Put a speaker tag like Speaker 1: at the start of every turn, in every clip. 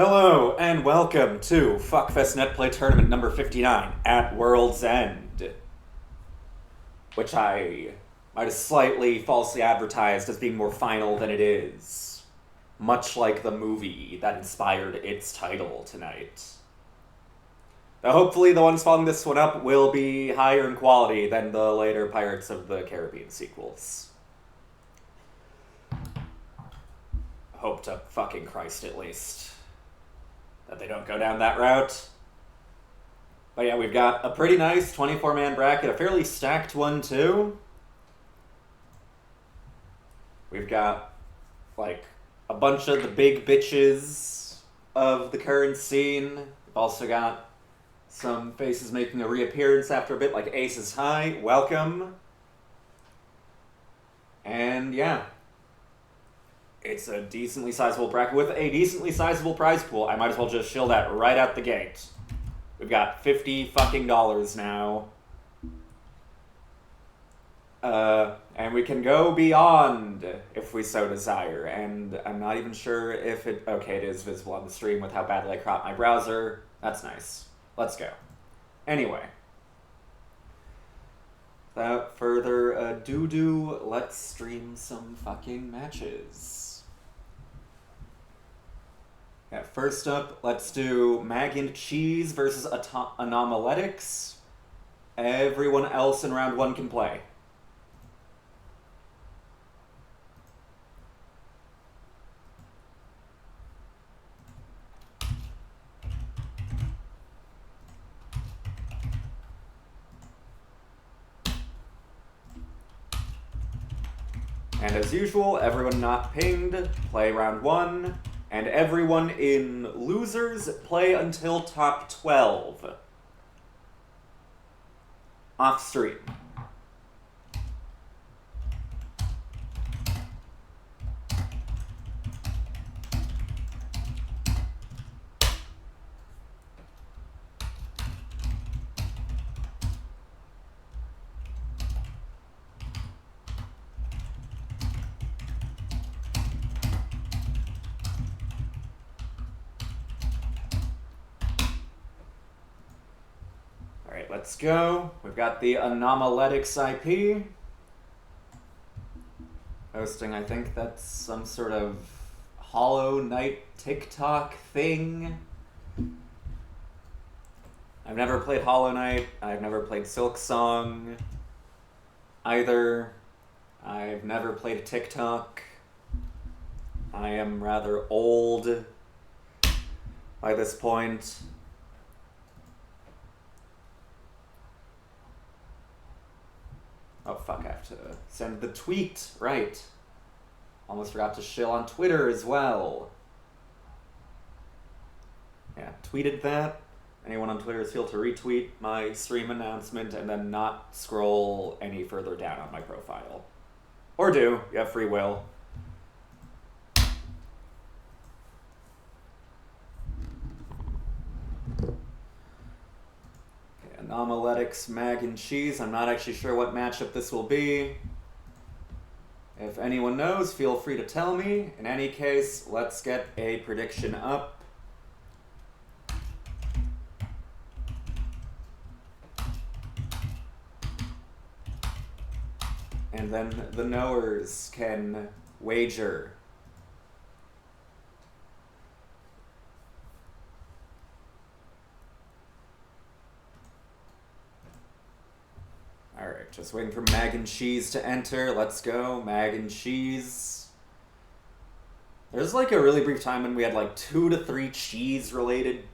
Speaker 1: Hello and welcome to Fuckfest Netplay Tournament number 59 at World's End, which I might have slightly falsely advertised as being more final than it is, much like the movie that inspired its title tonight. Now, hopefully the ones following this one up will be higher in quality than the later Pirates of the Caribbean sequels. Hope to fucking Christ at least that they don't go down that route. But yeah, we've got a pretty nice 24-man bracket, a fairly stacked one too. We've got, like, a bunch of the big bitches of the current scene. We've also got some faces making a reappearance after a bit, like Aces High. Welcome. And yeah, it's a decently sizable bracket with a decently sizable prize pool. I might as well just shill that right out the gate. We've got $50 fucking now. And we can go beyond if we so desire. And I'm not even sure if it... Okay, it is visible on the stream with how badly I cropped my browser. That's nice. Let's go. Anyway. Without further ado, let's stream some fucking matches. Yeah, first up, let's do Mag and Cheese versus Anomaletics. Everyone else in round one can play. And as usual, everyone not pinged, play round one. And everyone in losers play until top 12. Off stream. Let's go. We've got the Anomaletics IP. Hosting, I think that's some sort of Hollow Knight TikTok thing. I've never played Hollow Knight. I've never played Silk Song either. I've never played a TikTok. I am rather old by this point. Oh, fuck, I have to send the tweet. Right. Almost forgot to shill on Twitter as well. Yeah, tweeted that. Anyone on Twitter is feel to retweet my stream announcement and then not scroll any further down on my profile. Or do. You have free will. Anomaletics, Mag and Cheese. I'm not actually sure what matchup this will be. If anyone knows, feel free to tell me. In any case, let's get a prediction up. And then the knowers can wager. Alright, just waiting for Mag and Cheese to enter. Let's go, Mag and Cheese. There's like a really brief time when we had like 2 to 3 cheese-related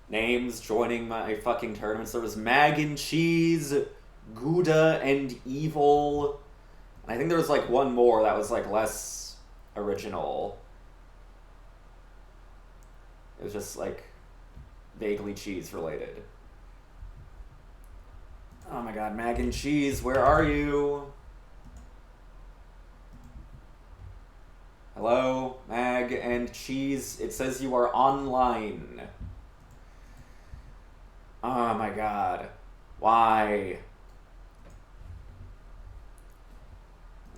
Speaker 1: names joining my fucking tournaments. There was Mag and Cheese, Gouda, and Evil. And I think there was like one more that was like less original. It was just like vaguely cheese-related. Oh my god, Mag and Cheese, where are you? Hello, Mag and Cheese. It says you are online. Oh my god. Why?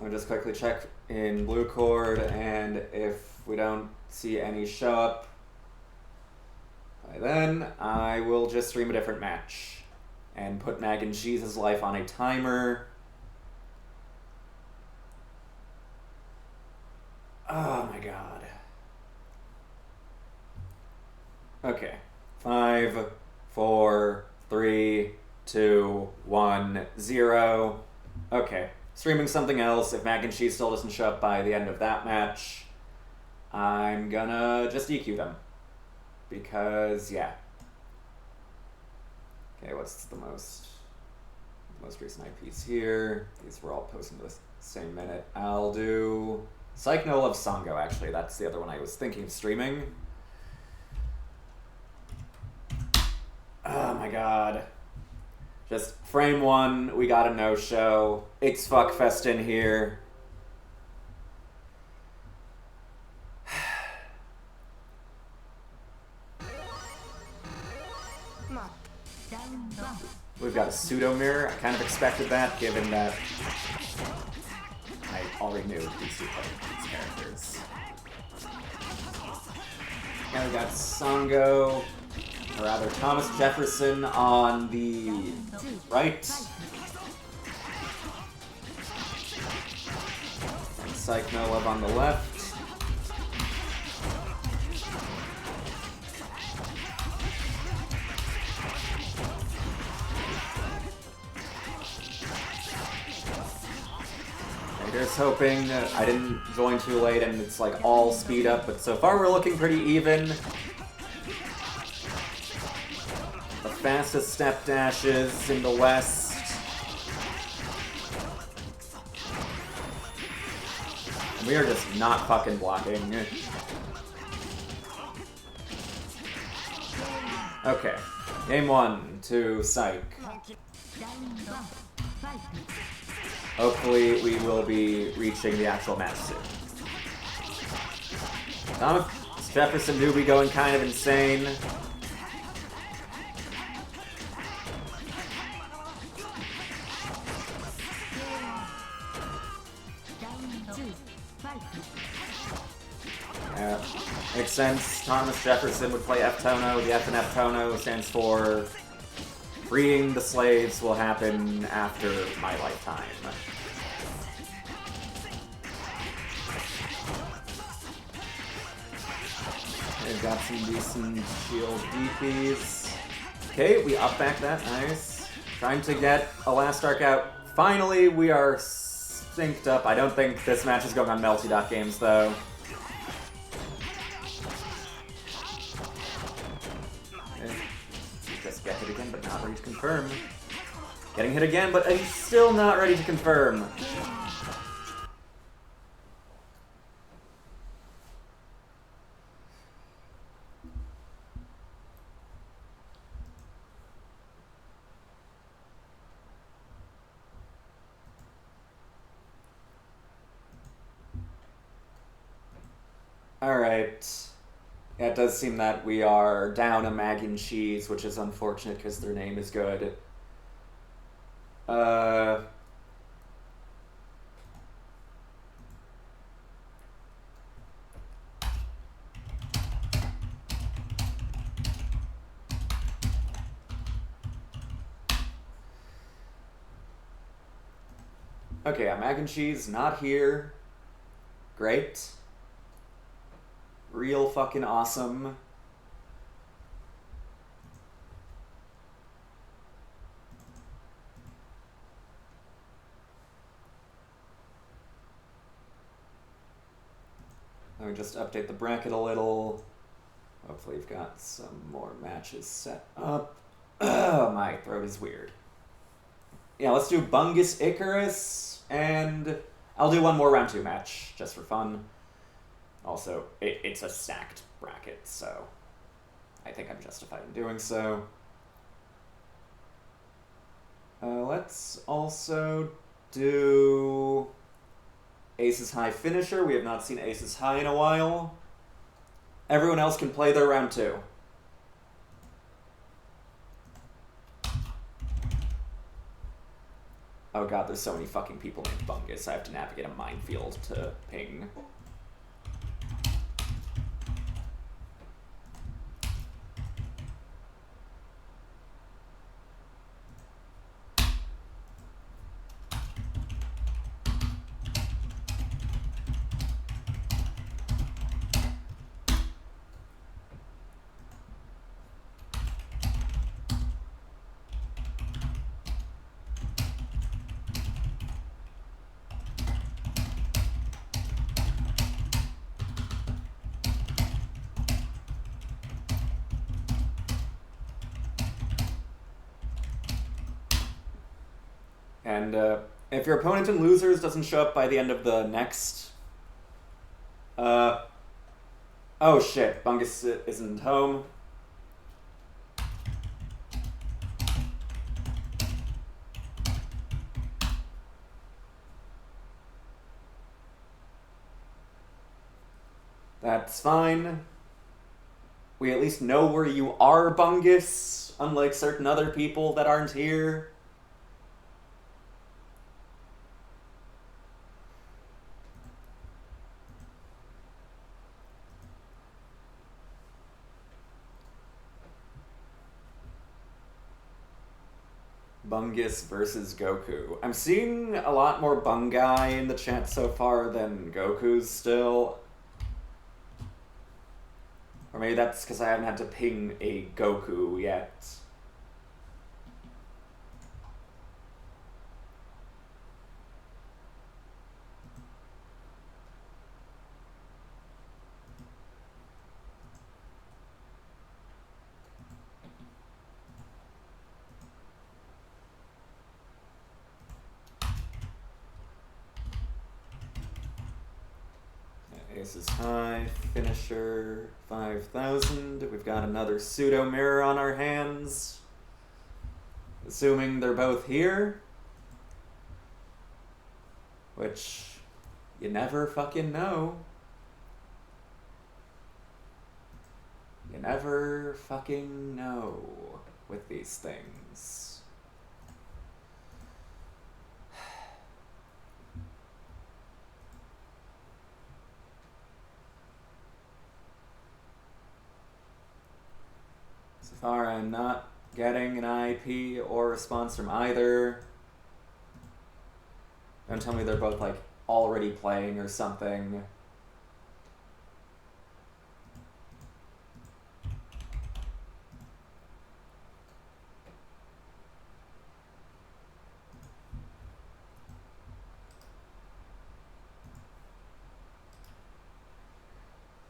Speaker 1: I'll just quickly check in Blue Cord, and if we don't see any show up, By then, I will just stream a different match and put Mag and Cheese's life on a timer. Oh my god. Okay. 5, 4, 3, 2, 1, 0. Okay. Streaming something else. If Mac and Cheese still doesn't show up by the end of that match, I'm gonna just EQ them. Because, yeah. Okay, what's the most recent IPs here? These were all posted the same minute. I'll do Psych No Love Sango, actually. That's the other one I was thinking of streaming. Oh my god. Just frame 1, we got a no-show. It's Fuckfest in here. We've got a pseudo mirror. I kind of expected that, given that I already knew these two played these characters. Now we got Sango, or rather Thomas Jefferson on the right. And Psych No Love on the left. Just hoping I didn't join too late and it's like all speed up, but so far we're looking pretty even. The fastest step dashes in the West. And we are just not fucking blocking. Okay. Game 1 to Psych. Hopefully, we will be reaching the actual match soon. Thomas Jefferson do be going kind of insane. Makes sense. Thomas Jefferson would play F-Tono. The F and F-Tono stands for freeing the slaves will happen after my lifetime. They've got some decent shield DPs. Okay, we up back that, nice. Trying to get a last arc out. Finally, we are synced up. I don't think this match is going on Melty.Games, though. Just get hit again, but not ready to confirm. Getting hit again, but he's still not ready to confirm. Alright. Yeah, it does seem that we are down a Mag and Cheese, which is unfortunate because their name is good. Okay, Mag and Cheese not here. Great. Real fucking awesome. Let me just update the bracket a little. Hopefully we've got some more matches set up. My throat is weird. Yeah, let's do Bungus Icarus, and I'll do one more round 2 match, just for fun. Also, it's a stacked bracket, so I think I'm justified in doing so. Let's also do Aces High Finisher. We have not seen Aces High in a while. Everyone else can play their round 2. Oh god, there's so many fucking people named Bungus. I have to navigate a minefield to ping. And if your opponent in losers doesn't show up by the end of the next... oh shit, Bungus isn't home. That's fine. We at least know where you are, Bungus, unlike certain other people that aren't here. Bungus versus Goku. I'm seeing a lot more Bungai in the chat so far than Goku's still. Or maybe that's because I haven't had to ping a Goku yet. Ace is high, finisher 5,000. We've got another pseudo mirror on our hands. Assuming they're both here. Which you never fucking know. You never fucking know with these things. So far, I'm not getting an IP or response from either. Don't tell me they're both, like, already playing or something.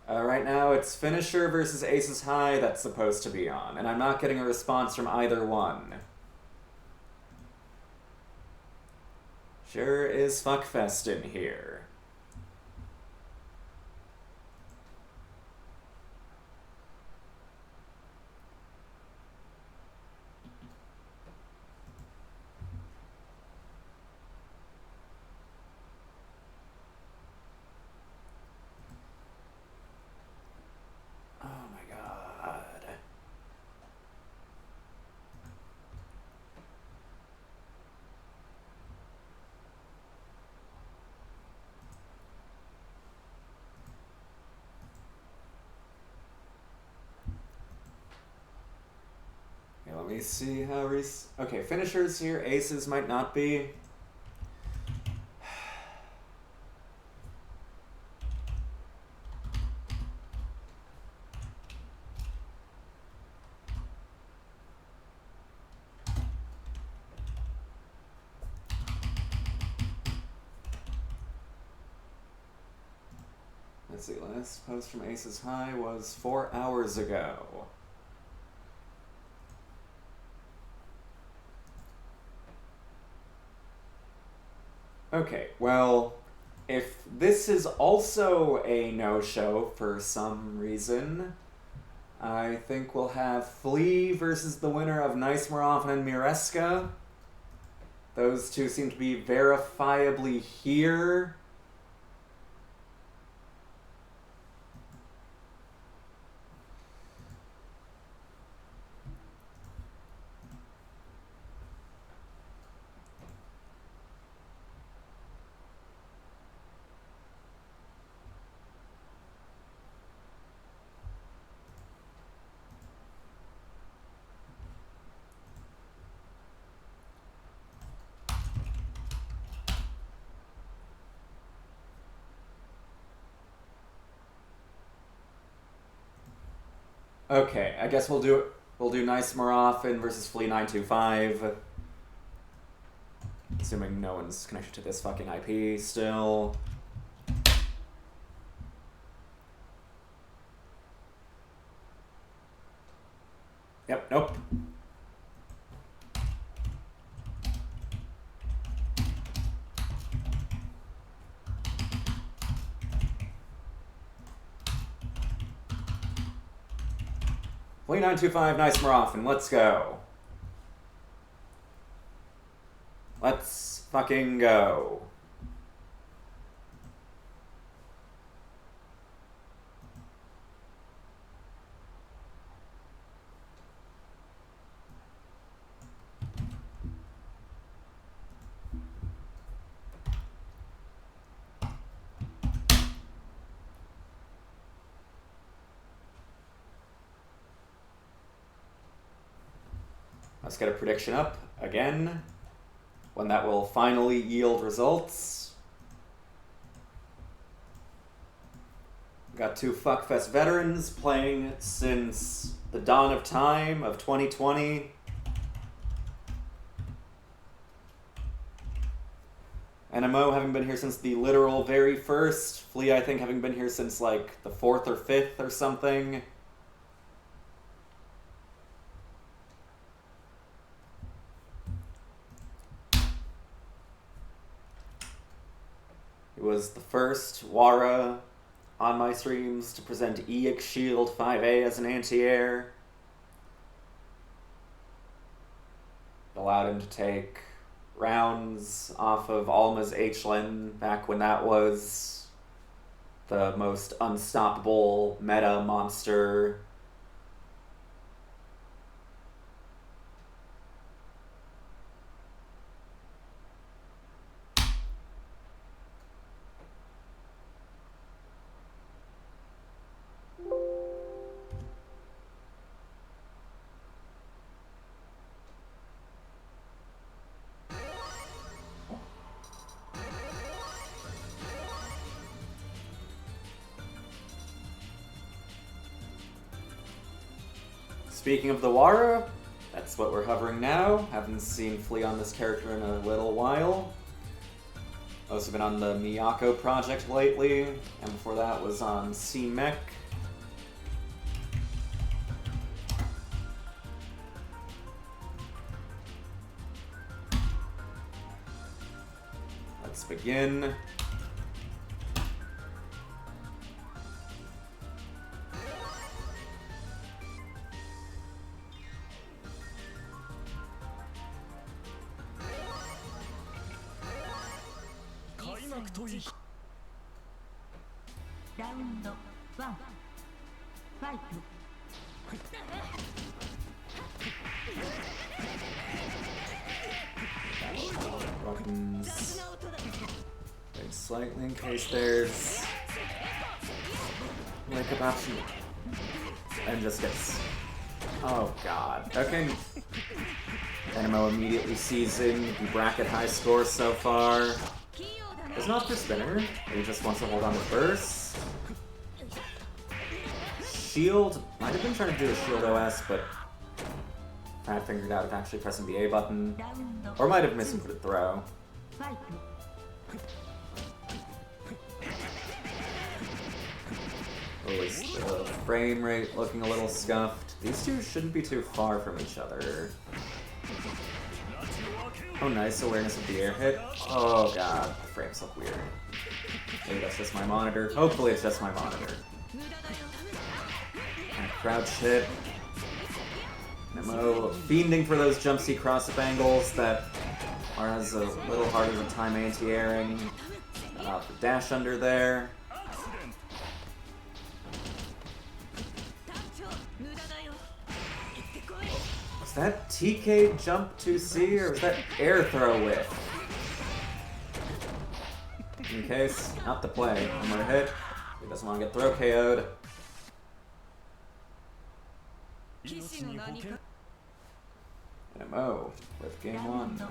Speaker 1: Right now, it's finisher versus aces high that's supposed to be on, and I'm not getting a response from either one. Sure is fuckfest in here. Let me see how okay, finishers here, aces might not be. Let's see, last post from aces high was 4 hours ago. Okay, well, if this is also a no-show for some reason, I think we'll have Flea versus the winner of Nice More Often and Mireska. Those two seem to be verifiably here. Okay, I guess we'll do Nice More Often versus Flea 925. Assuming no one's connected to this fucking IP still. Yep, nope. Flea 925, nice Morphin, let's go. Let's fucking go. Let's get a prediction up again. When that will finally yield results. We've got two Fuckfest veterans playing since the dawn of time of 2020. NMO having been here since the literal very first. Flea, I think, having been here since like the 4th or 5th or something. It was the first Wara on my streams to present EX Shield 5A as an anti-air. It allowed him to take rounds off of Alma's H-Len back when that was the most unstoppable meta monster. Speaking of the Wara, that's what we're hovering now. Haven't seen Flea on this character in a little while. Also been on the Miyako project lately, and before that was on C-Mech. Let's begin.
Speaker 2: Round 1 fight.
Speaker 1: Buttons. Wait slightly in case there's like an option. And just gets. Oh god. Okay. NMO immediately seizing the bracket high score so far. It's not for spinner. He just wants to hold on to first. Shield. Might have been trying to do a shield OS, but I had figured out if actually pressing the A button. Or might have misinputted throw. Oh, is the frame rate looking a little scuffed? These two shouldn't be too far from each other. Oh, nice awareness of the air hit. Oh god, the frames look weird. Maybe that's just my monitor. Hopefully it's just my monitor. And a crouch hit. Nemo fiending for those jump C cross-up angles that has a little harder than time anti-airing. The dash under there. Was that TK jump 2C or was that air throw whiff? In case, not the play. I'm gonna hit. He doesn't want to get throw KO'd. MO with game 1.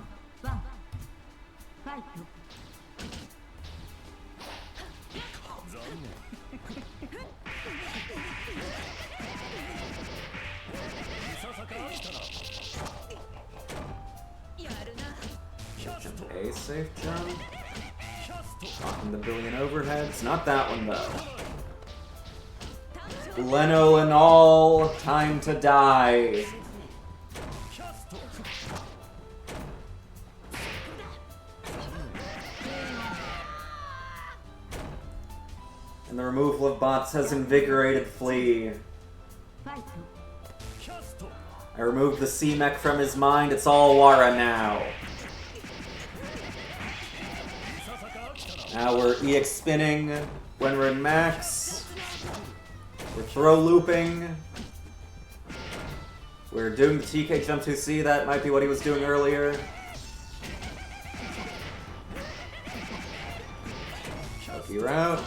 Speaker 1: Jump to A, safe jump. Talking the billion overheads. Not that one though. Leno and all, time to die. And the removal of bots has invigorated Flea. I removed the C-Mech from his mind. It's all Wara now. Now we're EX spinning when we're in max. We're throw looping. We're doing the TK jump 2C. That might be what he was doing earlier. Choky route.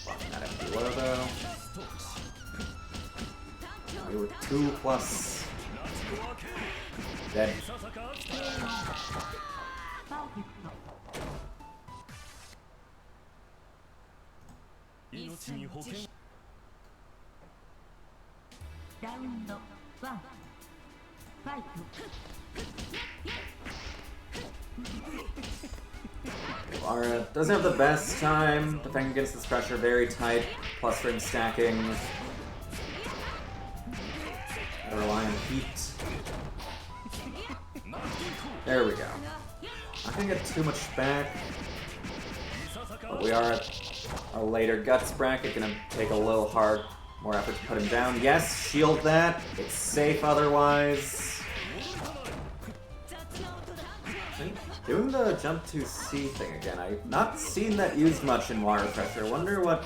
Speaker 1: Blocking that empty low though. We were 2+ dead.
Speaker 2: Round 1 fight.
Speaker 1: Lara doesn't have the best time defending against this pressure. Very tight, plus ring stacking. Gotta rely on heat. There we go. Not gonna get too much back. But we are at our later guts bracket. Gonna take a little more effort to put him down. Yes, shield that. It's safe otherwise. Doing the jump to C thing again. I've not seen that used much in water pressure. Wonder what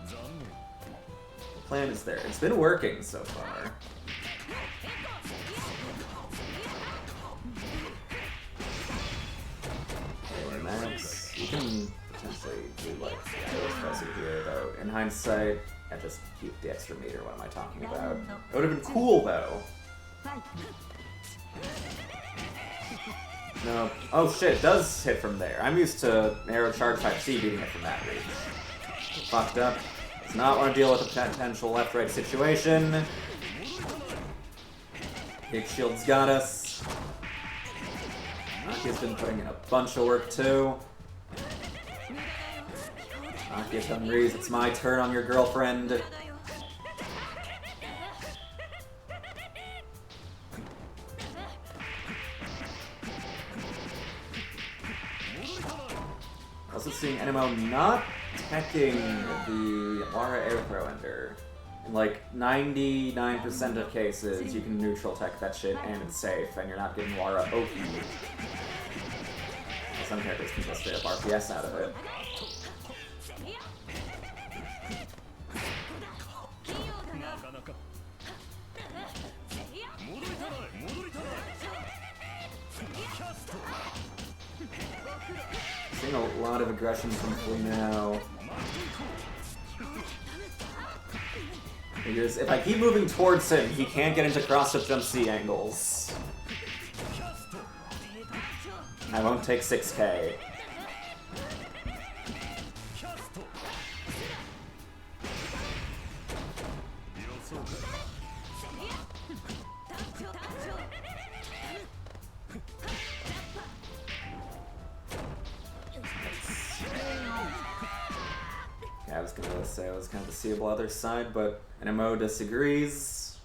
Speaker 1: the plan is there. It's been working so far. Okay, Max, you can potentially do like the here though. In hindsight, I just keep the extra meter. What am I talking about? It would have been cool though. No. Oh shit, it does hit from there. I'm used to arrow charge type C beating it from that reach. Fucked up. Does not want to deal with a potential left-right situation. Big shield's got us. Aki's been putting in a bunch of work too. Aki's done Reese, it's my turn on your girlfriend. Also seeing Enemo not teching the Lara air throw ender. In like 99% of cases, you can neutral tech that shit and it's safe, and you're not getting Lara OP. Some characters can just straight up RPS out of it. Seeing a lot of aggression from Flea now. Figures if I keep moving towards him, he can't get into cross-up jump C angles. I won't take 6k. I was gonna say I was kind of the seeable other side, but NMO disagrees.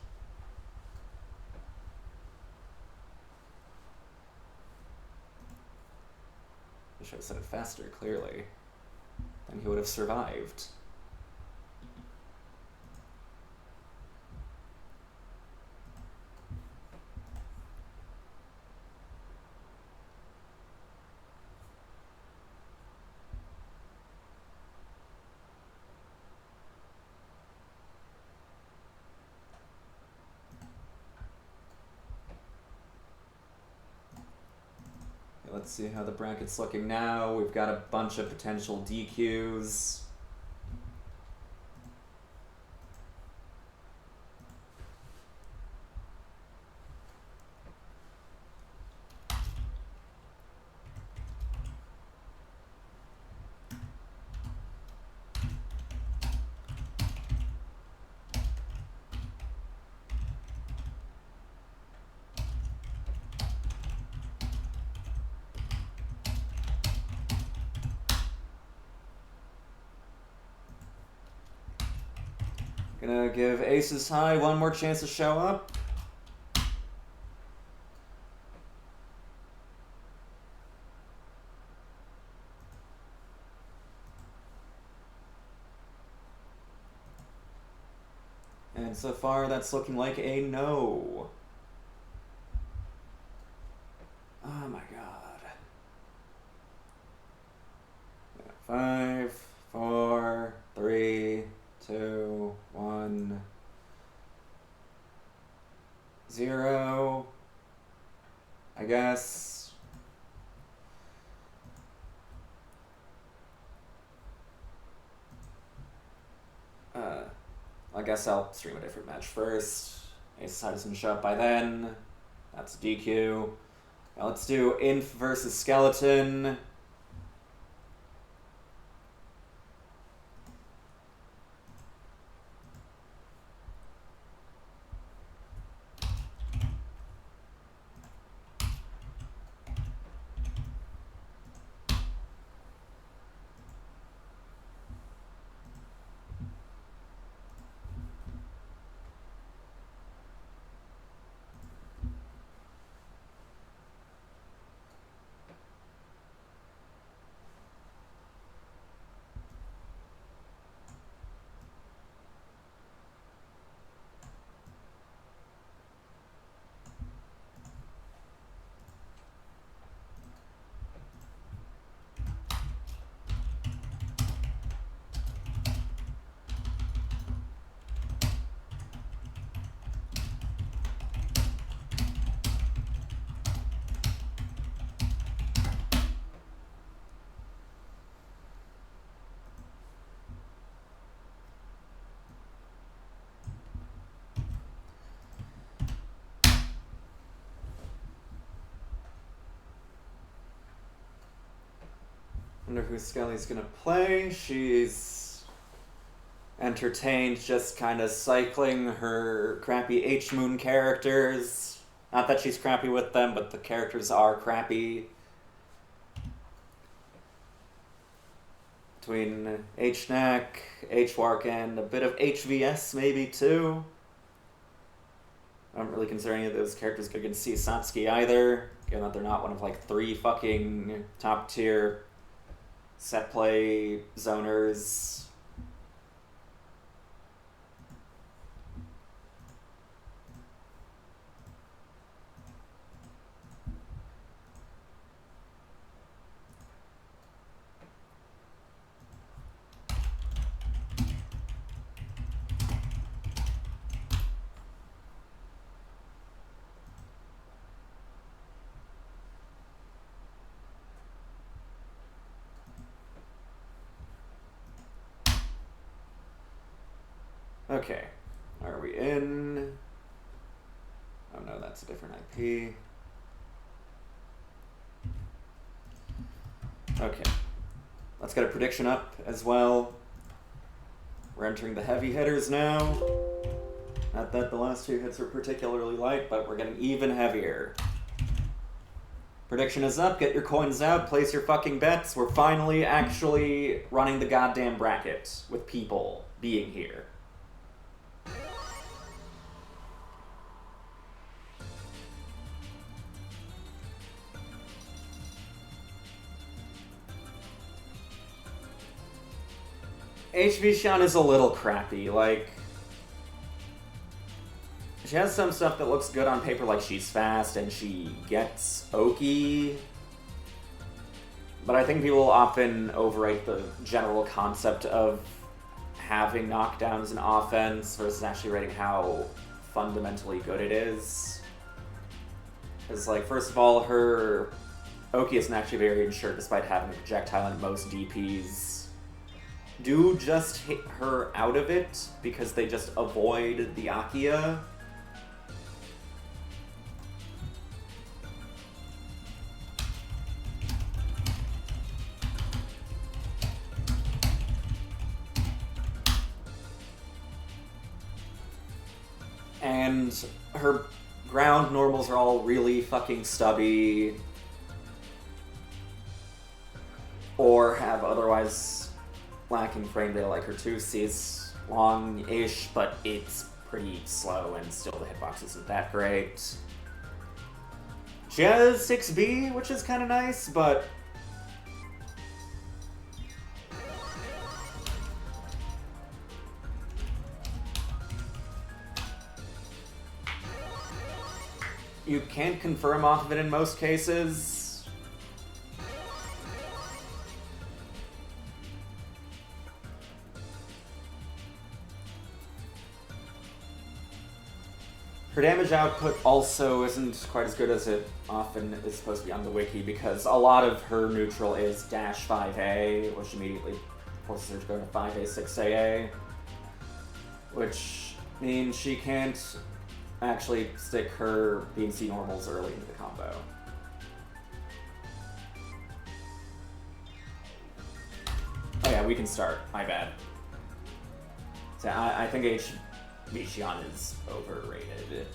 Speaker 1: I should have said it faster, clearly. Then he would have survived. Let's see how the bracket's looking now. We've got a bunch of potential DQs. Gonna give Aces High one more chance to show up. And so far, that's looking like a no. Oh my god. 5, 4, 3, 2, 1, 0. I guess. I guess I'll stream a different match first. Ace doesn't show up by then. That's DQ. Now let's do Inf versus Skeleton. Wonder who Skelly's gonna play. She's entertained just kind of cycling her crappy H-Moon characters. Not that she's crappy with them, but the characters are crappy. Between H-Neck, H-Wark, and a bit of HVS maybe too. I don't really consider any of those characters good against Satsuki either, given that they're not one of like 3 fucking top tier set play zoners. Okay, are we in? Oh no, that's a different IP. Okay, let's get a prediction up as well. We're entering the heavy hitters now. Not that the last 2 hits were particularly light, but we're getting even heavier. Prediction is up, get your coins out, place your fucking bets. We're finally actually running the goddamn bracket with people being here. HV Shun is a little crappy, like... She has some stuff that looks good on paper, like she's fast and she gets Oki. But I think people often overrate the general concept of having knockdowns in offense versus actually rating how fundamentally good it is. Because, like, first of all, her Oki isn't actually very insured despite having a projectile, and most DPs do just hit her out of it because they just avoid the Akia. And her ground normals are all really fucking stubby, or have otherwise lacking frame data. Like her 2C is long-ish, but it's pretty slow, and still the hitbox isn't that great. She has 6B, which is kind of nice, but you can't confirm off of it in most cases. Her damage output also isn't quite as good as it often is supposed to be on the wiki, because a lot of her neutral is dash 5A, which immediately forces her to go to 5A, 6AA, which means she can't actually stick her B&C normals early into the combo. Oh yeah, we can start. My bad. So I think Xian is overrated.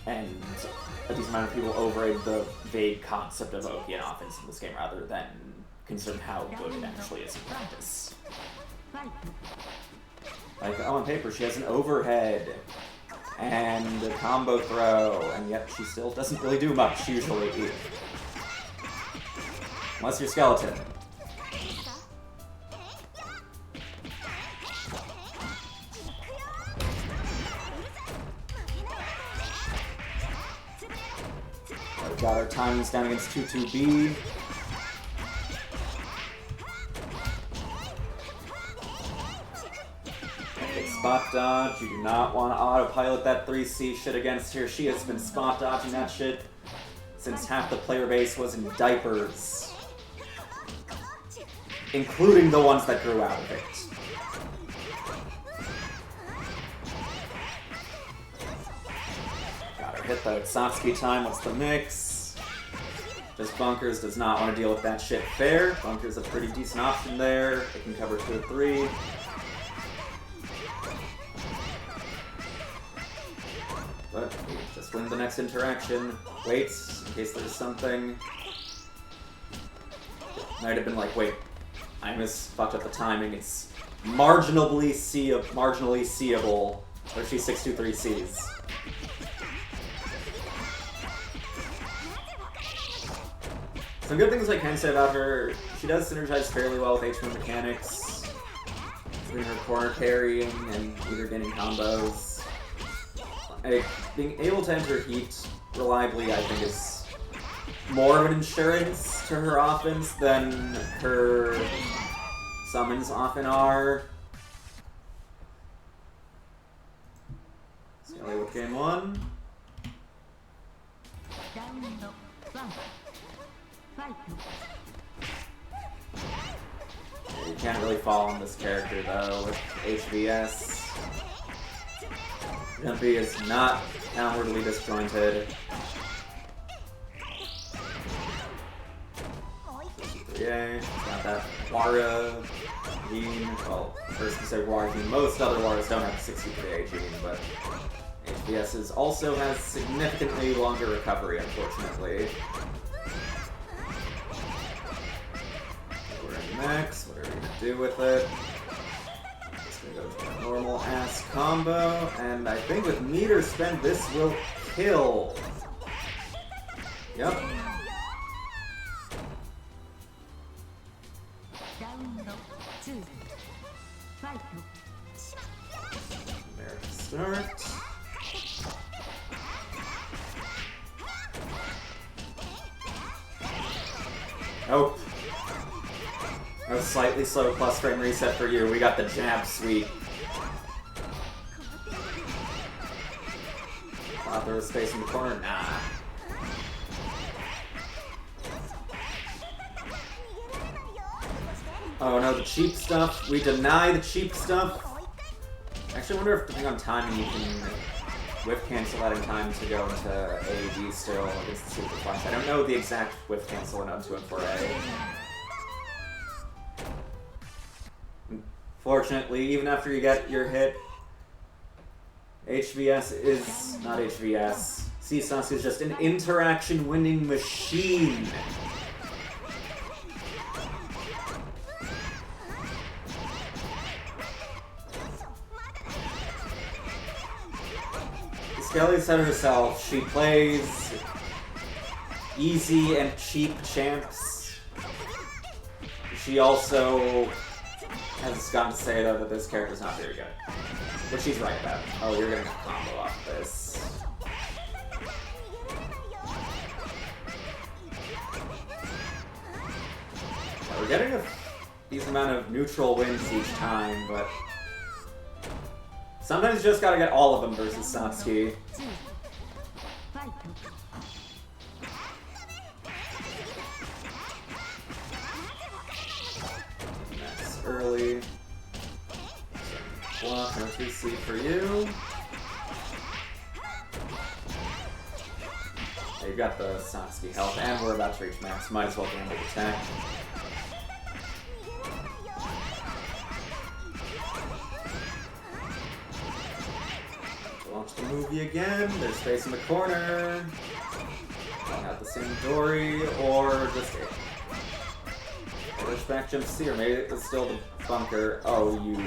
Speaker 1: And a decent amount of people overrate the vague concept of Oki and offense in this game rather than consider how good it actually is in practice. Like, oh, on paper, she has an overhead and a combo throw, and yet she still doesn't really do much, usually. Unless you're skeleton. We've got our timings down against 2-2B. Spot dodge. You do not want to autopilot that 3C shit against her. She has been spot dodging that shit since half the player base was in diapers. Including the ones that grew out of it. Got her hit the Satsuki time. What's the mix? Just Bunkers does not want to deal with that shit fair. Bunkers a pretty decent option there. It can cover 2 or 3. But we just win the next interaction. Waits in case there's something. Might have been like, wait, I fucked up the timing. It's marginally seeable. But she 6-2-3-Cs. Some good things I can say about her. She does synergize fairly well with H1 mechanics. Doing her corner carrying and either getting combos. Being able to enter heat reliably, I think, is more of an insurance to her offense than her summons often are. Skelly with game 1. You can't really fall on this character though with HVS. Jumpy is not downwardly disjointed. Yeah, got that Wara gene. Well, first to say Wara gene. Most other Waras don't have 63A gene, but HBS's also has significantly longer recovery, unfortunately. We're in max. What are we gonna do with it? Go to a normal ass combo, and I think with meter spend this will kill. Yep. American start. Nope. A slightly slow plus frame reset for you. We got the jab sweep. Throw a space in the corner? Nah. Oh no, the cheap stuff. We deny the cheap stuff. Actually, I wonder if, depending on timing, you can whiff cancel that in time to go into AAD still against the Super Flash. I don't know the exact whiff cancel in up2 and 4A. Fortunately, even after you get your hit, HVS is not HVS. CSAS is just an interaction winning machine. Skelly said herself, she plays easy and cheap champs. She also has gotten to say, though, that this character's not very good. Which she's right about. Oh, you're gonna combo off this. We're getting a decent amount of neutral wins each time, but sometimes you just gotta get all of them versus Satsuki. Max early. Block, no 2C for you. Yeah, you got the Satsuki health, and we're about to reach max. Might as well gamble the tank. Launch the movie again. There's space in the corner. Don't have the same Dory, or just push back jump C, or maybe it's still the bunker. Oh, you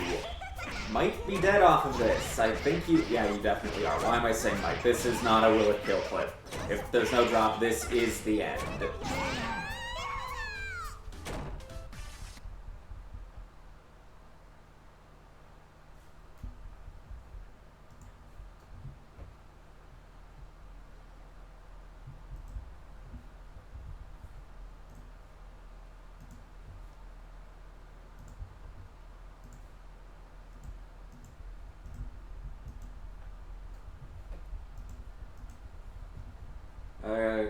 Speaker 1: might be dead off of this. I think you... Yeah, you definitely are. Why am I saying might? This is not a will it kill clip. If there's no drop, this is the end.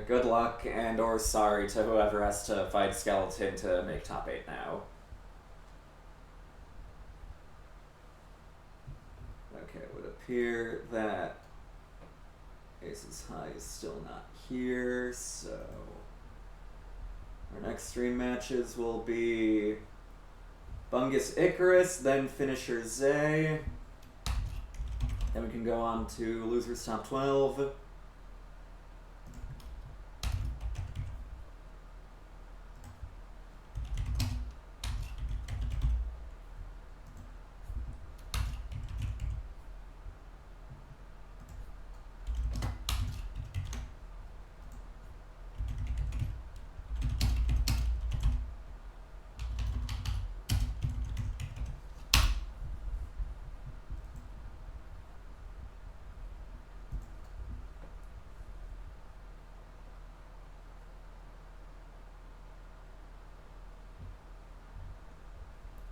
Speaker 1: Good luck and or sorry to whoever has to fight Skeleton to make top 8 now. Okay, it would appear that Aces High is still not here, so our next 3 matches will be Bungus Icarus, then Finisher Zay. Then we can go on to Losers Top 12.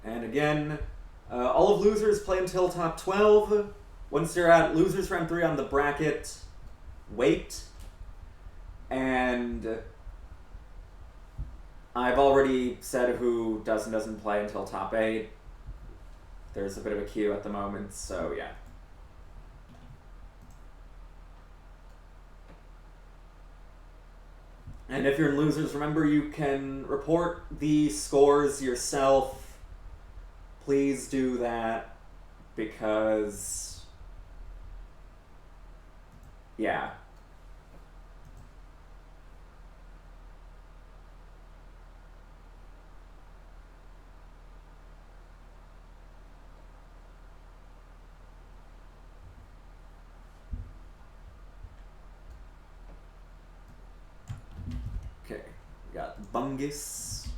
Speaker 1: And again, all of losers play until top 12. Once you're at losers round 3 on the bracket, wait. And I've already said who does and doesn't play until top 8. There's a bit of a queue at the moment, so yeah. And if you're in losers, remember you can report the scores yourself. Please do that, because, yeah. Okay, we got Bungus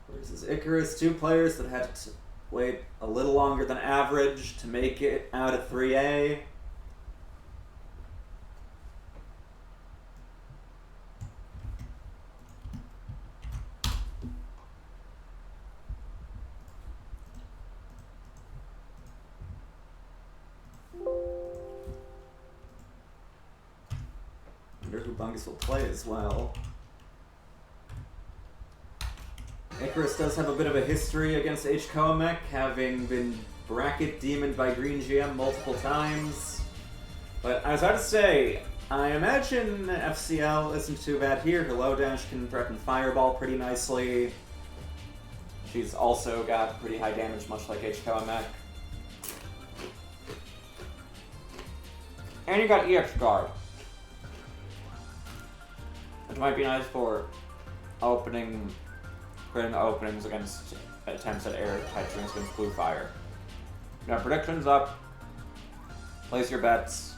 Speaker 1: versus Icarus, 2 players that had to wait a little longer than average to make it out of 3A. Wonder who Bungus will play as well. Icarus does have a bit of a history against H. Koamek, having been bracket demoned by Green GM multiple times. But I was about to say, I imagine FCL isn't too bad here. Her low dash can threaten Fireball pretty nicely. She's also got pretty high damage, much like H. Koamek. And you got EX Guard, which might be nice for creating openings against attempts at air type strings against Blue Fire. Now, predictions up. Place your bets.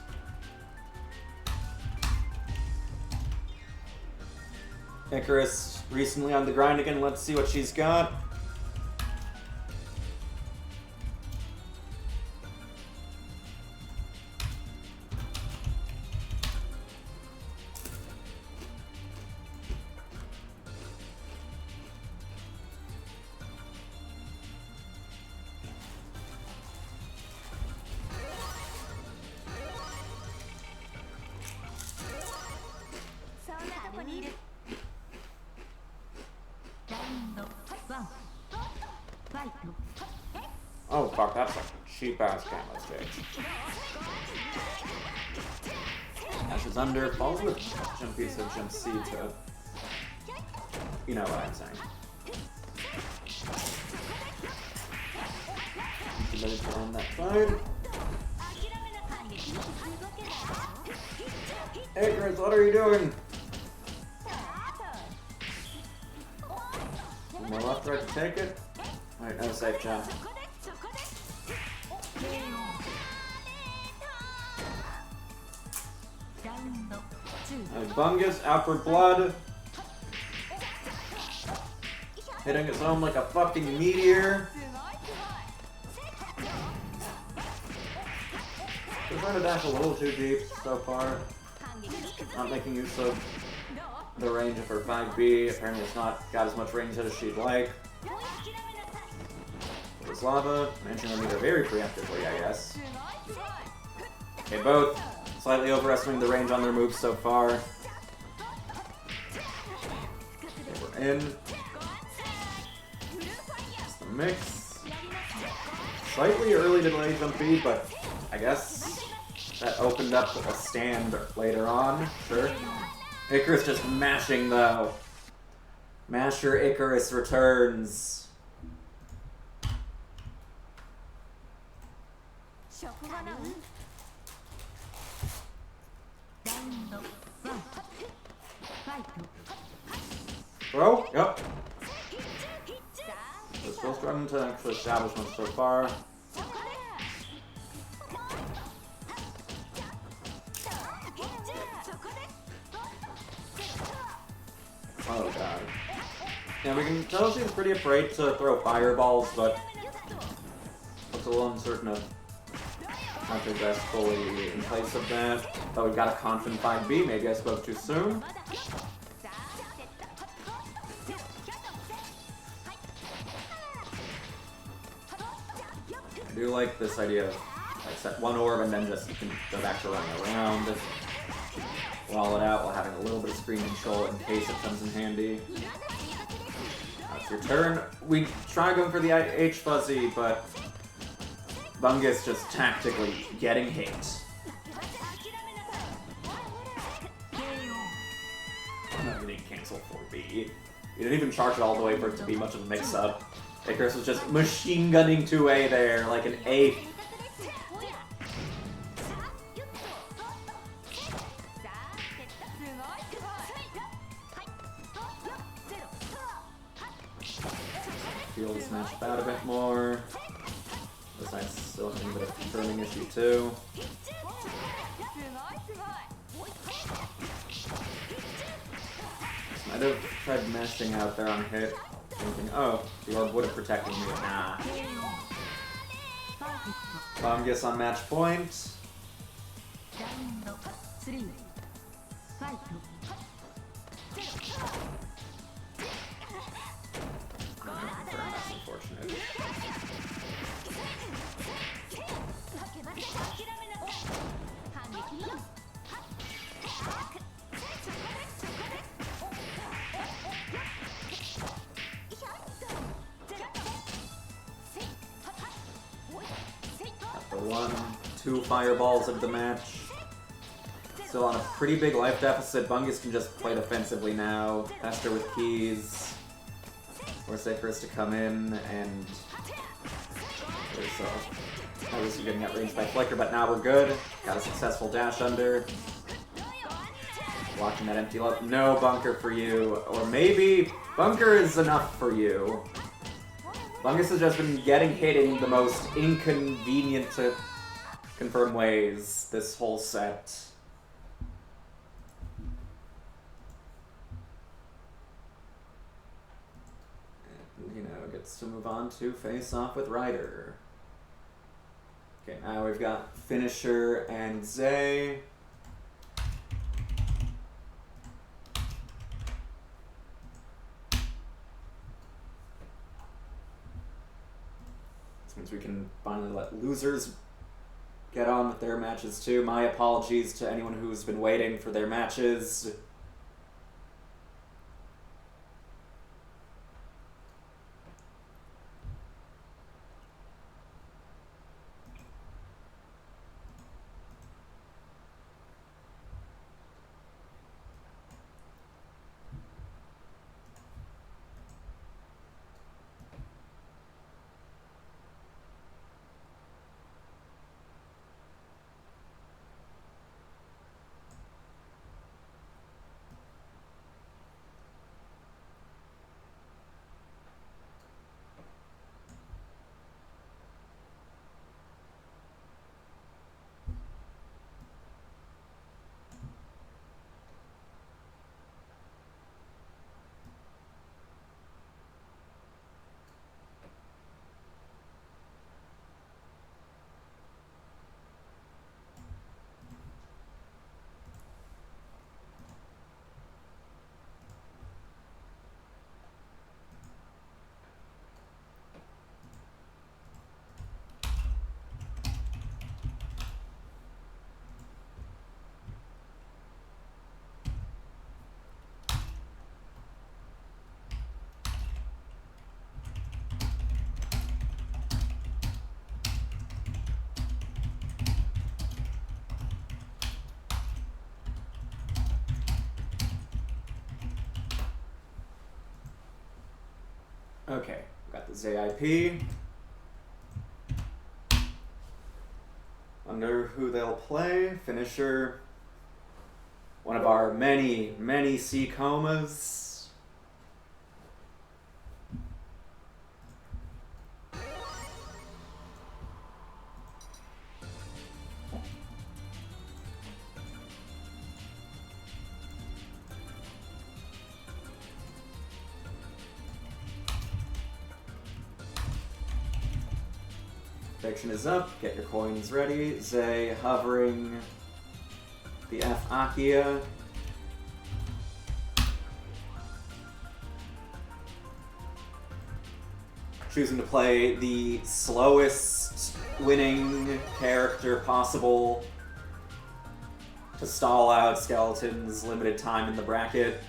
Speaker 1: Icarus recently on the grind again. Let's see what she's got. Oh fuck, that's a cheap ass camo stage. Ash is under, falls with jump B, so jump C to. You know what I'm saying. Ready to on that side. Hey Chris, what are you doing? More left, right to take it. Alright, no safe jump. Bungus out for blood. Hitting his home like a fucking meteor. We're trying to dash a little too deep so far. Not making use of the range of her 5B. Apparently it's not got as much range as she'd like. There's lava. Managing to meet her very preemptively, I guess. Okay, both slightly overestimating the range on their moves so far. Okay, we're in. It's the mix. Slightly early to delay jump B, but I guess that opened up a stand later on. Sure. Icarus just mashing though. Masher Icarus returns. Bro? Yep. We're still struggling to actual establishment so far. Oh god. Yeah, we can tell she's pretty afraid to throw fireballs, but looks a little uncertain of how to best fully in place of that. Thought we've got a confident 5B, maybe I spoke too soon. I do like this idea of like set one orb and then just go back to running around. Wall it out while having a little bit of screen control in case it comes in handy. That's your turn. We try going for the H fuzzy, but Bungus just tactically getting hit. I'm not gonna cancel 4B. You didn't even charge it all the way for it to be much of a mix-up. Icarus was just machine gunning 2A there, like an A. Field smashed out a bit more. This side's still having a bit of a confirming issue too. Might have tried mashing out there on hit, thinking, oh, the orb would have protected me. Nah. Bungus on match point. That's unfortunate. Got the 1-2 fireballs of the match. Still on a pretty big life deficit. Bungus can just play defensively now. Faster with keys. Force Icarus to come in, and I was getting that range by Flicker, but now we're good. Got a successful dash under. Watching that empty left. No bunker for you. Or maybe bunker is enough for you. Bungus has just been getting hit in the most inconvenient to confirm ways this whole set. You know, gets to move on to face off with Ryder. Okay, now we've got Finisher and Zay. This means we can finally let losers get on with their matches too. My apologies to anyone who's been waiting for their matches. Okay, we got the ZIP. Wonder who they'll play. Finisher. One of our many, many C comas. Prediction is up. Get your coins ready. Zay hovering the F Akia. Choosing to play the slowest winning character possible to stall out Skeleton's limited time in the bracket.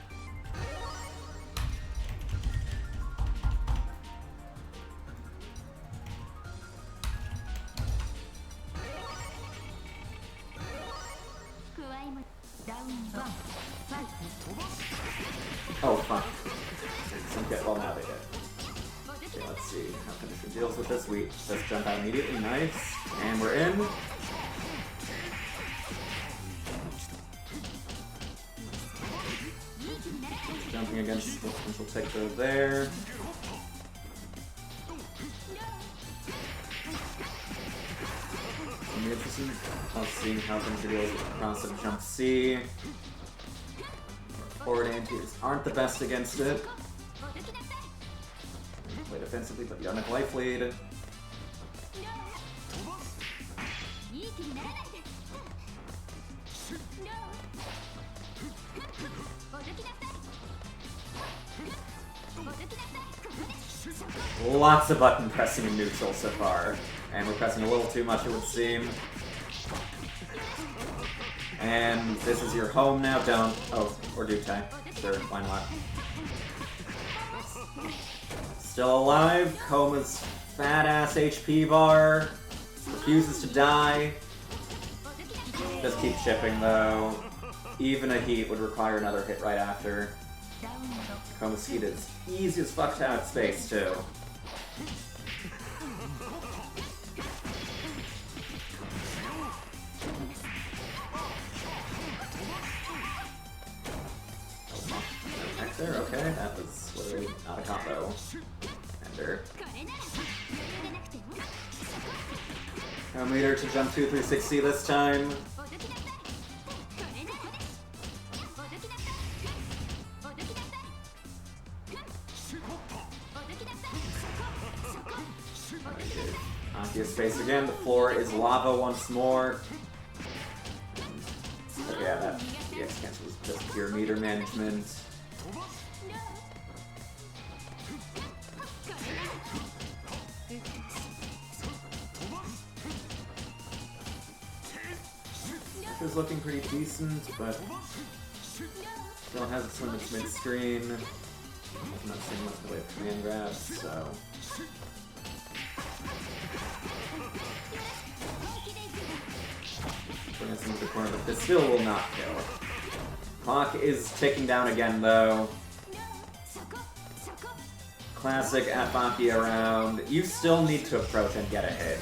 Speaker 1: Oh, fuck. Okay, well, now they did. Okay, let's see how Finisher deals with this. We just jump out immediately. Nice. And we're in. Jumping against the potential taker there. It'll be interesting. Let's see how Finisher deals with the concept jump C. Forward anti-airs aren't the best against it. Play defensively, but you don't have life lead. Lots of button pressing in neutral so far. And we're pressing a little too much, it would seem. And this is your home now. Don't. Oh, or do tag. Sure, why not? Still alive. Koma's fat ass HP bar. Refuses to die. Just keep chipping though. Even a heat would require another hit right after. Koma's heat is easy as fuck to outspace too. There, okay, that was literally not a combo. Ender. Meter to jump 2-3-6C this time. Akia space again, the floor is lava once more. So yeah, that DX cancel was just pure meter management. Is looking pretty decent, but still has its limits mid-screen. I'm not seeing much in the way of command grabs, so... Bring us into the corner, but this still will not kill. Clock is ticking down again, though. Classic Afaki around. You still need to approach and get a hit.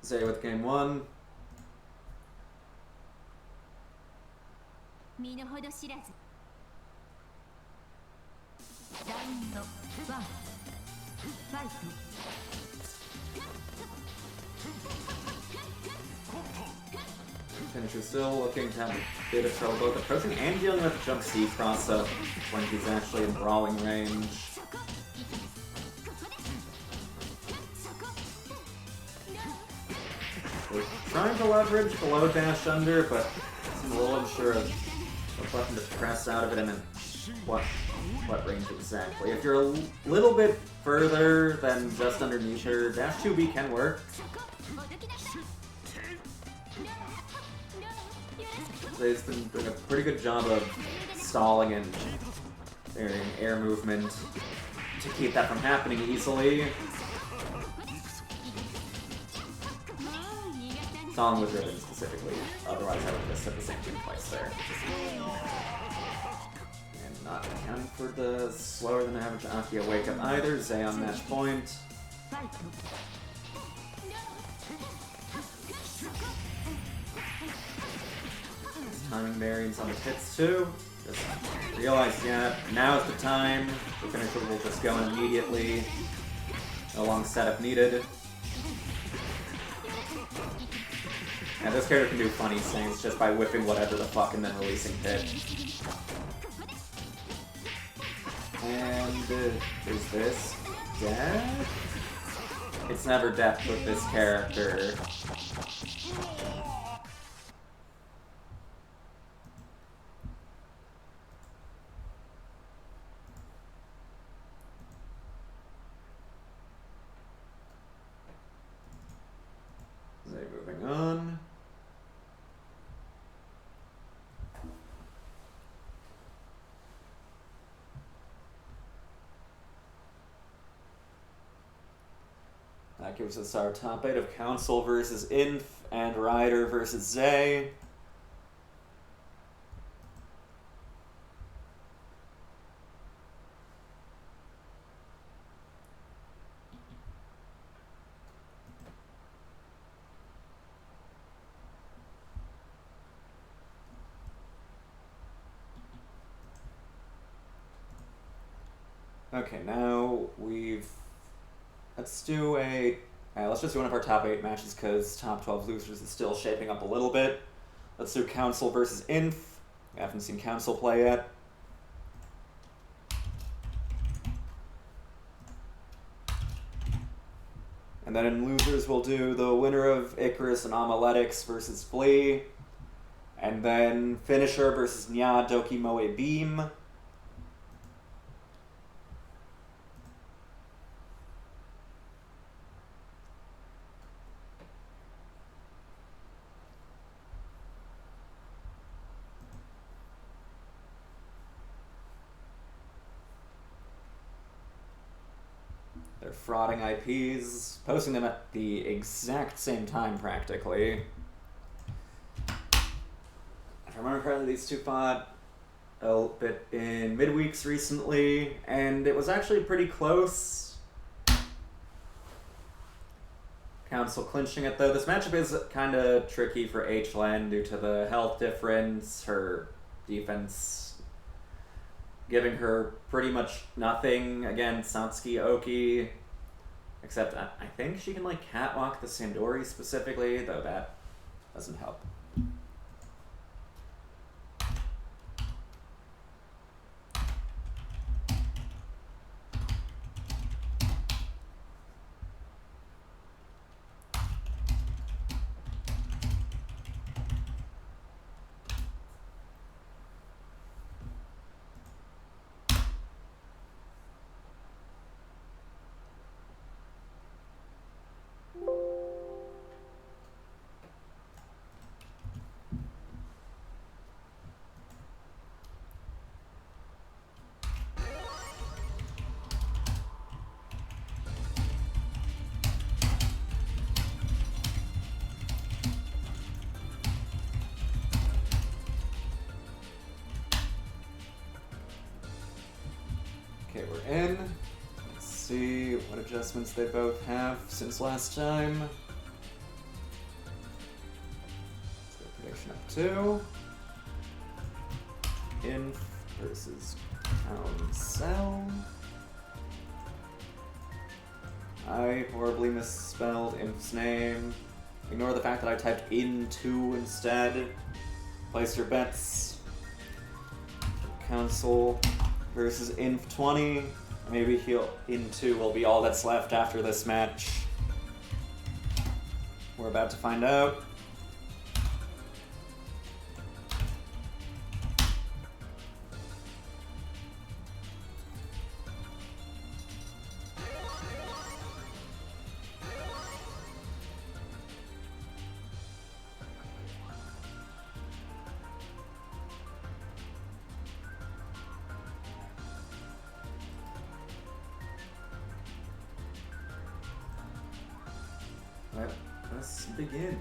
Speaker 1: Say with game one. Finisher still looking to have a bit of trouble both approaching and dealing with the jump C cross-up when he's actually in brawling range. We're trying to leverage below dash under, but I'm a little unsure of what button to press out of it and then what range exactly. If you're a little bit further than just underneath her, dash 2B can work. They've been doing a pretty good job of stalling and air movement to keep that from happening easily. Song was written specifically, otherwise I would have just said the same thing twice there. And not accounting for the slower than average Akia wake up either. Zay on match point. Timing variance on the hits too. Just realized, yeah, now's the time. The finisher will just go in immediately. No long setup needed. And this character can do funny things just by whipping whatever the fuck and then releasing hit. And there's this. Death? It's never death with this character. Moving on. That gives us our top 8 of Council versus Inf and Ryder versus Zay. Okay, now let's just do one of our top 8 matches because top 12 losers is still shaping up a little bit. Let's do Council versus Inf. I haven't seen Council play yet. And then in losers we'll do the winner of Icarus and Amaletics versus Flea. And then finisher versus Nya Doki Moe Beam. They're frauding IPs, posting them at the exact same time practically. If I remember correctly, these two fought a bit in midweeks recently, and it was actually pretty close. Council clinching it though. This matchup is kind of tricky for H-Len due to the health difference, her defense giving her pretty much nothing against Satsuki Oki. Except I think she can like catwalk the Sandori specifically, though that doesn't help. Okay, we're in. Let's see what adjustments they both have since last time. Let's go prediction up 2. Inf versus Town Cell. I horribly misspelled Inf's name. Ignore the fact that I typed into instead. Place your bets. Council versus Inf 20. Maybe Into will be all that's left after this match. We're about to find out. Let us begin.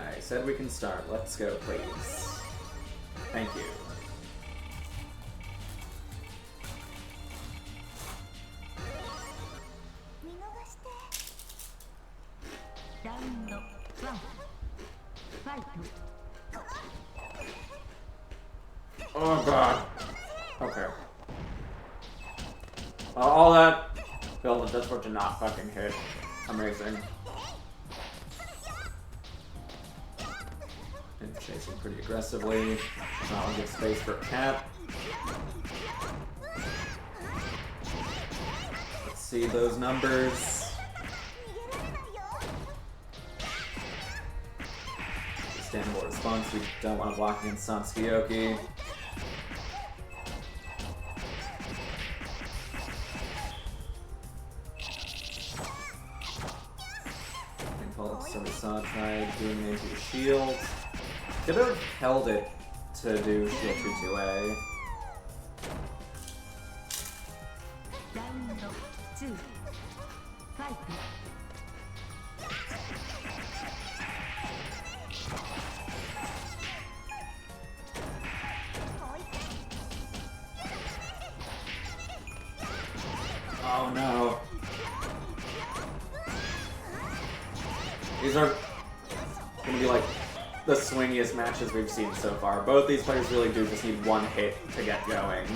Speaker 1: I said we can start. Let's go, please. Thank you.
Speaker 2: Round 1 Fight.
Speaker 1: Oh god. Okay. All that build just for it to not fucking hit. Amazing. And chasing pretty aggressively. Not a good space for a cat. Let's see those numbers. Sustainable response. We don't want to block against Sansuyoki. So we saw try doing it into the shield. Could have held it to do shield 2-2A.
Speaker 2: Round 2 Fight.
Speaker 1: Oh no. These are gonna be like the swingiest matches we've seen so far. Both these players really do just need one hit to get going.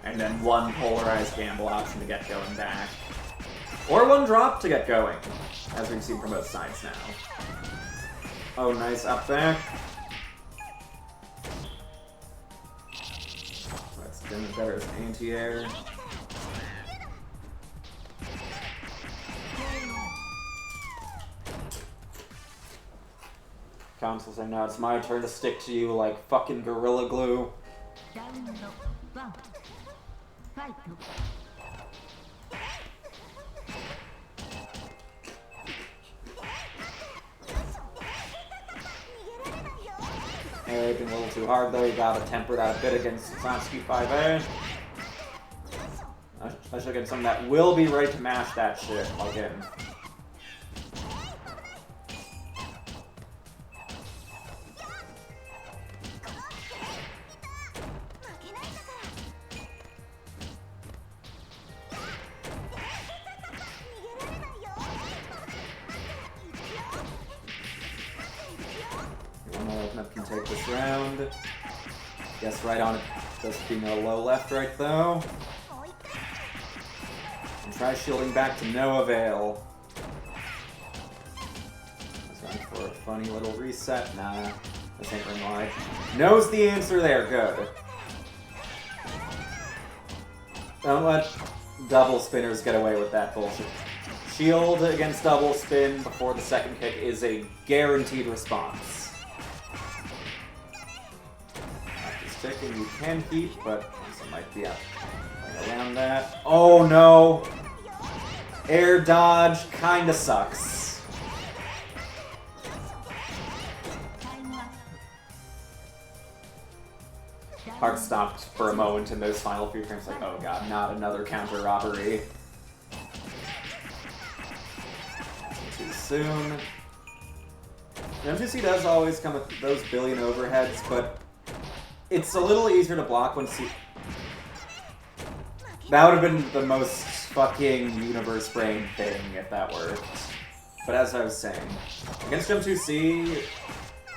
Speaker 1: And then one polarized gamble option to get going back. Or one drop to get going, as we've seen from both sides now. Oh, nice up back. That's doing better as anti-air. Council saying now it's my turn to stick to you like fucking Gorilla Glue.
Speaker 2: Round 1 Fight.
Speaker 1: Hey, been a little too hard though. You gotta temper that a bit against Sansuke 5A. Especially against someone that will be ready to mash that shit again. Can take this round. Guess right on it. Does be no low left right though. And try shielding back to no avail. Let's run for a funny little reset. Nah, this ain't ring wide. Knows the answer there. Good. Don't let double spinners get away with that bullshit. Shield against double spin before the second kick is a guaranteed response. Ticking you can keep, but it might be up around that. Oh no! Air dodge kinda sucks. Heart stopped for a moment in those final few frames, like, oh god, not another counter robbery. Too soon. MTC does always come with those billion overheads, but it's a little easier to block when that would have been the most fucking universe-brain thing if that worked. But as I was saying, against Jump 2C,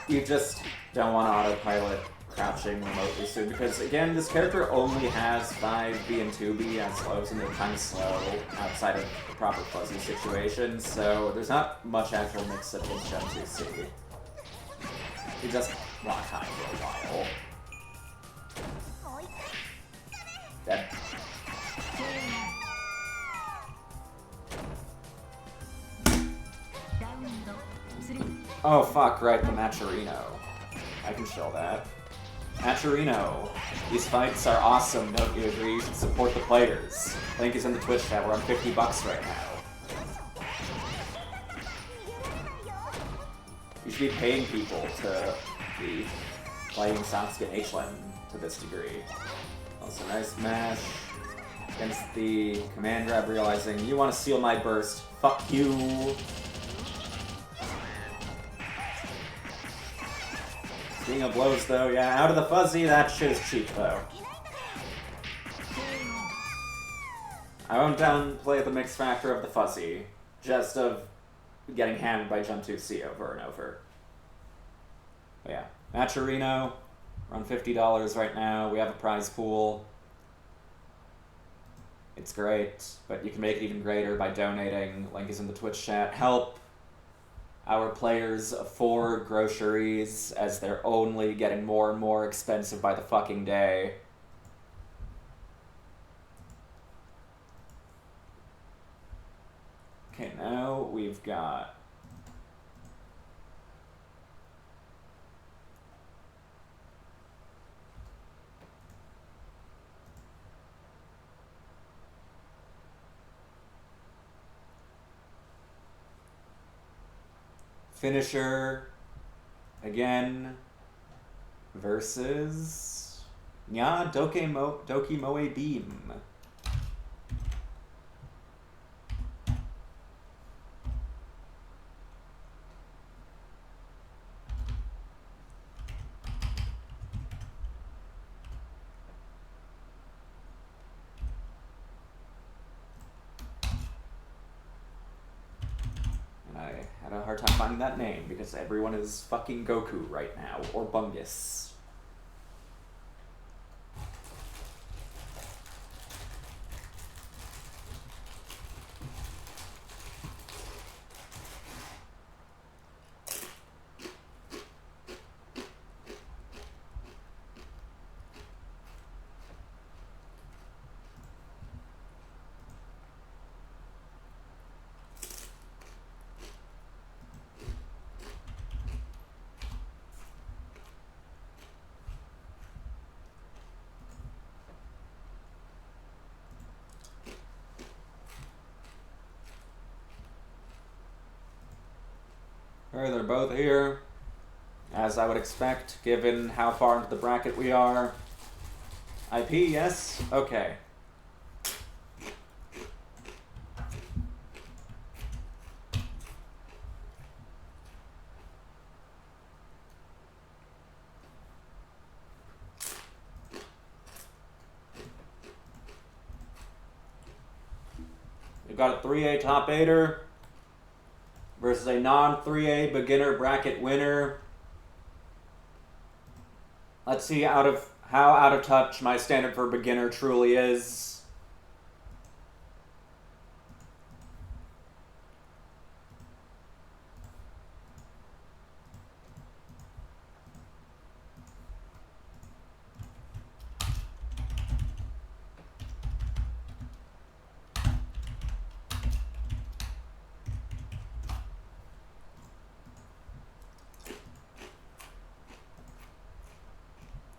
Speaker 1: you just don't want to autopilot crouching remotely soon, because again, this character only has 5B and 2B as slows, and they're kind of slow outside of the proper fuzzy situations, so there's not much actual mix-up against Jump 2C. You just rock high for a while. Dead. Oh fuck, right, the Maturino. I can show that. Maturino. These fights are awesome, don't you agree? You should support the players. Link is in the Twitch chat, we're on $50 right now. You should be paying people to be playing Sasuke H-Len to this degree. Also, nice mash against the command grab, realizing you want to seal my burst. Fuck you. Speaking of blows, though, yeah, out of the fuzzy, that shit is cheap, though. I won't downplay the mix factor of the fuzzy, just of getting hammered by Jump 2C over and over. But yeah, Matcherino, around $50 right now. We have a prize pool. It's great, but you can make it even greater by donating. Link is in the Twitch chat. Help our players afford groceries, as they're only getting more and more expensive by the fucking day. Okay, now we've got... Finisher, again, versus Nya Doki Moe Beam. I had a hard time finding that name because everyone is fucking Goku right now, or Bungus. Alright, they're both here, as I would expect, given how far into the bracket we are. IP, yes? Okay. We've got a 3A top 8er versus a non-3A beginner bracket winner. Let's see how out of touch my standard for beginner truly is.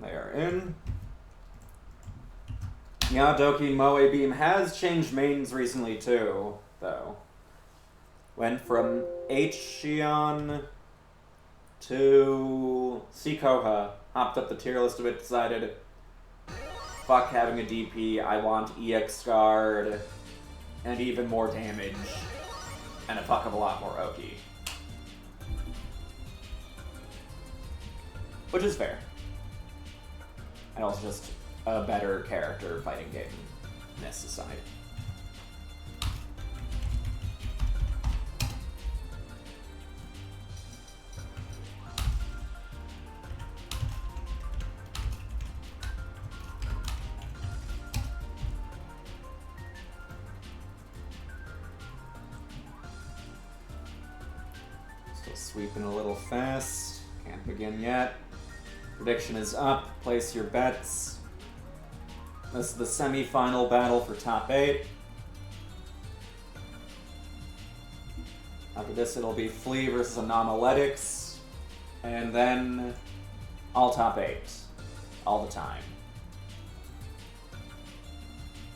Speaker 1: They are in. Yadoki Moe Beam has changed mains recently too, though. Went from H-Shion to Sikoha. Hopped up the tier list a bit, decided, fuck having a DP, I want EX Guard, and even more damage, and a fuck of a lot more Oki. Which is fair. And also just a better character fighting game, this aside. Still sweeping a little fast. Can't begin yet. Prediction is up. Place your bets. This is the semi-final battle for top 8. After this, it'll be Flea versus Anomaletics. And then all top 8. All the time.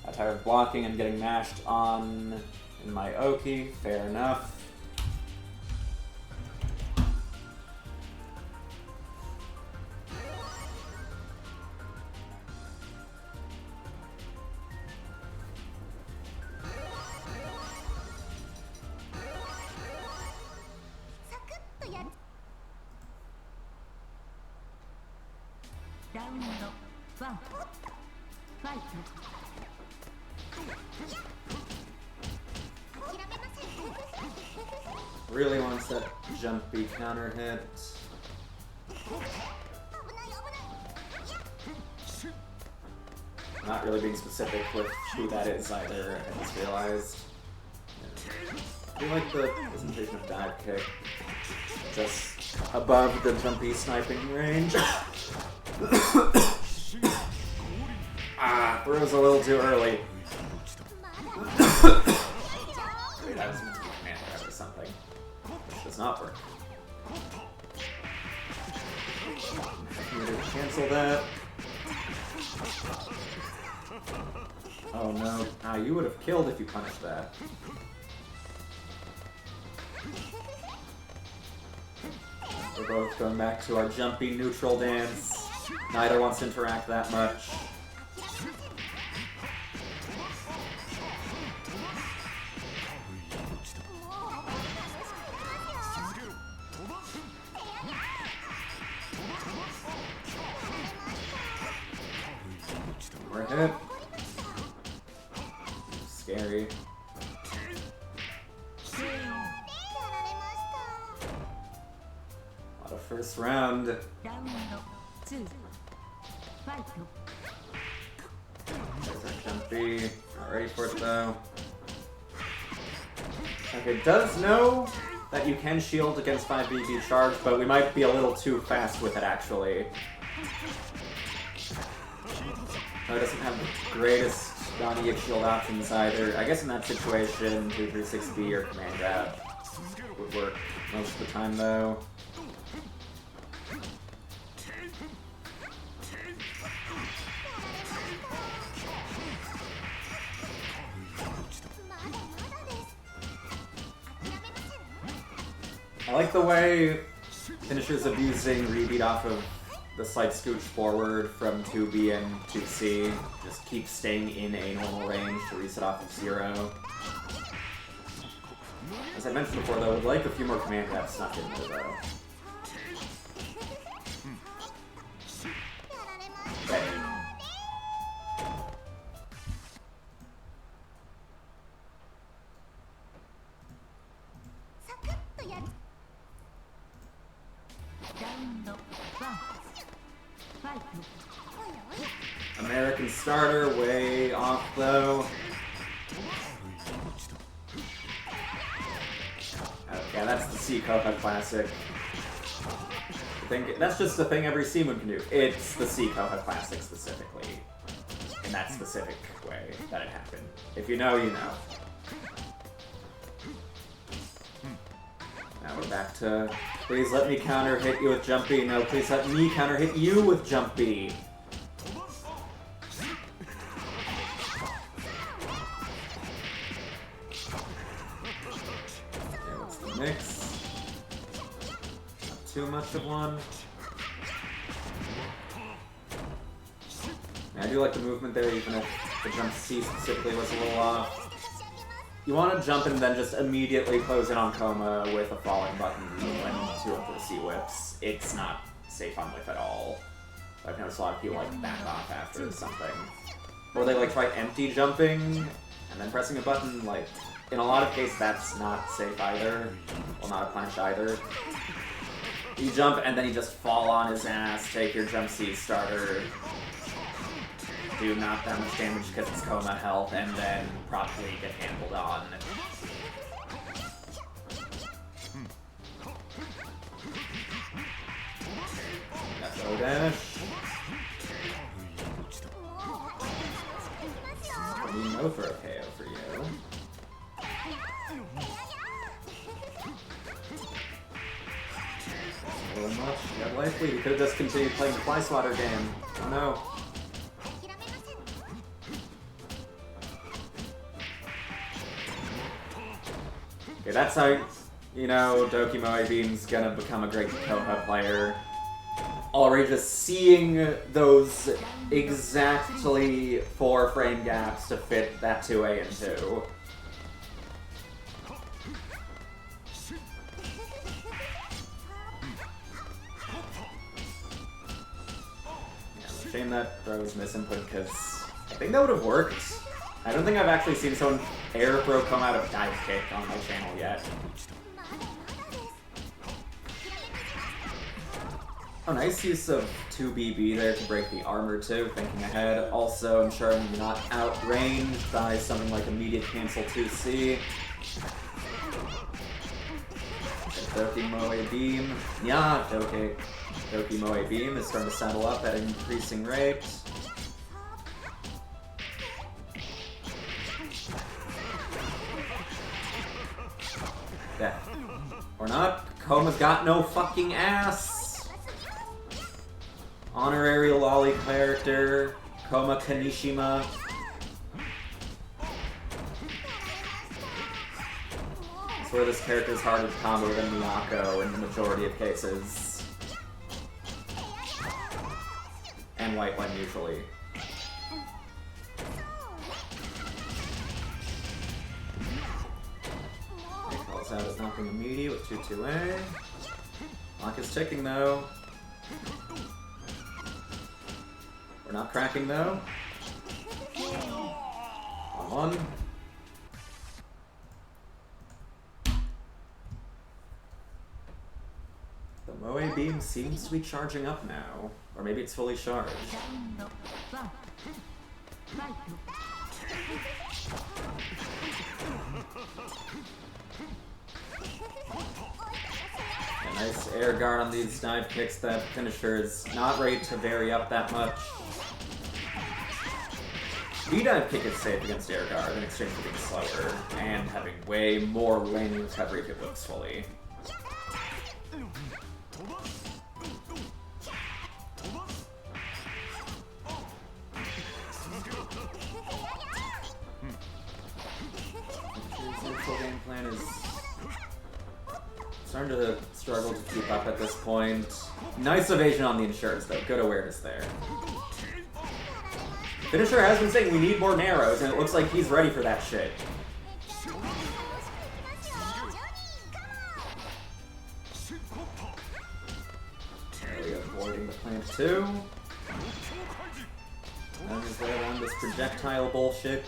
Speaker 1: I'm tired of blocking and getting mashed on in my Oki. Fair enough.
Speaker 2: ラウンドワンファイト
Speaker 1: Really wants that jumpy counter hit. Not really being specific with who that is either, I just realized. I feel like the presentation of dive kick just above the jumpy sniping range. Throws a little too early. Wait, I was meant to be command grab or something. Which does not work. Cancel that. Oh no. You would have killed if you punished that. We're both going back to our jumpy neutral dance. Neither wants to interact that much. We're hit. Scary. What a first round.
Speaker 2: ラウンド2ファイト
Speaker 1: There's our jumpy. Not ready for it though. Okay, does know that you can shield against 5BB charge, but we might be a little too fast with it actually. No, it doesn't have the greatest non-EX shield options either. I guess in that situation, 236B or command grab would work most of the time though. I like the way finishers abusing rebeat off of the slight scooch forward from 2B and 2C. Just keep staying in a normal range to reset off of 0. As I mentioned before though, I would like a few more command grabs snuck in there though. Okay. American starter, way off though. Okay, that's the C Copa Classic. I think that's just the thing every C-Moon can do. It's the C Copa Classic specifically. In that specific way that it happened. If you know, you know. Now we're back to, please let me counter hit you with Jumpy. No, please let me counter hit you with Jumpy. Okay, what's the mix? Not too much of one. I do like the movement there, even if the jump C specifically was a little off. You want to jump and then just immediately close in on Coma with a falling button when 2 up for the C-whips. It's not safe on whip at all. I've noticed a lot of people like back off after something. Or they like try empty jumping and then pressing a button. Like, in a lot of cases that's not safe either. Well, not a punish either. You jump and then you just fall on his ass, take your jump C starter, do not that much damage because it's Coma health, and then properly get handled on. That's O-dash. No for a KO for you. A little much. You have life lead. You could have just continued playing the Fly Swatter game. Oh no. Okay, that's how, you know, Dokimo Beam's gonna become a great Koha player. Already just seeing those exactly 4 frame gaps to fit that 2A and 2. Shame that throw was misinput because I think that would have worked. I don't think I've actually seen someone air throw come out of dive kick on my channel yet. Oh, nice use of 2BB there to break the armor too, thinking ahead. Also ensuring you're not outranged by something like immediate cancel 2C. Doki Moe Beam. Yeah, Doki Moe Beam is starting to saddle up at an increasing rate. Yeah. Or not. Koma's got no fucking ass. Honorary lolly character. Koma Kanishima. I swear this character is harder to combo than Miyako in the majority of cases. And White One usually. Calls out as knocking immediate with 2-2A. Clock is ticking though. We're not cracking though. 1-1. The Moe Beam seems to be charging up now. Or maybe it's fully charged. A nice air guard on these dive kicks. That finisher is not ready to vary up that much. V-dive kick is safe against air guard in exchange for being slower and having way more laning recovery if it works fully. Game plan is starting to struggle to keep up at this point. Nice evasion on the insurance though, good awareness there. Finisher has been saying we need more narrows, and it looks like he's ready for that shit. Really avoiding the plant too. And is there on this projectile bullshit.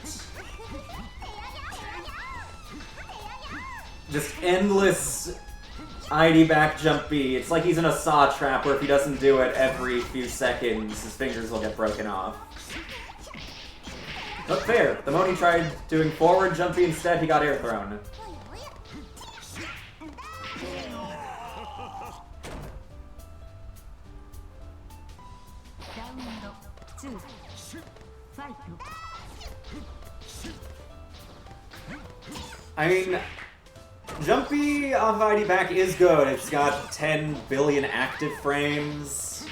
Speaker 1: Just endless ID back jump B. It's like he's in a saw trap where if he doesn't do it every few seconds, his fingers will get broken off. But fair. The moment he tried doing forward jump B instead, he got air thrown. I mean, Jumpy off ID back is good. It's got 10 billion active frames.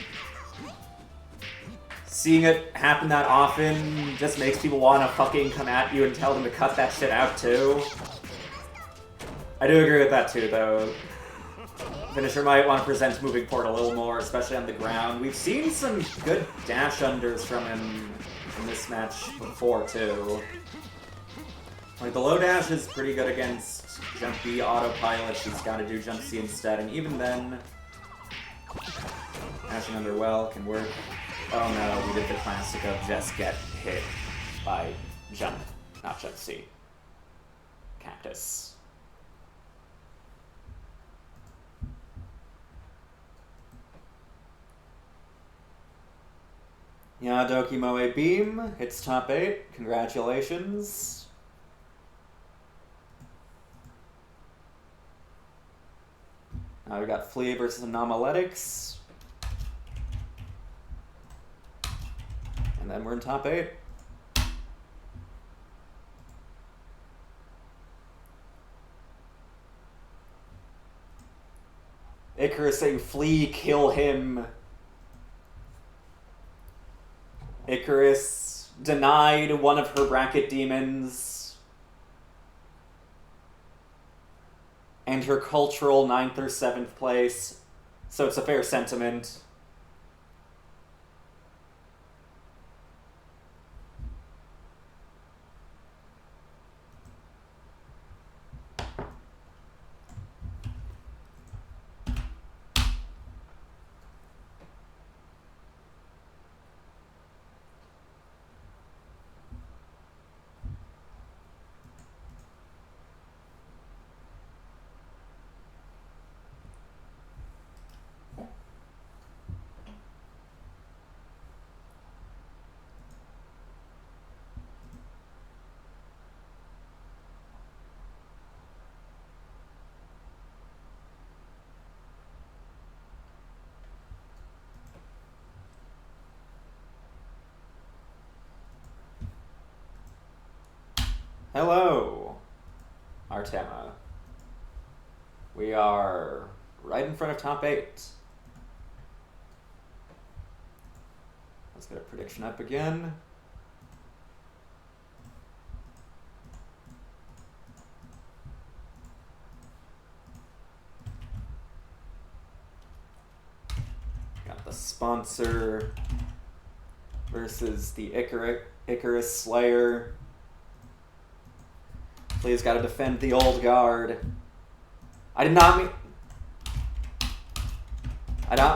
Speaker 1: Seeing it happen that often just makes people want to fucking come at you and tell them to cut that shit out too. I do agree with that too, though. Finisher might want to present moving forward a little more, especially on the ground. We've seen some good dash unders from him in this match before too. Like, the low dash is pretty good against Jump B autopilot. She's got to do Jump C instead, and even then, dashing under well can work. Oh no, we did the classic of just get hit by Jump, not Jump C. Cactus. Yeah, Doki Moe Beam hits top 8. Congratulations. Now we got Flea versus Anomaletics. And then we're in top 8. Icarus saying, Flea, kill him. Icarus denied one of her bracket demons. And her cultural 9th or 7th place. So it's a fair sentiment. Hello, Artema. We are right in front of top 8. Let's get a prediction up again. Got the sponsor versus the Icarus Slayer. Please gotta defend the old guard. I did not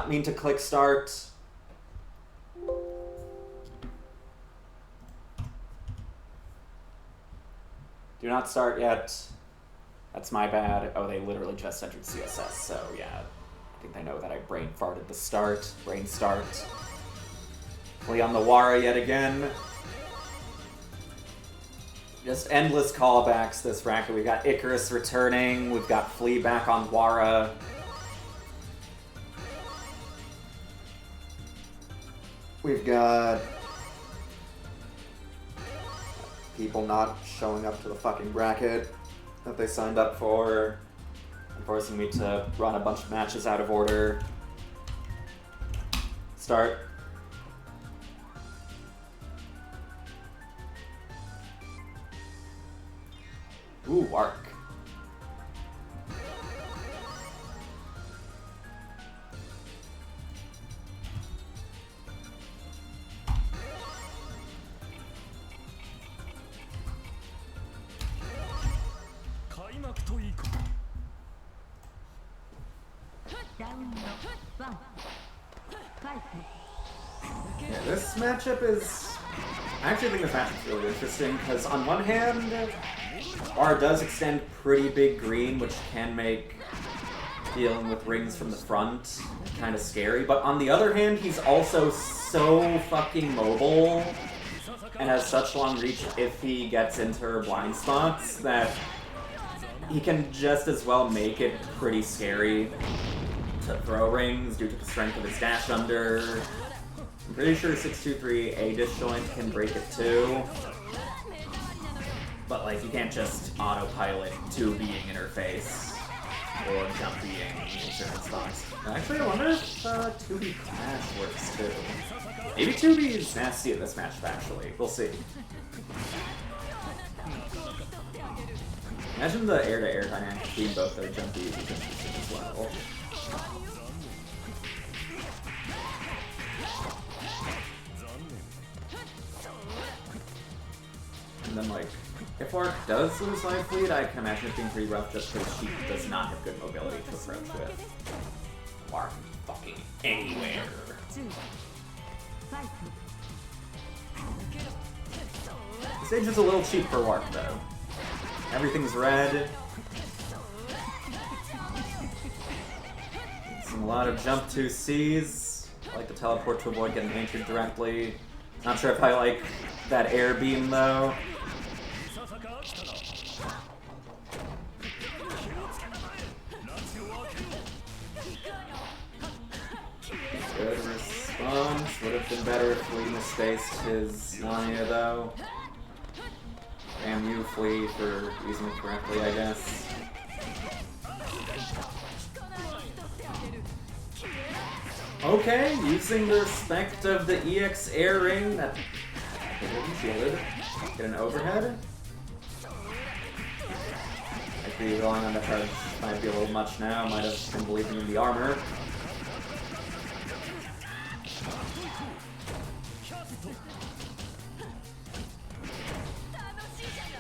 Speaker 1: mean to click start. Do not start yet. That's my bad. Oh, they literally just entered CSS, so yeah. I think they know that I brain farted the start. Brain start. Flea on the Wara yet again. Just endless callbacks this bracket. We've got Icarus returning. We've got Flea back on Wara. We've got people not showing up to the fucking bracket that they signed up for, and forcing me to run a bunch of matches out of order. Start. Ooh, arc. Yeah, this matchup is... I actually think this matchup's really interesting, because on one hand, R does extend pretty big green, which can make dealing with rings from the front kind of scary, but on the other hand, he's also so fucking mobile and has such long reach if he gets into her blind spots that he can just as well make it pretty scary to throw rings due to the strength of his dash under. I'm pretty sure 623 A disjoint can break it too. But like, you can't just autopilot 2B'ing in her face or jump being in certain spots. Actually, I wonder if 2B Clash works too. Maybe 2B is nasty in this matchup actually. We'll see. Imagine the air-to-air dynamic between both their jump B's and jump B's as well. And then like, if Arc does lose life lead, I can imagine it being pretty rough just because she does not have good mobility to approach with. Arc fucking anywhere. The stage is a little cheap for Warp though. Everything's red. Some a lot of jump 2Cs. I like the teleport to avoid getting injured directly. Not sure if I like that air beam though. Good response. Would have been better if Flea misspaced his Nanya though. Damn you, Flea, for using it correctly, I guess. Okay, using the respect of the EX air ring that shielded. Get an overhead. Actually, relying on the charge might be a little much now. Might have been believing in the armor.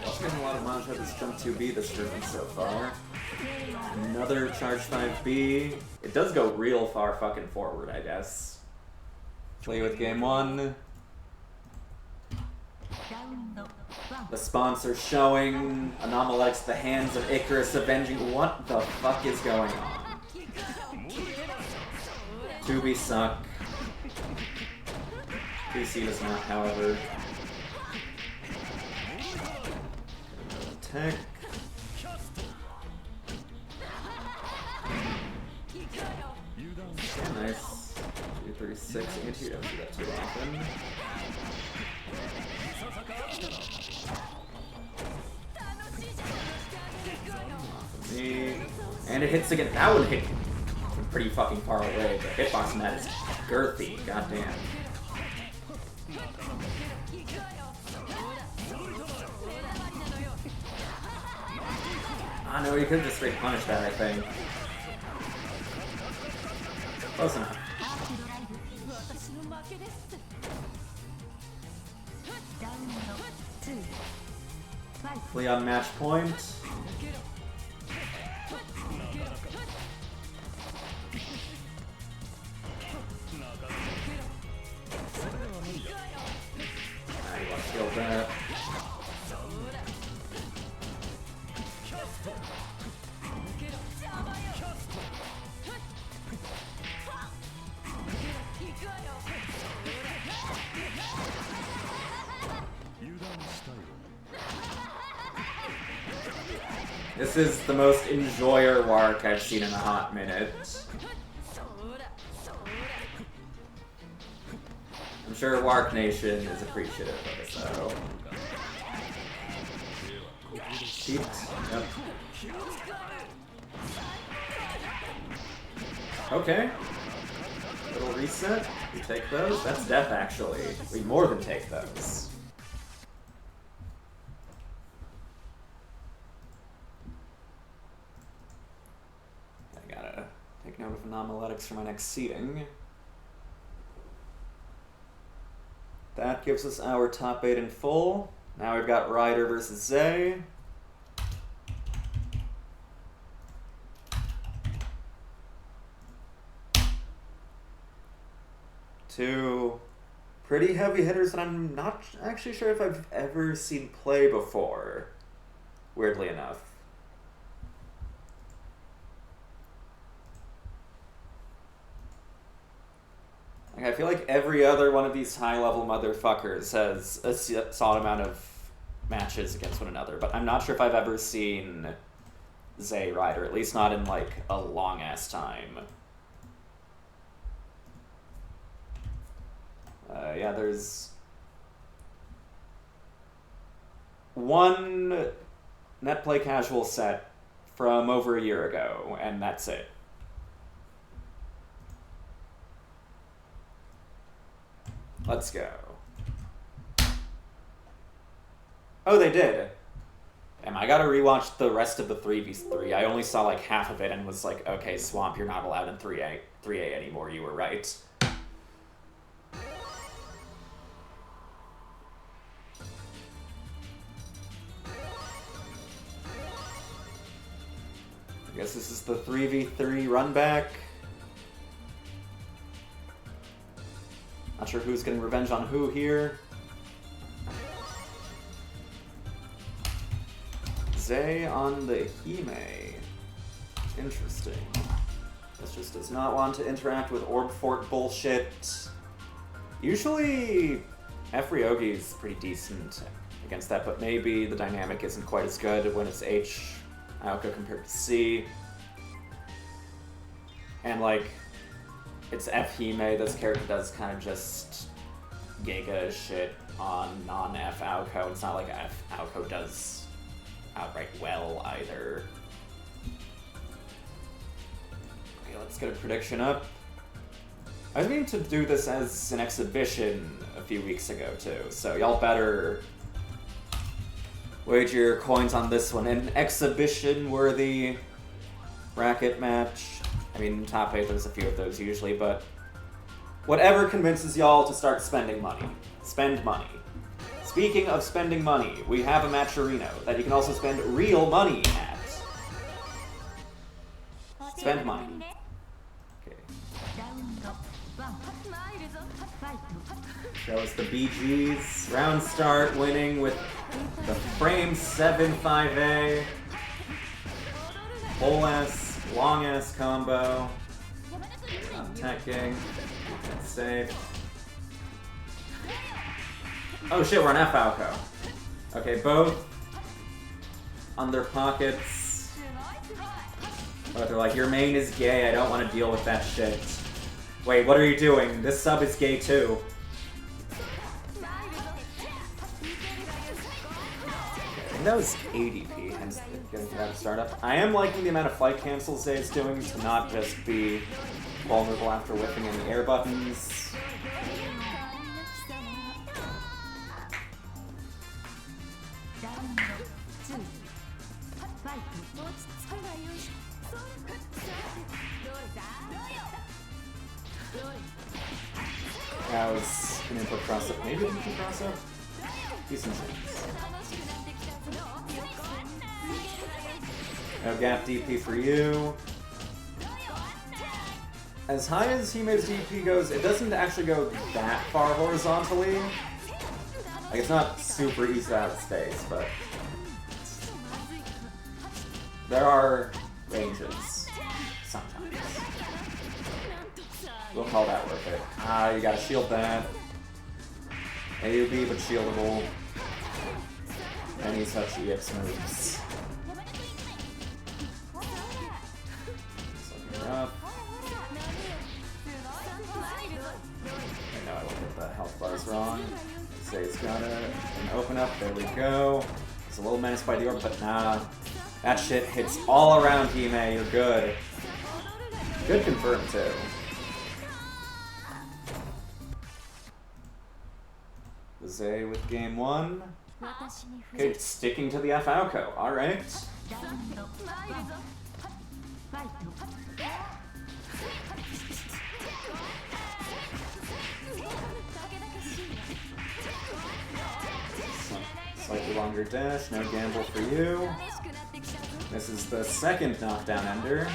Speaker 1: Also getting a lot of damage out of this jump 2B this tournament so far. Another charge 5B. It does go real far fucking forward, I guess. Play with game 1. The sponsor showing Anomaletics the hands of Icarus avenging. What the fuck is going on? 2B suck. 3C does not, however. Tech. Yeah, nice. 236 anti, you don't see that too often. hits again. That one hit from pretty fucking far away. The hitbox on that is girthy. Goddamn. Ah, no, you could just straight punish that, I think. Close enough. Flee on match point. I want to kill that. This is the most enjoyer Wark I've seen in a hot minute. I'm sure Wark Nation is appreciative of it, though. Cheat. Yep. Okay. Little reset. We take those. That's death, actually. We more than take those. I gotta take note of anomалetics for my next seeding. That gives us our top 8 in full. Now we've got Ryder versus Zay. Two pretty heavy hitters that I'm not actually sure if I've ever seen play before, weirdly enough. Like, I feel like every other one of these high-level motherfuckers has a solid amount of matches against one another, but I'm not sure if I've ever seen Zay Ryder, at least not in, like, a long-ass time. Yeah, there's one netplay casual set from over a year ago, and that's it. Let's go. Oh, they did. Damn, I gotta rewatch the rest of the 3v3. I only saw like half of it and was like, okay, Swamp, you're not allowed in 3A anymore, you were right. I guess this is the 3v3 run back. Not sure who's getting revenge on who here. Zay on the Hime. Interesting. This just does not want to interact with Orb Fort bullshit. Usually, F-Ryogi's pretty decent against that, but maybe the dynamic isn't quite as good when it's H Aoko compared to C. And like, it's F Hime, this character does kind of just Giga shit on non-F Aoko. It's not like F Aoko does outright well either. Okay, let's get a prediction up. I was meaning to do this as an exhibition a few weeks ago too, so y'all better wager your coins on this one. An exhibition-worthy bracket match. I mean, top 8, there's a few of those usually, but whatever convinces y'all to start spending money. Spend money. Speaking of spending money, we have a Matcherino that you can also spend real money at. Spend money. Okay. Show us the BGs. Round start winning with the frame 7-5A. Whole ass, long ass combo. I'm teching. That's safe. Oh shit, we're on F Alco. Okay, both on their pockets. But they're like, your main is gay, I don't want to deal with that shit. Wait, what are you doing? This sub is gay too. Okay. That was ADP, hence getting to have a startup. I am liking the amount of flight cancels Zay's doing to not just be vulnerable after whipping in the air buttons. That was an input cross-up, maybe an input cross-up? Decent chance. No gap DP for you. As high as Hime's DP goes, it doesn't actually go that far horizontally. Like, it's not super east out of space, but there are ranges sometimes. We'll call that worth it. Ah, you gotta shield that. AUB, but shieldable. Any such EX moves. Something rough. I know I looked at the health bars wrong. Zay's got it. And open up, there we go. It's a little menaced by the orb, but nah. That shit hits all around Hime, you're good. Good confirm too. Zay with game 1. Okay, sticking to the F Alco, alright. Slightly longer dash, no gamble for you. This is the second knockdown ender.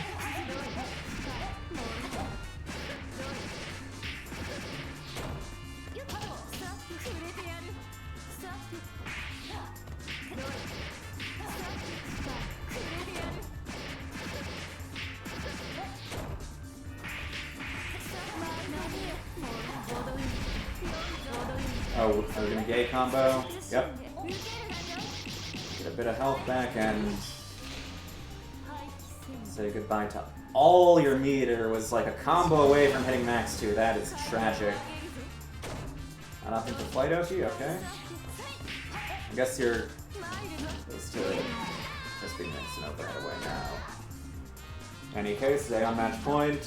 Speaker 1: Oh, are we gonna gay combo? Yep. Get a bit of health back and say goodbye to all your meter. Was like a combo away from hitting max 2. That is tragic. Not opting for flight Oki? Okay. I guess you're supposed to just be mixing over right away now. Any case, Zay on match point.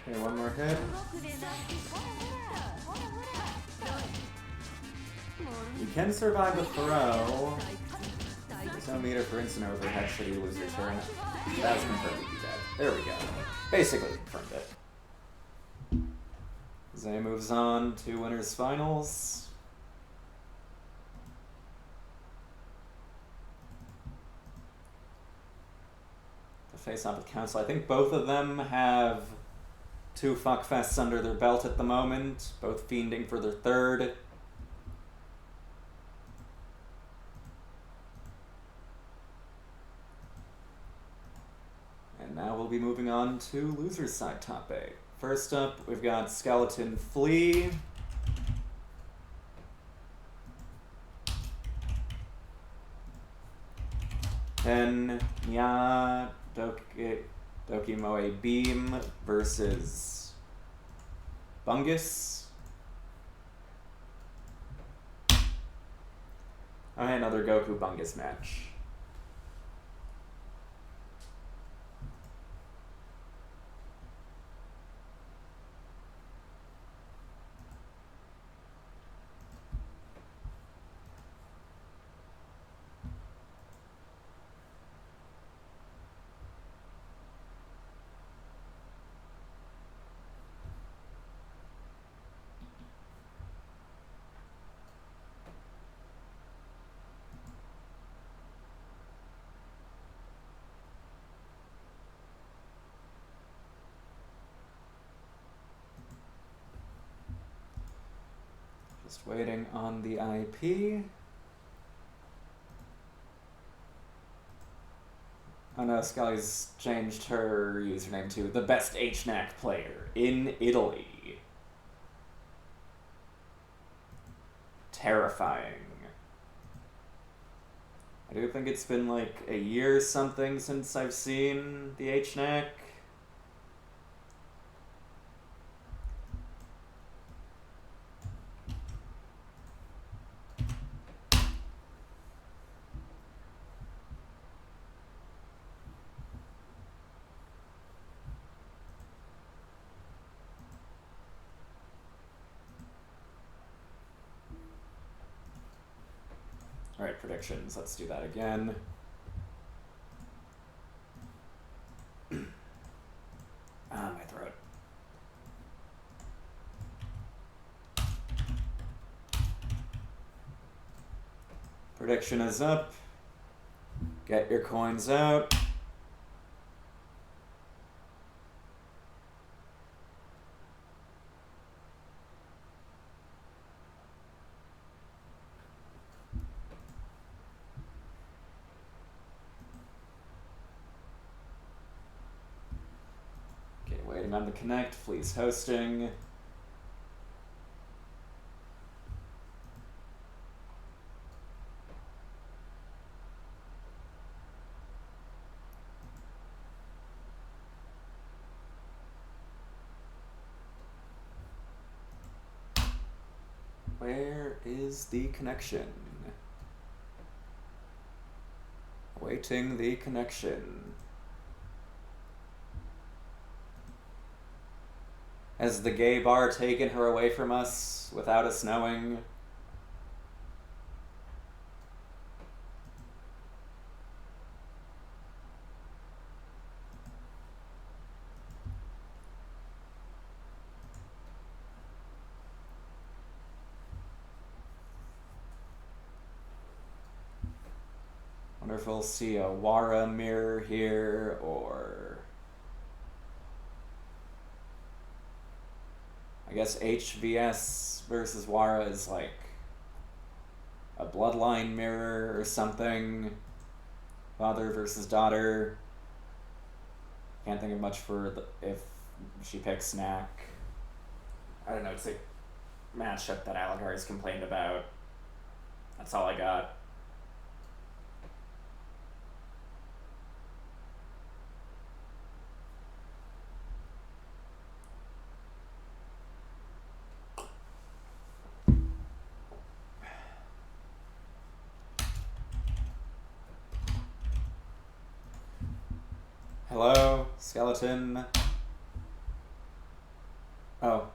Speaker 1: Okay, one more hit. You can survive the throw. There's no meter for instant overhead should you lose your turn. That was confirmed to be dead. There we go. Basically confirmed it. Zay moves on to winners finals. To face off with Council. I think both of them have 2 fuckfests under their belt at the moment, both fiending for their third. And now we'll be moving on to loser's side top 8. First up, we've got Skeleton Flea. Then Nya Dokimoe Beam versus Bungus. Alright, another Goku Bungus match. Just waiting on the IP. Oh no, Scully's changed her username to the best HNAC player in Italy. Terrifying. I do think it's been like a year or something since I've seen the HNAC. Alright, predictions. Let's do that again. My throat. Prediction is up. Get your coins out. Waiting on the connect, please hosting. Where is the connection? Waiting the connection. Has the gay bar taken her away from us without us knowing? Wonder if we'll see a Wara mirror here, or I guess HVS versus Wara is like a bloodline mirror or something. Father versus daughter. Can't think of much for if she picks Snack. I don't know, it's a matchup that Allegari's complained about. That's all I got. Hello, skeleton. Oh.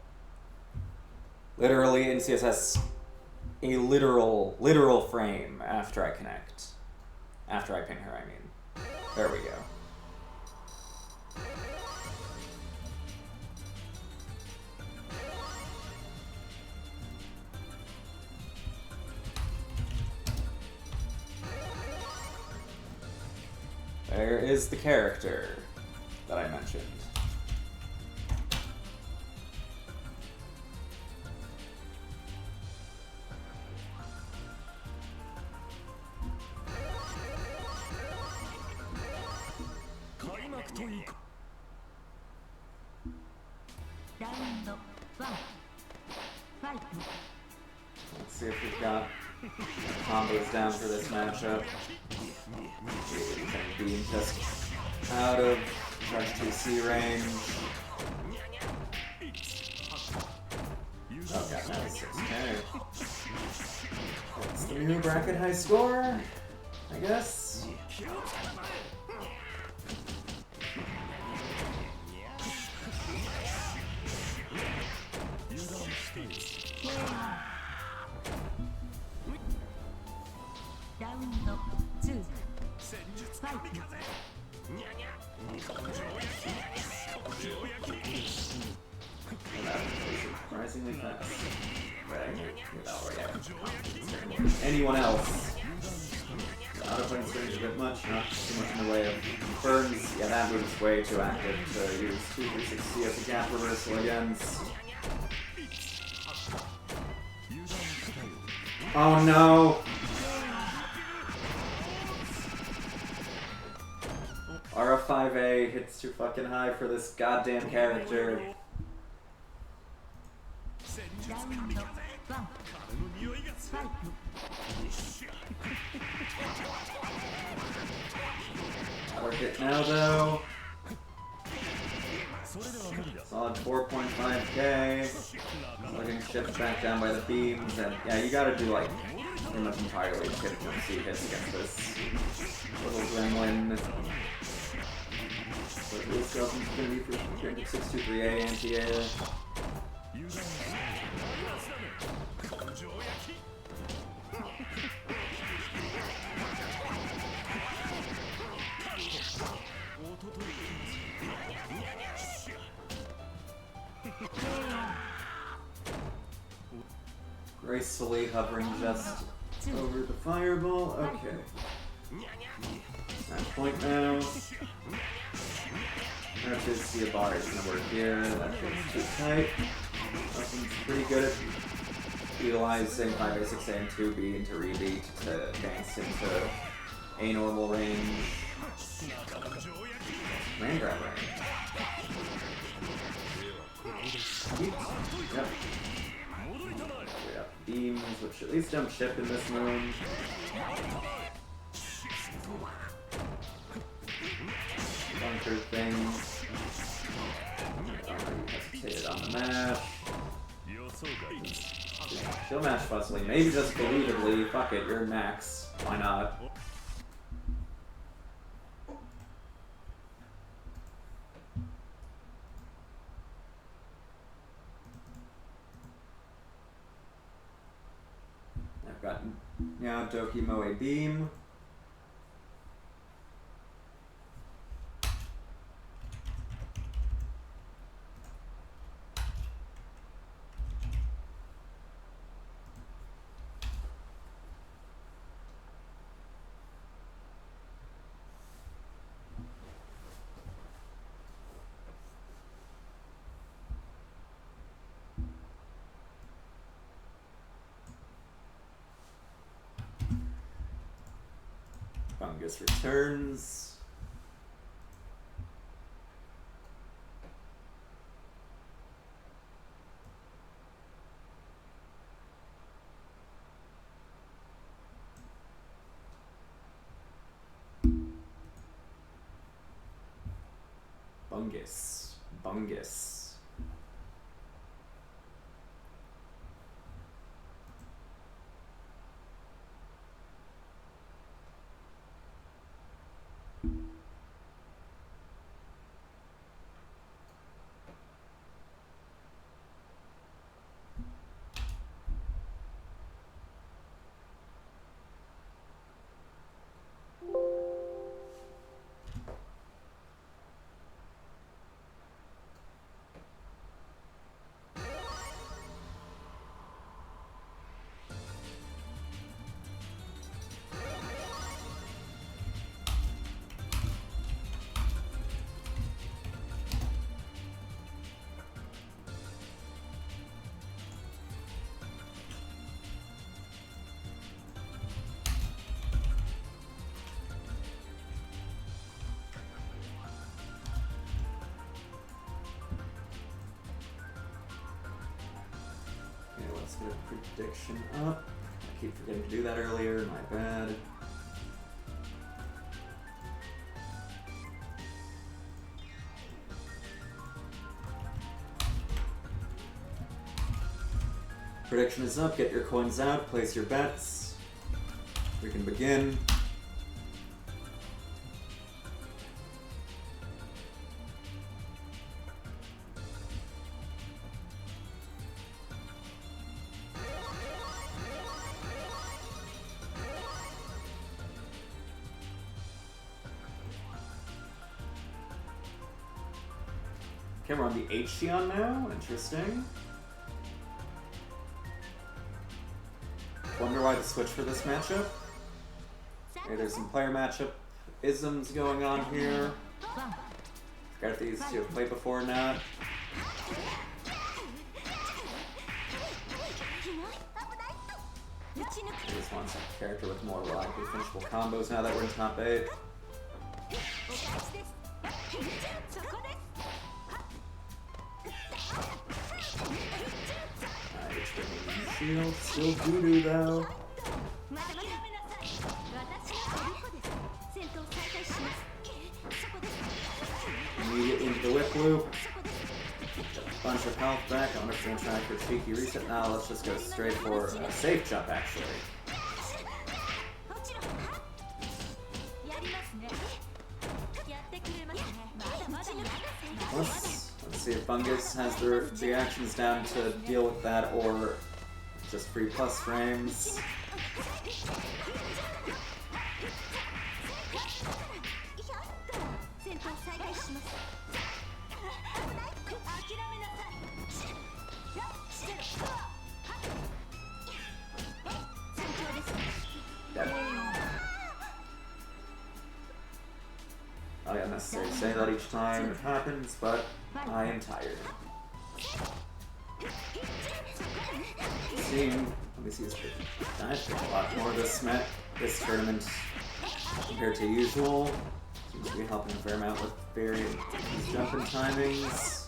Speaker 1: Literally in CSS, a literal frame after I connect. After I ping her, I mean. There we go. There is the character that I mentioned. Let's see if we've got combos down for this matchup. Being just out of charge 2C range. Oh god, that is 6k. That's the new bracket high score, I guess. Surprisingly fast. Anyone else? The autoplane range a bit much, not too much in the way of burns. Yeah, that move's way too active to use 2-3-6C as a gap reversal against. Oh no! RF5A hits too fucking high for this goddamn character.
Speaker 2: ラウンド1ファイト
Speaker 1: Work it now though. Solid 4.5k. Getting shipped back down by the beams, and yeah, you gotta do like pretty much entirely just get a jump C hits against this little gremlin. But this skeleton's gonna be for 623A anti-air. Gracefully hovering just over the fireball. Okay. Match point now. That is see a bar is gonna work here. That shit's too tight. Nothing's pretty good at utilizing 5A, 6A, and 2B into rebeat to advance into a normal range. Man grab range. Yep. Beams, which at least don't ship in this room. Bunker things. Hesitated on the mash. She'll mash fussily. Maybe just believably. Fuck it, you're max. Why not? I've got now Doki Moe Beam. Fungus returns. Bungus. Bungus. Let's get a prediction up. I keep forgetting to do that earlier, my bad. Prediction is up, get your coins out, place your bets. We can begin. Okay, we're on the H-Xion now. Interesting. Wonder why the switch for this matchup. Okay, there's some player matchup isms going on here. Forgot if these two have played before or not. I just want some character with more reliably finishable combos now that we're in top 8. Shield, still doo-doo though. Immediately into the whip loop. Bunch of health back. I wonder if we're gonna try for a cheeky reset. Now let's just go straight for a safe jump actually. Let's see if Bungus has the reactions down to deal with that or just free plus frames. I unnecessary to say that each time it happens, but I am tired. Let me see his I think a lot more this tournament compared to usual. Seems to be helping a fair amount with varying his jumping timings.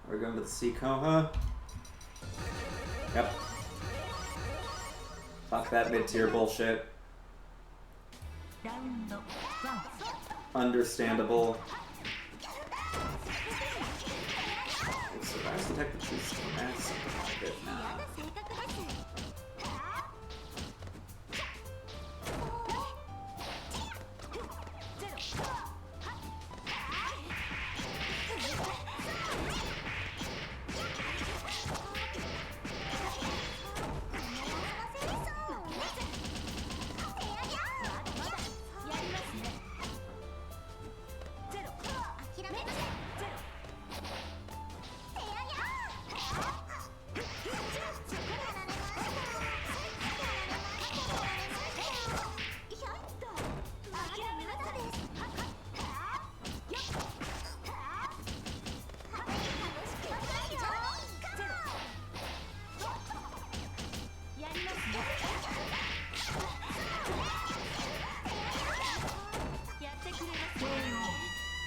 Speaker 1: We're going to the C Koha. Yep. Fuck that mid-tier bullshit. Understandable. So that's the tech that she's at something like it now.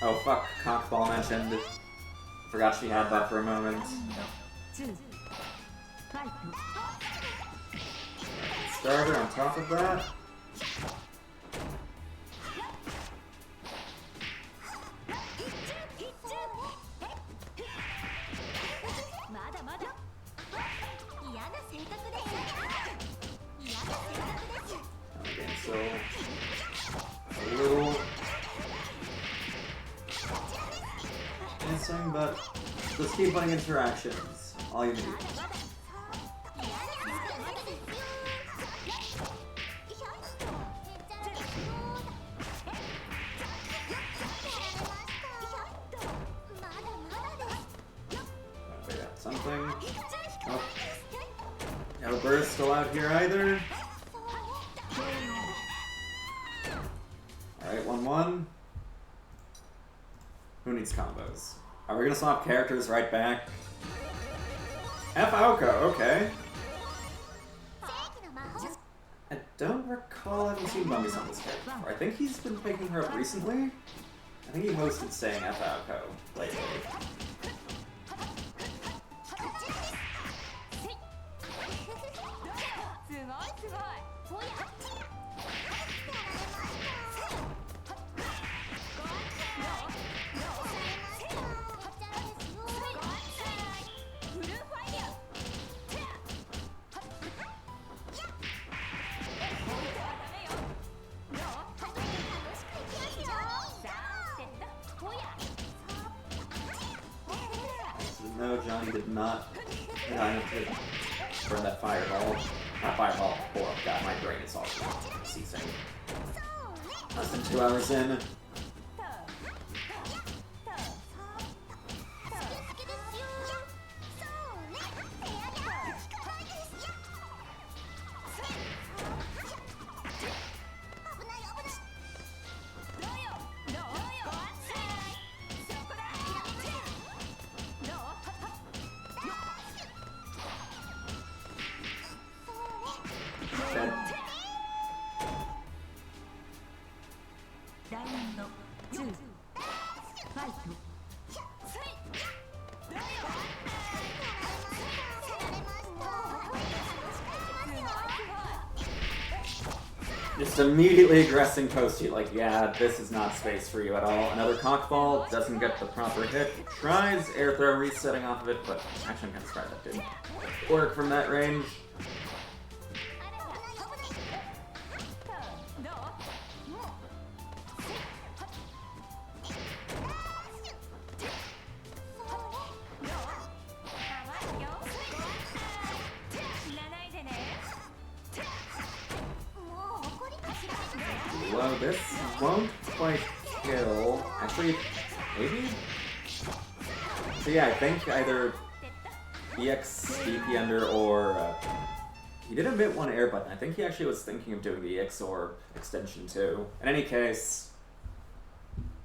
Speaker 1: Oh fuck, cockball mentioned. Forgot she had that for a moment. Starter on top of that. Okay, so a little missing, but just keep putting interactions. All you need. Okay, got something. Oh. No burst still out here either. Alright, 1-1. Who needs combos? Are we gonna swap characters right back? F Aoko, okay. I don't recall having seen Bungus on this character before. I think he's been picking her up recently. I think he hosted saying F Aoko lately. No, Johnny did not hit enough to burn that fireball. Not fireball. Oh god, my brain is all ceasing. Less than 2 hours in.
Speaker 2: ラウンド2ファイト。
Speaker 1: Just immediately aggressing Toasty, like, yeah, this is not space for you at all. Another cockball, doesn't get the proper hit. Tries air throw resetting off of it, but actually I'm kind of surprised that didn't work from that range. Well, this won't quite kill. Actually, maybe? So yeah, I think either EX DP under or... he did omit one air button. I think he actually was thinking of doing the EX or extension too. In any case,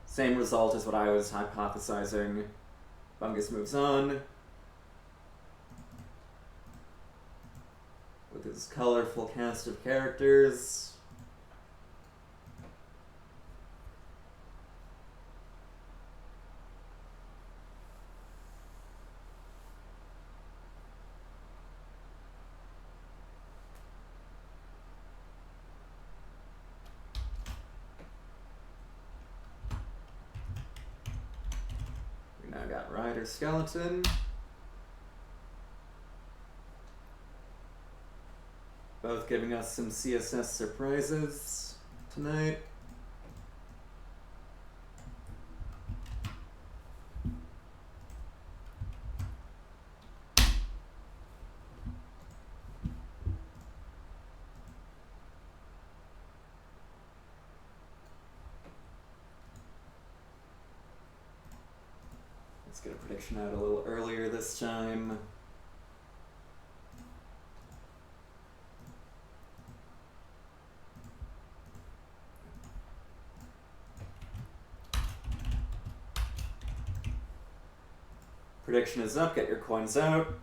Speaker 1: same result as what I was hypothesizing. Bungus moves on with his colorful cast of characters. I got Rider Skeleton. Both giving us some CSS surprises tonight. Let's get a prediction out a little earlier this time. Prediction is up, get your coins out.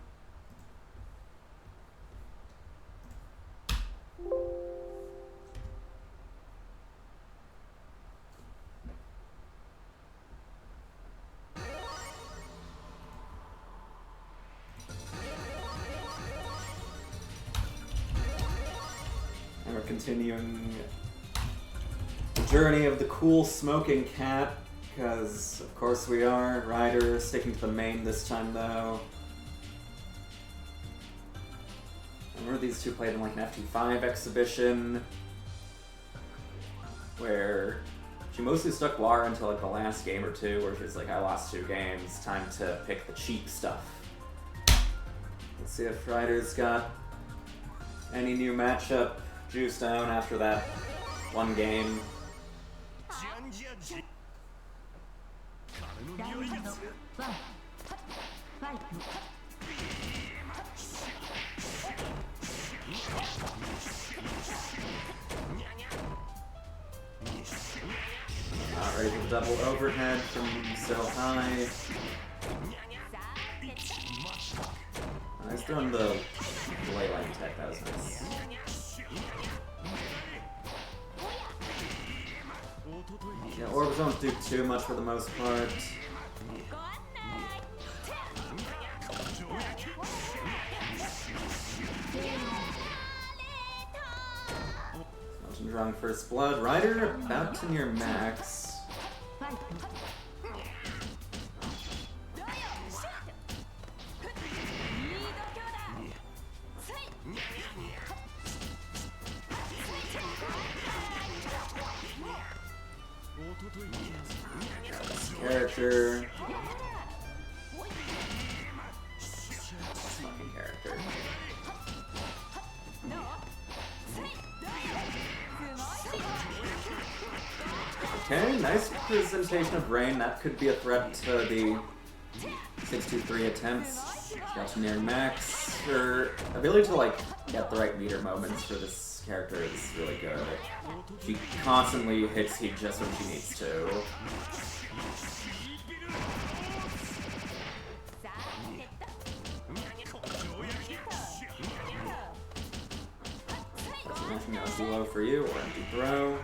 Speaker 1: And we're continuing the journey of the cool smoking cat. Because, of course we are. Ryder sticking to the main this time, though. I remember these two played in like an FT5 exhibition where she mostly stuck Lara until like the last game or two, where she's like, I lost 2 games, time to pick the cheap stuff. Let's see if Ryder's got any new matchup juice down after that one game. Not ready for the double overhead from so high. Nice throwing the ley line attack, that was nice. Yeah, orbs don't do too much for the most part. Skeleton drawing first blood. Ryder about to near max. Character. Fucking character. Okay, nice presentation of Rain. That could be a threat to the 623 attempts. Got to near max. Her ability to like get the right meter moments for this character is really good. She constantly hits heat just when she needs to. Nothing else low for you or empty throw.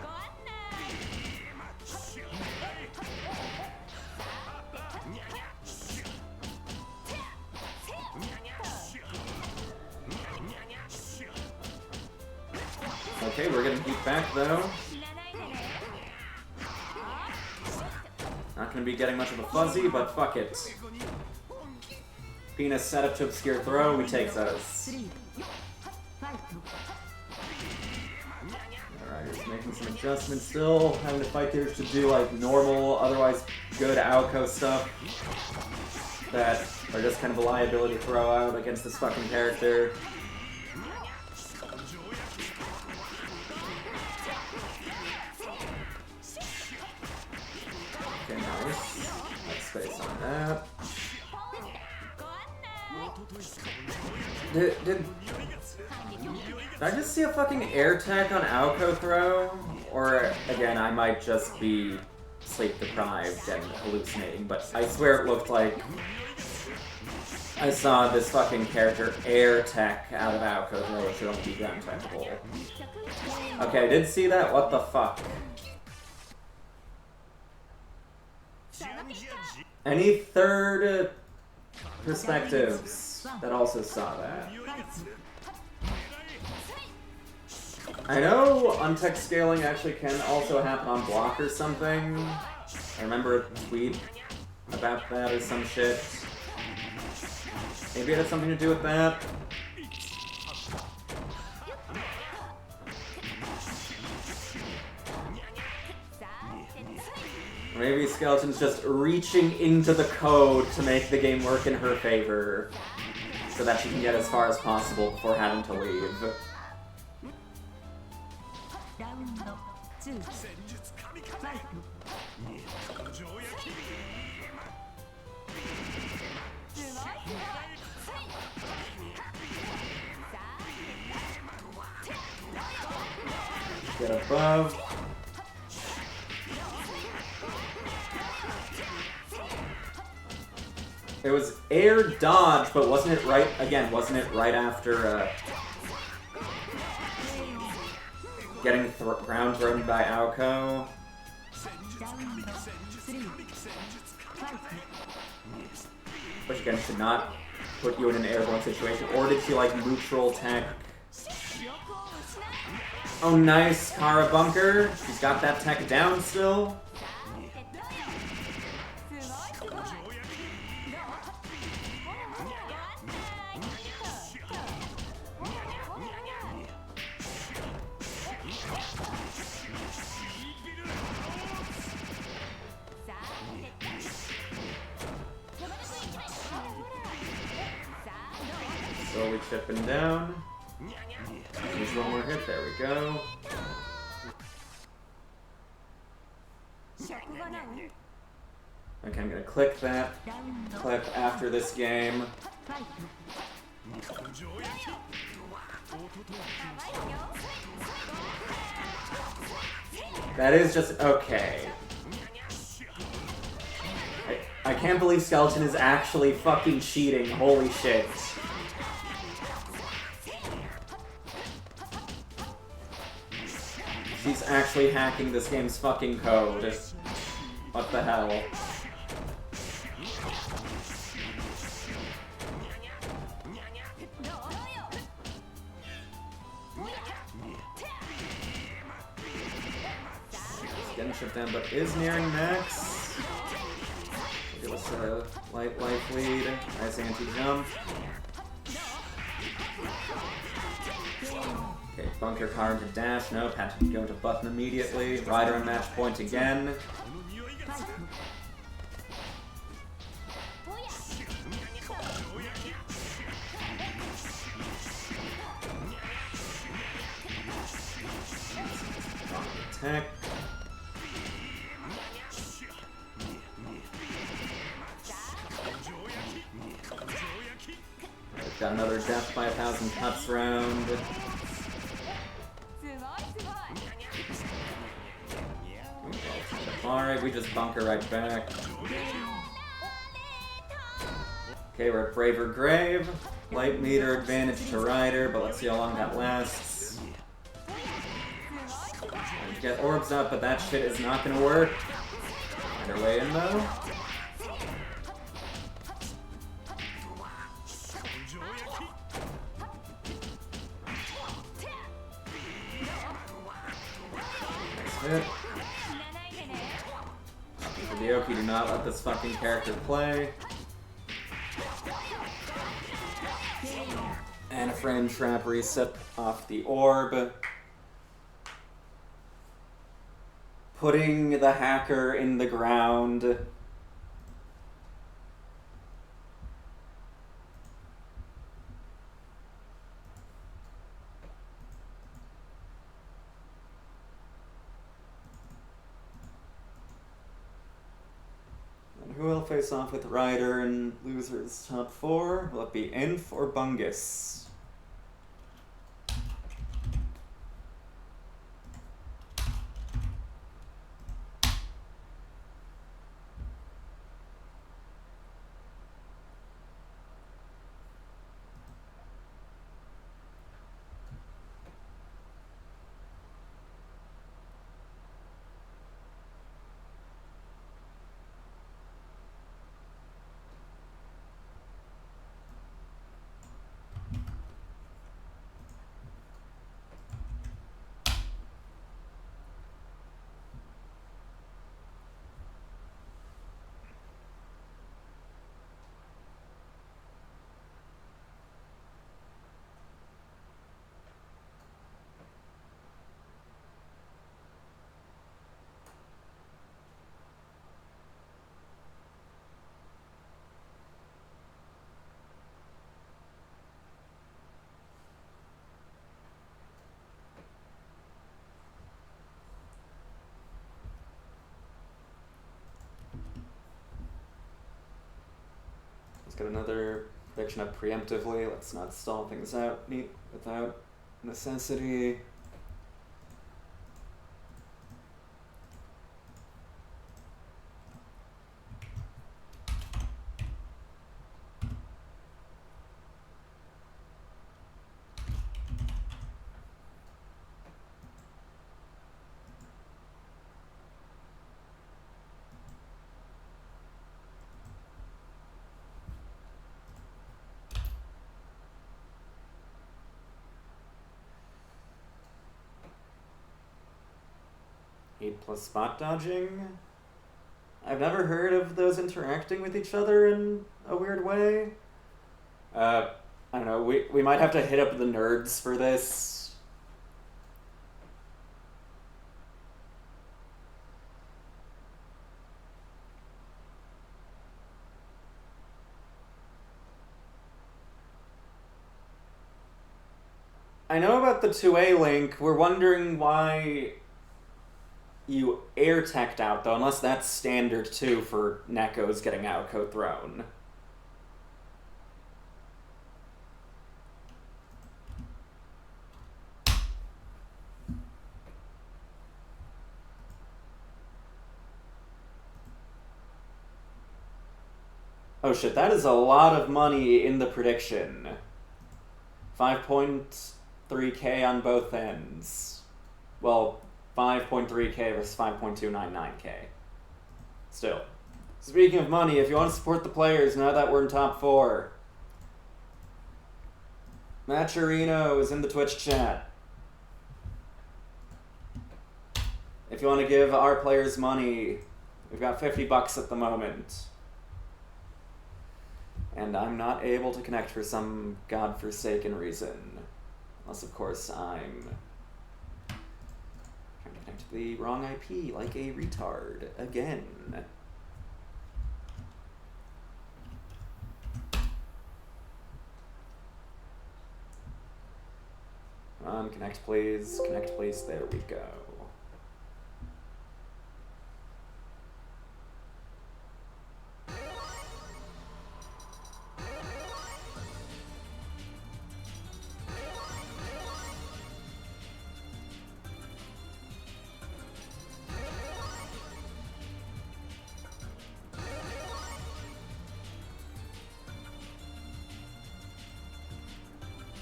Speaker 1: Okay, we're getting heat back though. Not gonna be getting much of a fuzzy, but fuck it. Penis set up to obscure throw, we take those. Alright, just making some adjustments still. Having to fight here to do like normal, otherwise good Aoko stuff that are just kind of a liability to throw out against this fucking character. Okay, nice. Let's space on that. Did I just see a fucking air tech on Aoko throw? Or, again, I might just be sleep deprived and hallucinating, but I swear it looked like I saw this fucking character air tech out of Aoko throw, which should only be ground techable. Okay, I did see that, what the fuck? Any third perspectives that also saw that? I know untech scaling actually can also happen on block or something. I remember a tweet about that or some shit. Maybe it had something to do with that. Or maybe Skeleton's just reaching into the code to make the game work in her favor so that she can get as far as possible before having to leave. Get above. It was air dodge, but wasn't it right, again, wasn't it right after getting ground thrown by Aoko? Which again should not put you in an airborne situation. Or did she like neutral tech? Oh nice, Kara bunker. She's got that tech down still. Slowly chipping down. There's one more hit, there we go. Okay, I'm gonna click that clip after this game. That is just okay. I can't believe Skeleton is actually fucking cheating, holy shit. She's actually hacking this game's fucking code. What the hell? It's getting shipped down, but is nearing max. Give us a light life lead. Nice anti-jump. Okay, bunker car into dash. Nope, had to go to button immediately. Rider on match point again. Attack. We've got another death by 1,000 cuts round. Alright, we just bunker right back. Okay, we're at Braver Grave. Light meter advantage to Rider, but let's see how long that lasts. Get orbs up, but that shit is not gonna work. Find our way in though. Hideo, do not let this fucking character play. And a frame trap reset off the orb. Putting the hacker in the ground. Who will face off with Ryder in losers top 4? Will it be Inf or Bungus? Get another prediction up preemptively. Let's not stall things out without necessity. Plus spot dodging. I've never heard of those interacting with each other in a weird way. I don't know, we might have to hit up the nerds for this. I know about the 2A link. We're wondering why you air teched out, though, unless that's standard, too, for Neko's getting Aoko thrown. Oh shit, that is a lot of money in the prediction. 5.3k on both ends. Well, 5.3k versus 5.299k. Still. Speaking of money, if you want to support the players now that we're in top 4, Maturino is in the Twitch chat. If you want to give our players money, we've got $50 at the moment. And I'm not able to connect for some godforsaken reason. Unless, of course, I'm trying to connect to the wrong IP like a retard again. Come on, connect please. Connect please. There we go.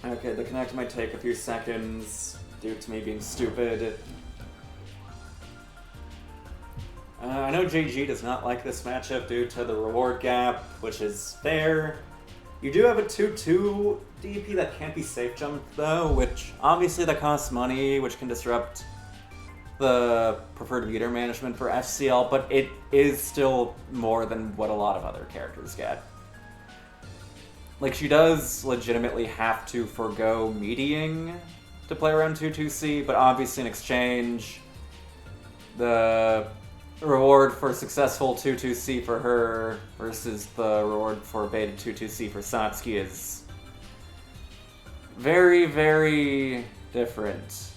Speaker 1: Okay, the connect might take a few seconds due to me being stupid. I know JG does not like this matchup due to the reward gap, which is fair. You do have a 2-2 DP that can't be safe jumped though, which obviously that costs money, which can disrupt the preferred meter management for FCL, but it is still more than what a lot of other characters get. Like, she does legitimately have to forgo meeting to play around 2-2C, but obviously in exchange, the reward for successful 2-2C for her versus the reward for baited 2-2C for Satsuki is very, very different.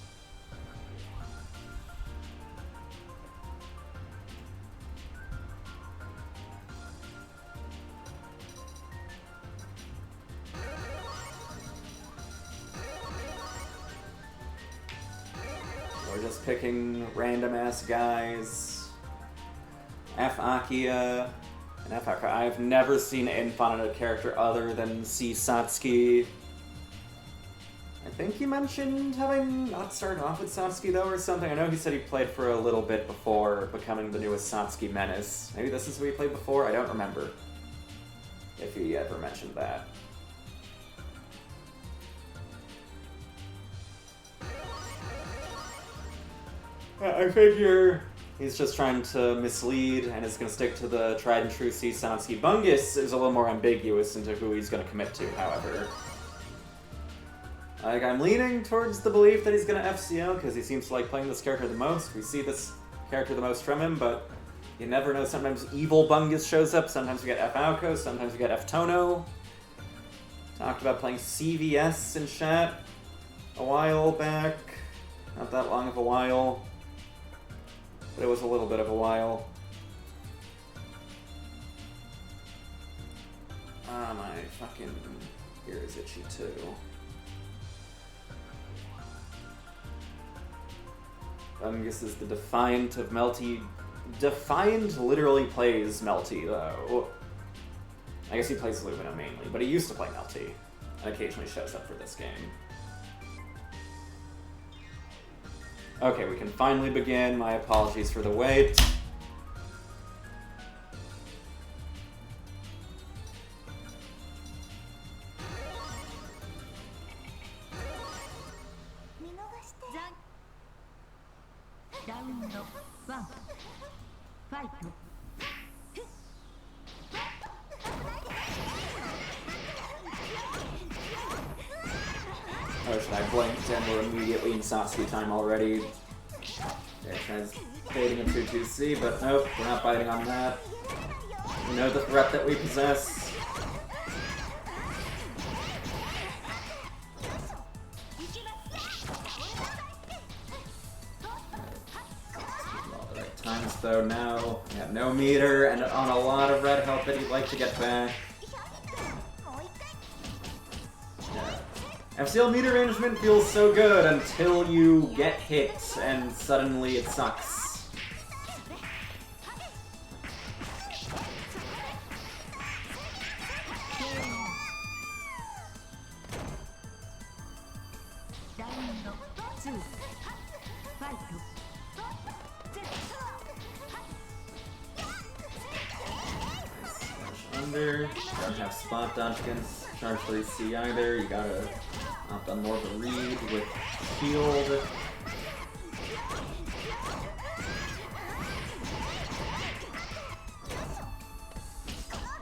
Speaker 1: We're just picking random-ass guys. F. Akia and F. Akia. I've never seen Infon in a character other than C. Satsuki. I think he mentioned having not started off with Satsuki, though, or something. I know he said he played for a little bit before becoming the newest Satsuki Menace. Maybe this is what he played before? I don't remember if he ever mentioned that. I figure he's just trying to mislead and is going to stick to the tried and true C. Satsuki. Bungus is a little more ambiguous into who he's going to commit to, however. Like, I'm leaning towards the belief that he's going to FCL because he seems to like playing this character the most. We see this character the most from him, but you never know. Sometimes evil Bungus shows up, sometimes we get F. Alco, sometimes we get F. Tono. Talked about playing CVS in chat a while back. Not that long of a while. But it was a little bit of a while. Ah, my fucking ear is itchy too. Bungus is the Defiant of Melty. Defiant literally plays Melty, though. I guess he plays Lumina mainly, but he used to play Melty, and occasionally shows up for this game. Okay, we can finally begin. My apologies for the wait.
Speaker 2: Round 1 fight.
Speaker 1: Oh, should I blinked and we're immediately in Satsuki time already. Yeah, tries baiting a 2-2C, but nope, we're not biting on that. We know the threat that we possess. All the right times though now. We have no meter and on a lot of red health that he'd like to get back. FCL meter management feels so good until you get hit and suddenly it sucks. Under, don't have spot dodge against charge 3C either, you gotta opt on more of a read with shield.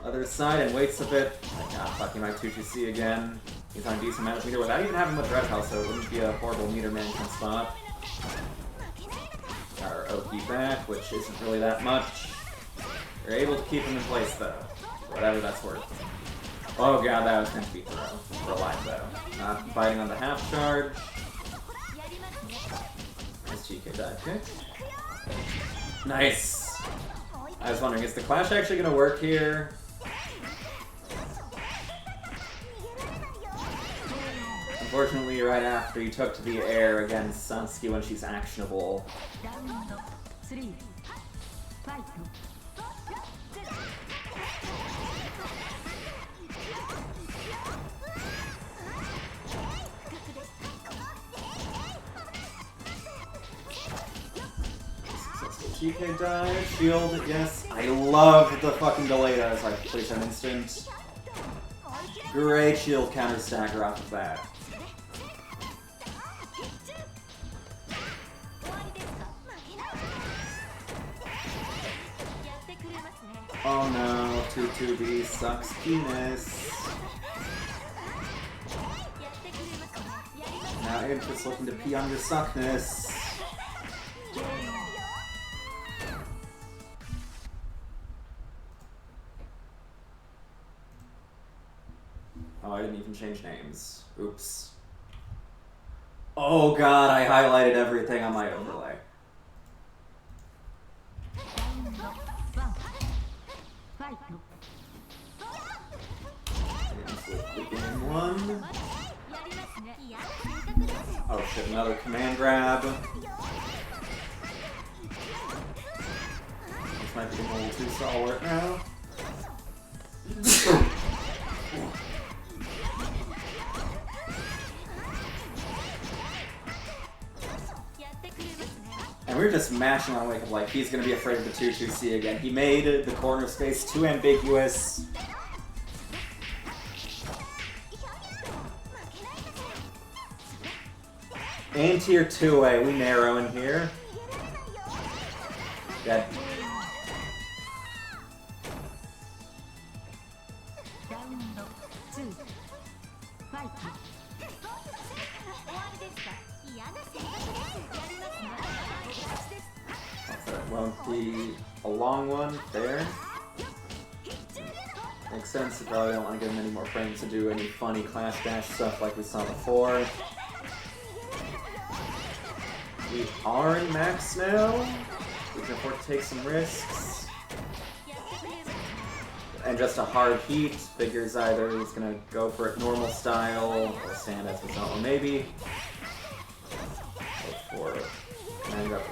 Speaker 1: Other side and waits a bit. God, fucking my 2-2C again. He's on a decent amount of meter without even having much red health, so it wouldn't be a horrible meter management spot. Our Oki back, which isn't really that much. We're able to keep him in place though, whatever that's worth. Oh god, that was meant to be throw. We're alive though. Not biting on the half charge. Nice GK dive kick. Nice! I was wondering, is the clash actually gonna work here? Unfortunately, right after he took to the air against Satsuki when she's actionable.
Speaker 2: Round 3 fight.
Speaker 1: GK dive, shield, yes. I love the fucking delay that was like, please an instant. Great shield counter stacker off of that. Oh no, 2-2B sucks penis. Now Imp looking to pee on your suckness. Oh, I didn't even change names. Oops. Oh god, I highlighted everything on my overlay. Game one. Oh shit, another command grab. This might be a little too stalwart now. And we were just mashing on Wake of like he's gonna be afraid of the 2-2C again. He made the corner space too ambiguous. And tier 2A, we narrow in here. Dead. That won't be a long one. There. Makes sense. You probably don't want to give him any more frames to do any funny Clash Dash stuff like we saw before. We are in max now. We can afford to take some risks. And just a hard heat. Figures either he's gonna go for it normal style or stand as his own, maybe. Go for command up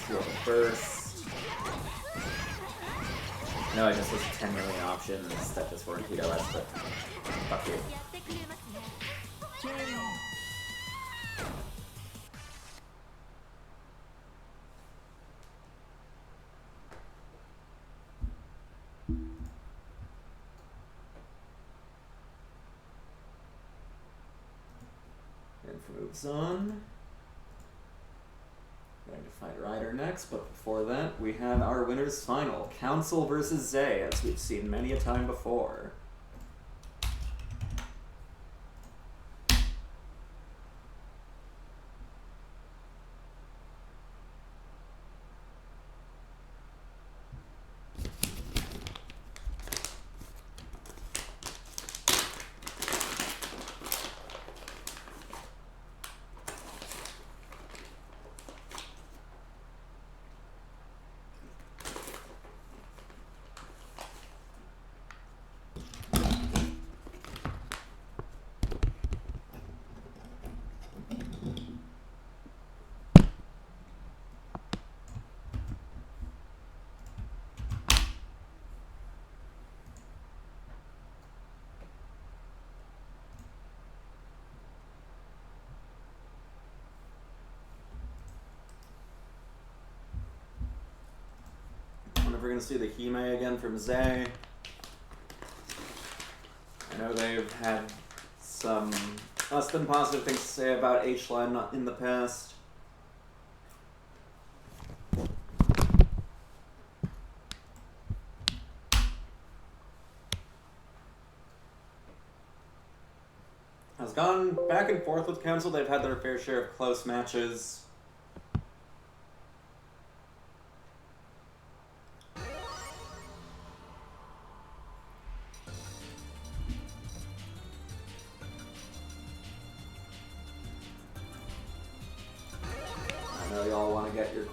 Speaker 1: seal first. No, I just listed 10 million options that just weren't POS, but fuck you. Moves on. Going to fight Ryder next, but before that, we have our winners final. Council versus Zay, as we've seen many a time before. We're going to see the Hime again from Zay. I know they've had some less than positive things to say about H-Line in the past. Has gone back and forth with Council. They've had their fair share of close matches.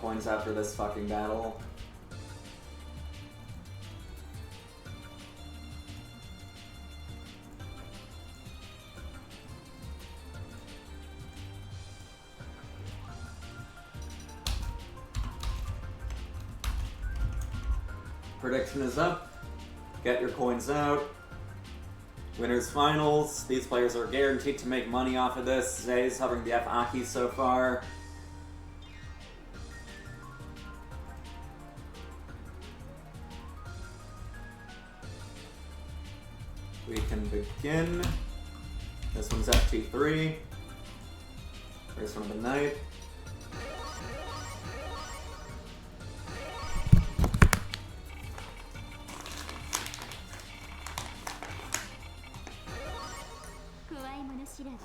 Speaker 1: Coins after this fucking battle. Prediction is up. Get your coins out. Winners finals. These players are guaranteed to make money off of this. Zay's hovering the F Aki so far. We can begin. This one's FT3. First one of the night.
Speaker 2: れる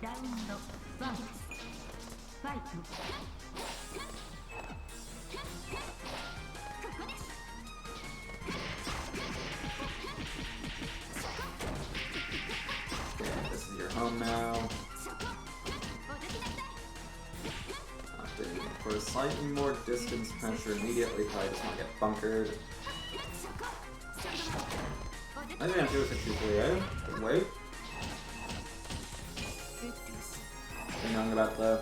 Speaker 2: ラウンド1ファイト
Speaker 1: This is your home now. Opting for slightly more distance pressure immediately, probably just want to get bunkered. I think I'm doing 63A. Good wait. Knowing about the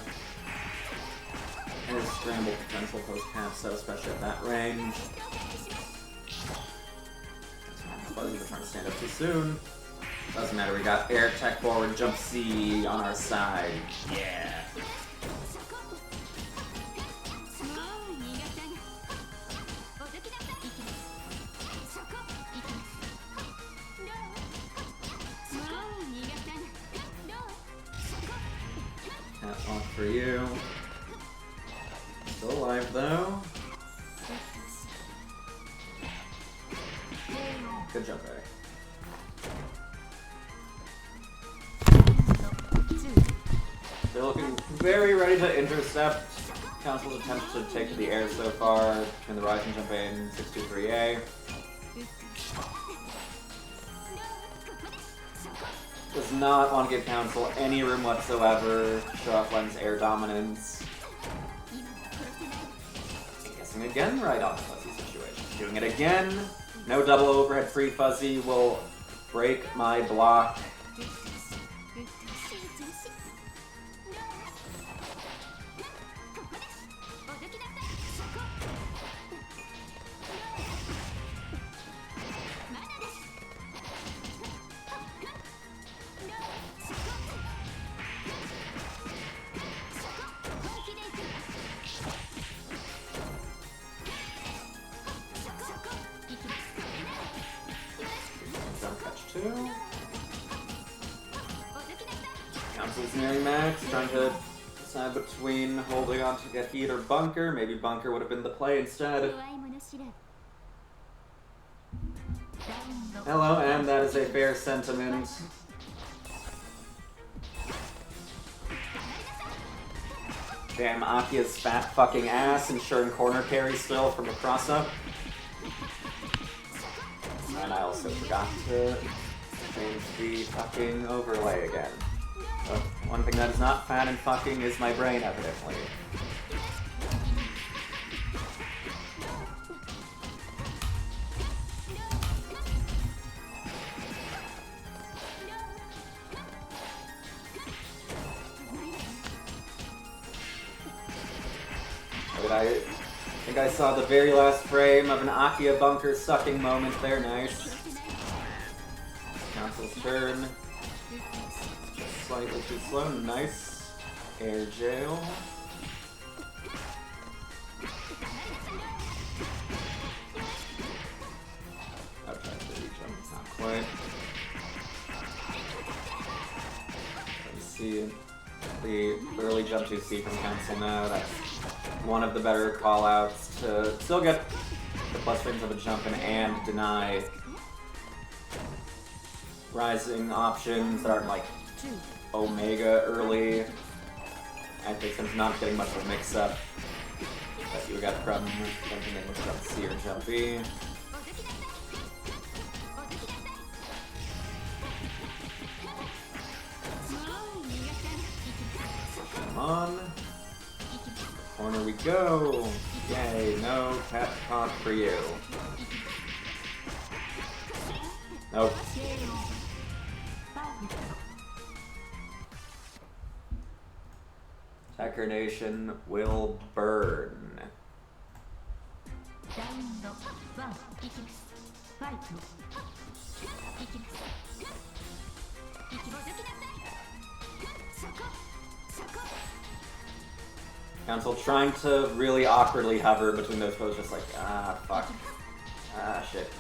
Speaker 1: air scramble potential post-cap set, especially at that range. Fuzzy, we're trying to stand up too soon. Doesn't matter, we got air tech forward, jump C on our side. Yeah. Catwalk for you. Still alive though. Good jump, A. They're looking very ready to intercept Council's attempts to take to the air so far between the Rise and Jump A and 623A. Does not want to give Council any room whatsoever to show off Len's air dominance. Guessing again right on the Fuzzy situation. Doing it again. No double overhead free Fuzzy will break my block. Council's nearing max, trying to decide between holding on to get heat or bunker. Maybe bunker would have been the play instead. Hello, and that is a fair sentiment. Damn, Akia's fat fucking ass ensuring corner carry still from a cross-up. And I also forgot to change the fucking overlay again. But one thing that is not fat and fucking is my brain, evidently. I think I saw the very last frame of an Akia bunker sucking moment there. Nice. Council's turn. Just slightly too slow. Nice. Air jail. I'll try to re-jump. It's not quite. Let's see the early jump to C from Council now. That's one of the better call-outs to still get the plus frames of a jump in and deny rising options that aren't like Omega early. I think since not getting much of a mix-up, but you got from jumping in with jump C or jump B. Come on. Corner we go! Yay, no cat talk for you. Nope. Hacker Nation will burn. Council trying to really awkwardly hover between those poses, just like, ah, fuck. Ah, shit.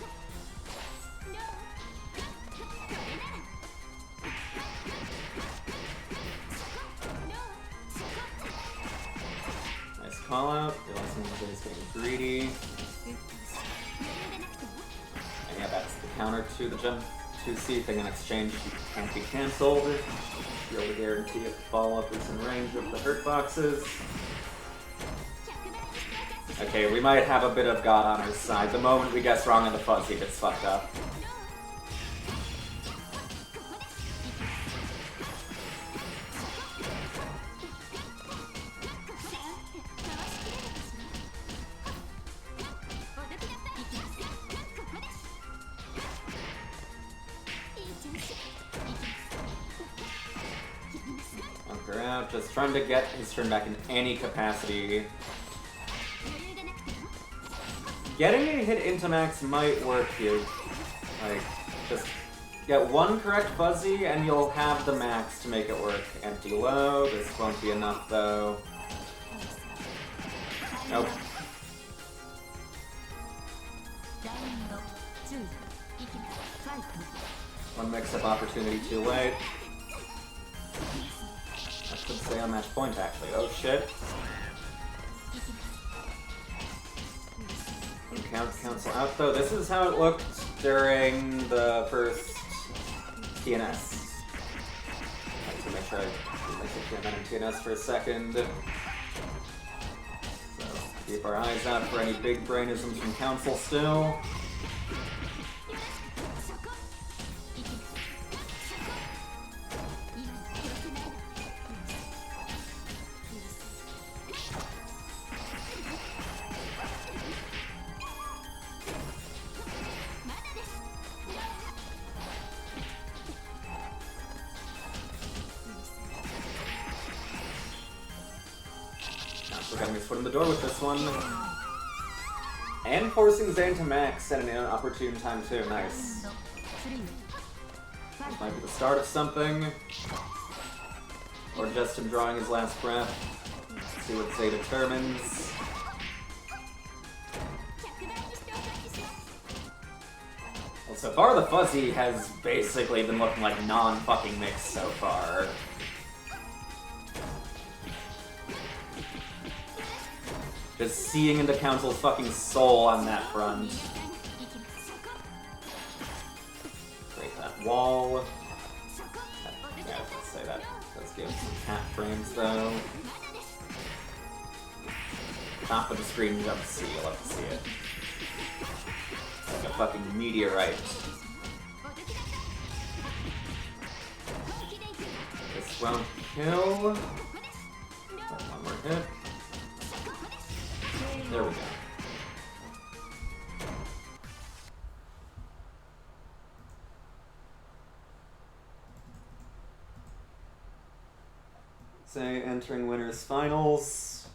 Speaker 1: Nice call out. Realizing he's getting greedy. And yeah, that's the counter to the jump 2C thing in exchange can't be cancelled. Be able to guarantee if the follow-up is in range of the hurt boxes. Okay, we might have a bit of God on our side. The moment we guess wrong on the fuzzy, it gets fucked up. Bunker out, just trying to get his turn back in any capacity. Getting a hit into max might work here. Like, just get one correct fuzzy and you'll have the max to make it work. Empty low, this won't be enough though. Nope. One mix-up opportunity too late. I should stay on match point actually. Oh shit. Cancel out though. This is how it looked during the first TNS. I have to make sure I in TNS for a second. So keep our eyes out for any big brainisms from Council still. We're getting his foot in the door with this one. And forcing Zane to max at an inopportune time too. Nice. This might be the start of something. Or just him drawing his last breath. See what Zay determines. Well, so far the fuzzy has basically been looking like non-fucking mix so far. Just seeing into Council's fucking soul on that front. Break that wall. Yeah, I was gonna say that. Let's give some cat frames though. Top of the screen jump C, you'll have to see it. Like a fucking meteorite. This won't kill. One more hit. There we go. Say entering winners finals.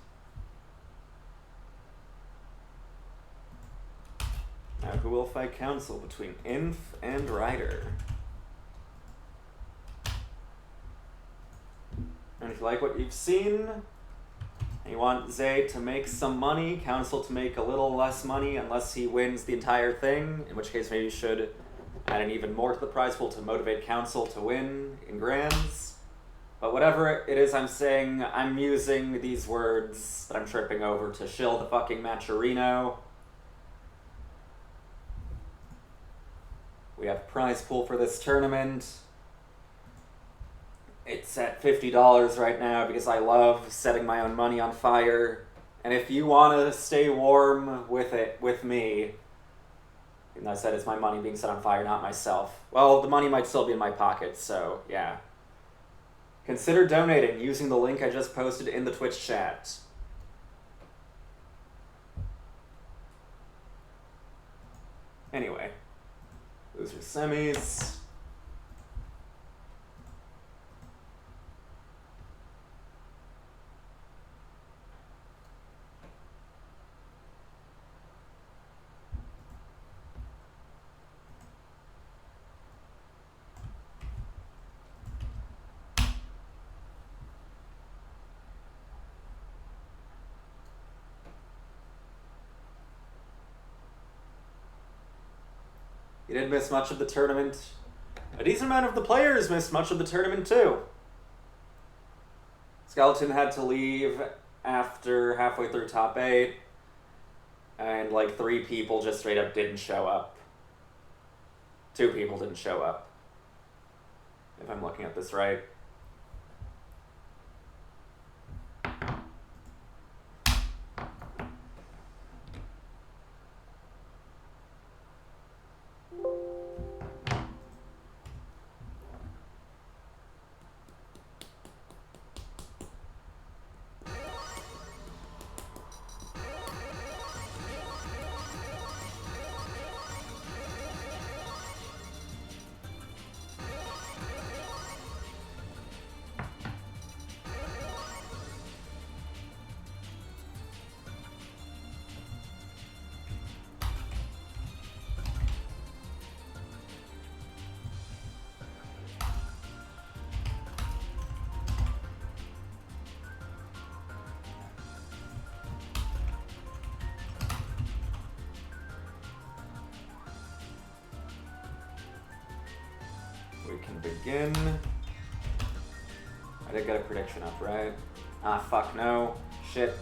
Speaker 1: Now who will fight Council between Inf and Ryder? And if you like what you've seen, and you want Zay to make some money, Council to make a little less money unless he wins the entire thing, in which case maybe you should add in even more to the prize pool to motivate Council to win in grands. But whatever it is I'm saying, I'm using these words that I'm tripping over to shill the fucking Matcherino. We have prize pool for this tournament. It's at $50 right now because I love setting my own money on fire. And if you want to stay warm with it, with me, even though I said it's my money being set on fire, not myself, well, the money might still be in my pocket, so yeah. Consider donating using the link I just posted in the Twitch chat. Anyway, those are semis. He didn't miss much of the tournament. A decent amount of the players missed much of the tournament too. Skeleton had to leave after halfway through top 8, and like 3 people just straight up didn't show up. 2 people didn't show up. If I'm looking at this right. We can begin. I did get a prediction up, right? Ah, fuck, no. Shit.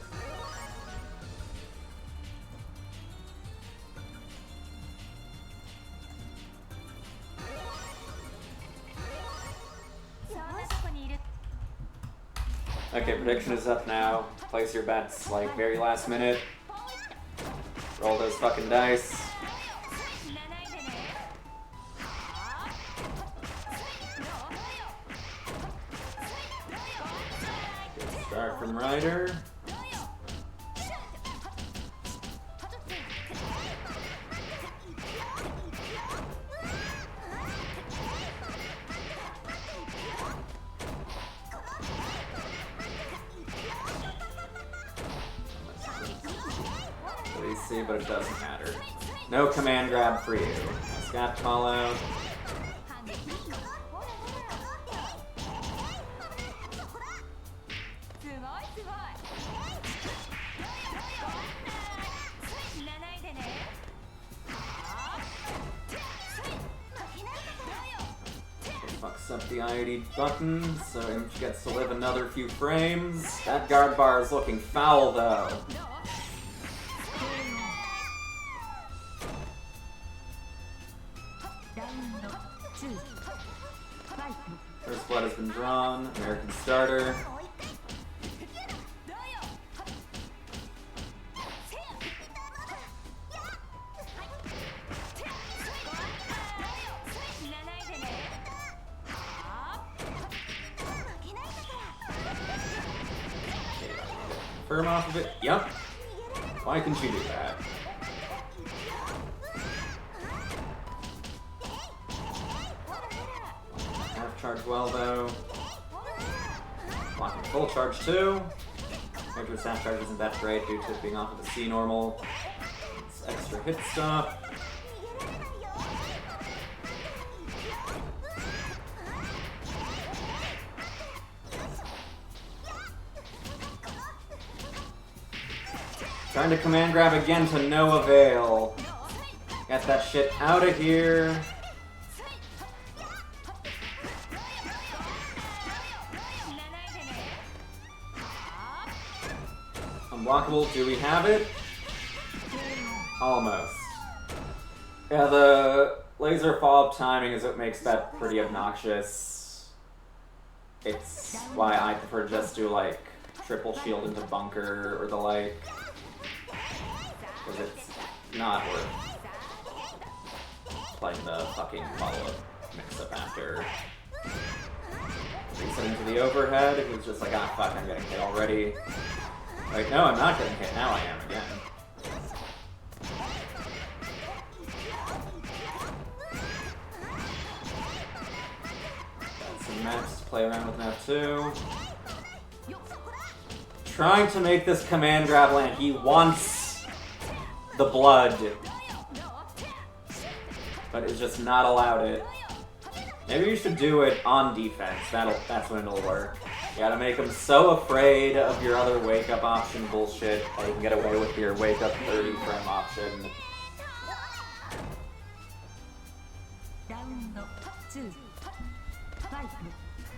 Speaker 1: Okay, prediction is up now. Place your bets, like, very last minute. Roll those fucking dice. Good start from Ryder. See, but it doesn't matter. No command grab for you. Scat call out. Fucks up the IOD button, so Imp gets to live another few frames. That guard bar is looking foul though. First blood has been drawn. American starter. Firm off of it. Yep. Why couldn't you do that? Charge well though. Blocking full charge too. Charge with staff charge isn't that great due to it being off of the C normal. It's extra hit stop. Trying to command grab again to no avail. Get that shit out of here. Unblockable, do we have it? Almost. Yeah, the laser follow-up timing is what makes that pretty obnoxious. It's why I prefer to just do like triple shield into bunker or the like. Because it's not worth playing the fucking follow-up mix-up after. Reset into the overhead, it was just like, ah fuck, I'm getting hit already. Wait, no, I'm not getting hit. Now I am again. Got some maps to play around with now too. Trying to make this command grab land. He wants the blood, but is just not allowed it. Maybe you should do it on defense. That's when it'll work. You gotta make them so afraid of your other wake-up option bullshit that you can get away with your wake-up 30 frame option.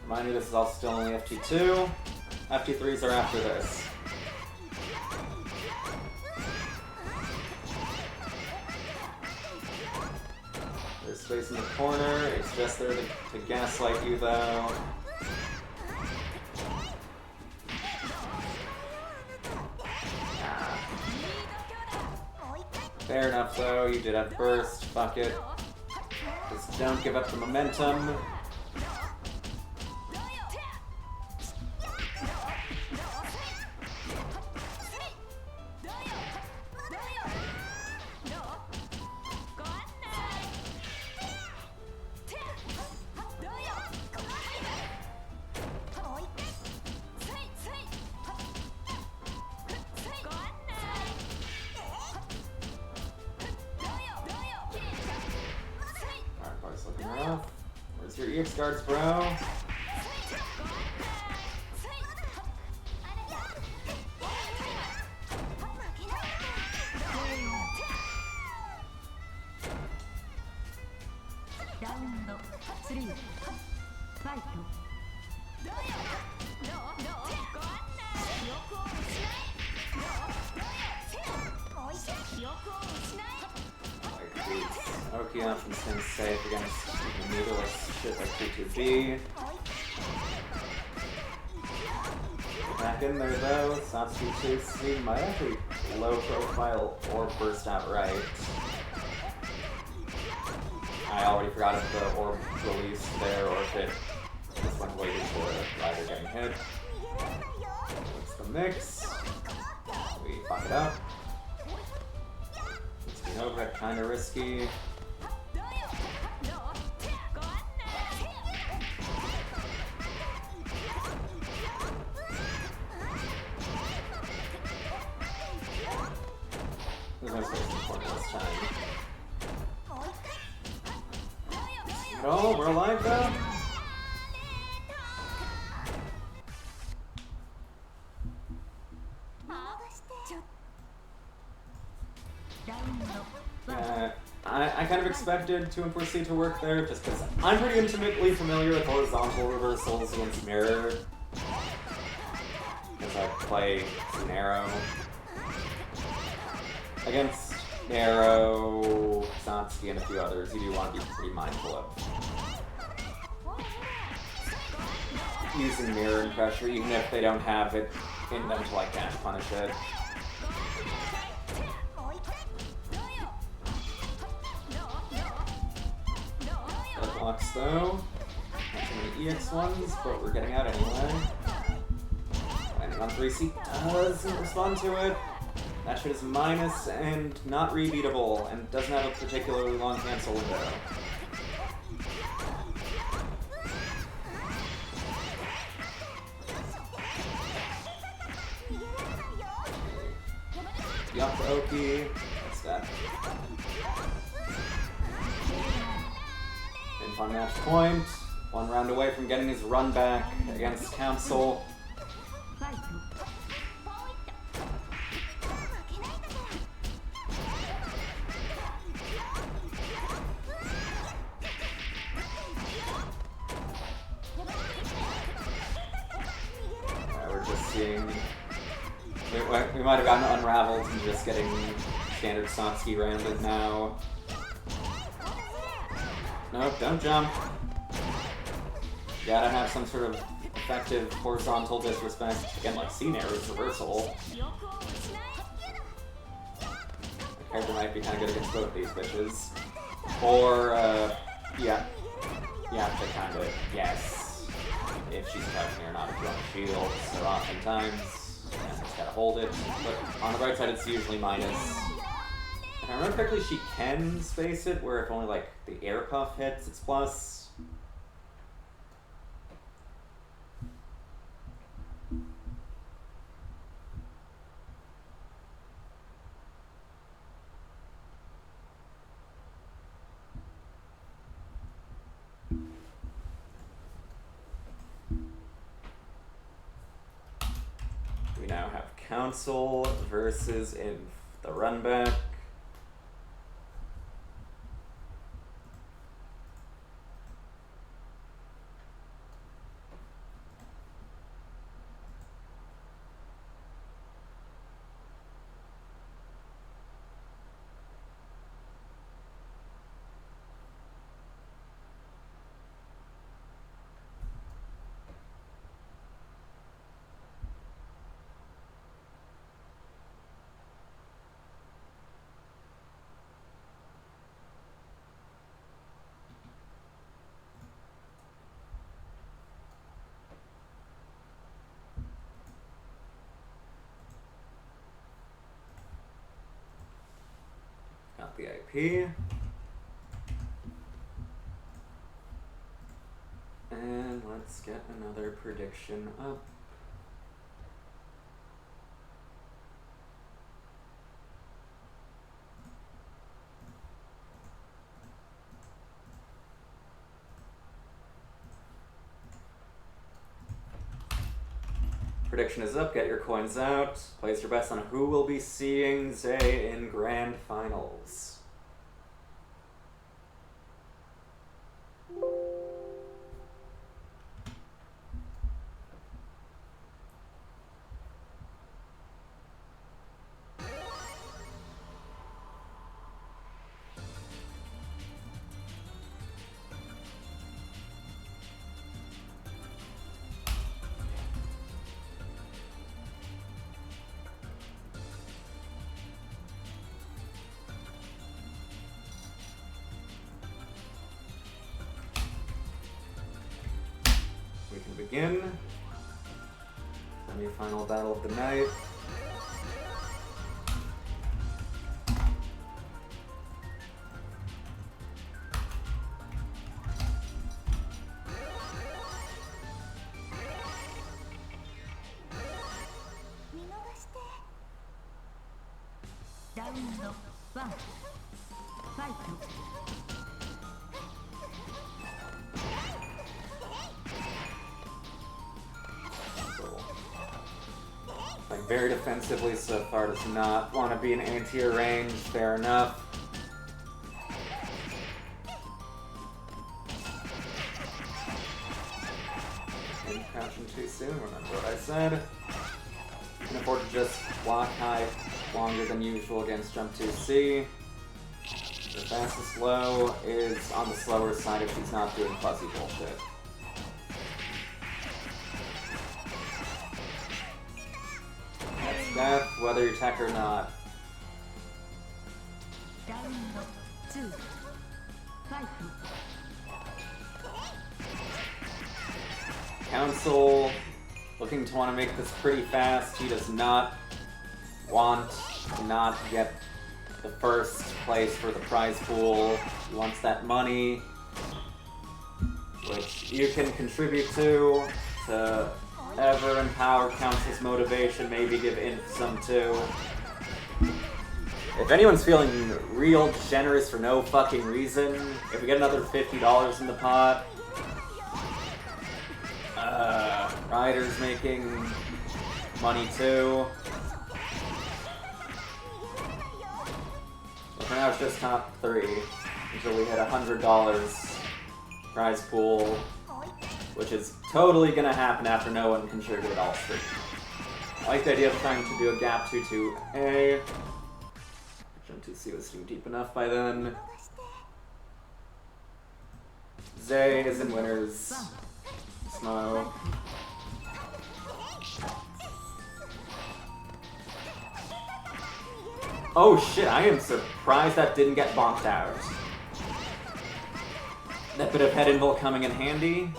Speaker 1: Remind me, this is all still only FT2. FT3s are after this. There's space in the corner. It's just there to gaslight you, though. Ah. Fair enough, though. You did have burst. Fuck it. Just don't give up the momentum. Where's your EX guards, bro? Oki option seems safe against needleless shit like 2-2B. Back in there though, Satsuki 2C might actually low profile or burst outright. I already forgot if the orb released there or if it just went waited for Rider getting hit. What's the mix? We fuck it up. It's been overhead kinda risky. There's no space in the corner this time. Oh, we're alive though? I kind of expected 2 and 4C to work there, just because I'm pretty intimately familiar with horizontal reversals against mirror. Because I play Narrow. Against Narrow, Satsuki, and a few others, you do want to be pretty mindful of using mirror and pressure, even if they don't have it in them to like dash punish it. That blocks though. Not too many EX ones, but we're getting out anyway. Landing on 3C doesn't respond to it. That shit is minus and not rebeatable, and doesn't have a particularly long cancel window. Yup to Oki. That's that. In fun match point. 1 round away from getting his run back against Council. We might have gotten unraveled and just getting standard Satsuki rounded now. Nope, don't jump. You gotta have some sort of effective horizontal disrespect. Again, like C-Narrow's reversal. The character might be kind of good against both these bitches. Or, yeah. You have to kind of guess if she's touching or not if you're on the shield. So oftentimes, yeah, just gotta hold it. But on the right side, it's usually minus. If I remember correctly, she can space it, where if only like the air puff hits, it's plus. We now have Council versus in the run back. VIP. And let's get another prediction up. Prediction is up, get your coins out. Place your bets on who will be seeing Zay in grand finals. Begin. Semi-final battle of the night.
Speaker 2: Round 1 Fight.
Speaker 1: Playing very defensively so far, does not want to be in anti-air range, fair enough. Didn't crouch in too soon, remember what I said. You can afford to just block high longer than usual against jump 2C. The fastest low is on the slower side if she's not doing fuzzy bullshit. That's death, whether you tech or not.
Speaker 2: Round 2 Fight.
Speaker 1: Council looking to want to make this pretty fast. He does not want to not get the first place for the prize pool. He wants that money, which you can contribute to ever empower Council's motivation, maybe give Inf some too. If anyone's feeling real generous for no fucking reason, if we get another $50 in the pot, Ryder's making money too. But for now it's just top 3 until we hit $100 prize pool, which is totally gonna happen after no one contributed all 3. I like the idea of trying to do a gap 2-2A. Jump 2C was too deep enough by then. Zay is in winners. Smo. Oh shit, I am surprised that didn't get bonked out. That bit of head invul coming in handy.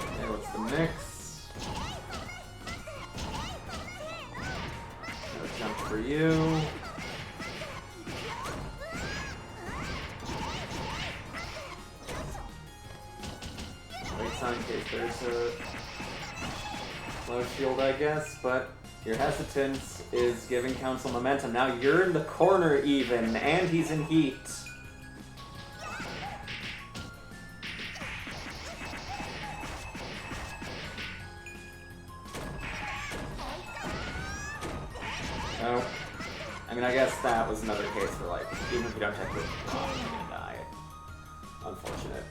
Speaker 1: Okay, what's the mix? Another jump for you. In case there's a low shield, I guess, but your hesitance is giving Council momentum. Now you're in the corner even, and he's in heat. No. I mean, I guess that was another case where, like, even if you don't check it, you're gonna die. Unfortunate.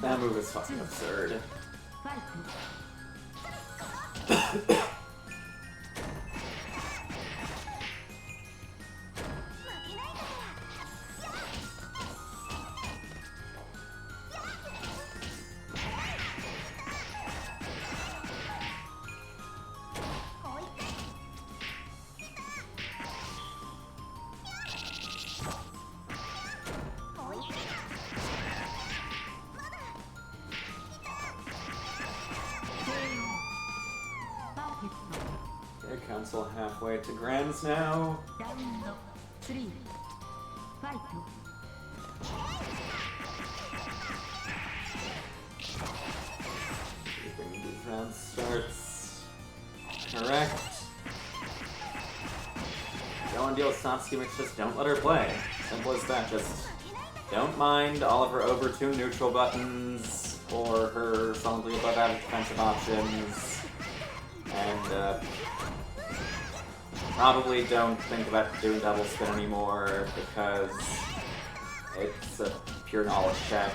Speaker 1: That move is fucking absurd. Council halfway to Grands now.
Speaker 2: ラウンド3ファイト
Speaker 1: Keeping these round starts correct. Go and deal with Soft gimmicks, just don't let her play. Simple as that, just don't mind all of her overtuned neutral buttons or her solidly above average defensive options. And probably don't think about doing double spin anymore because it's a pure knowledge check.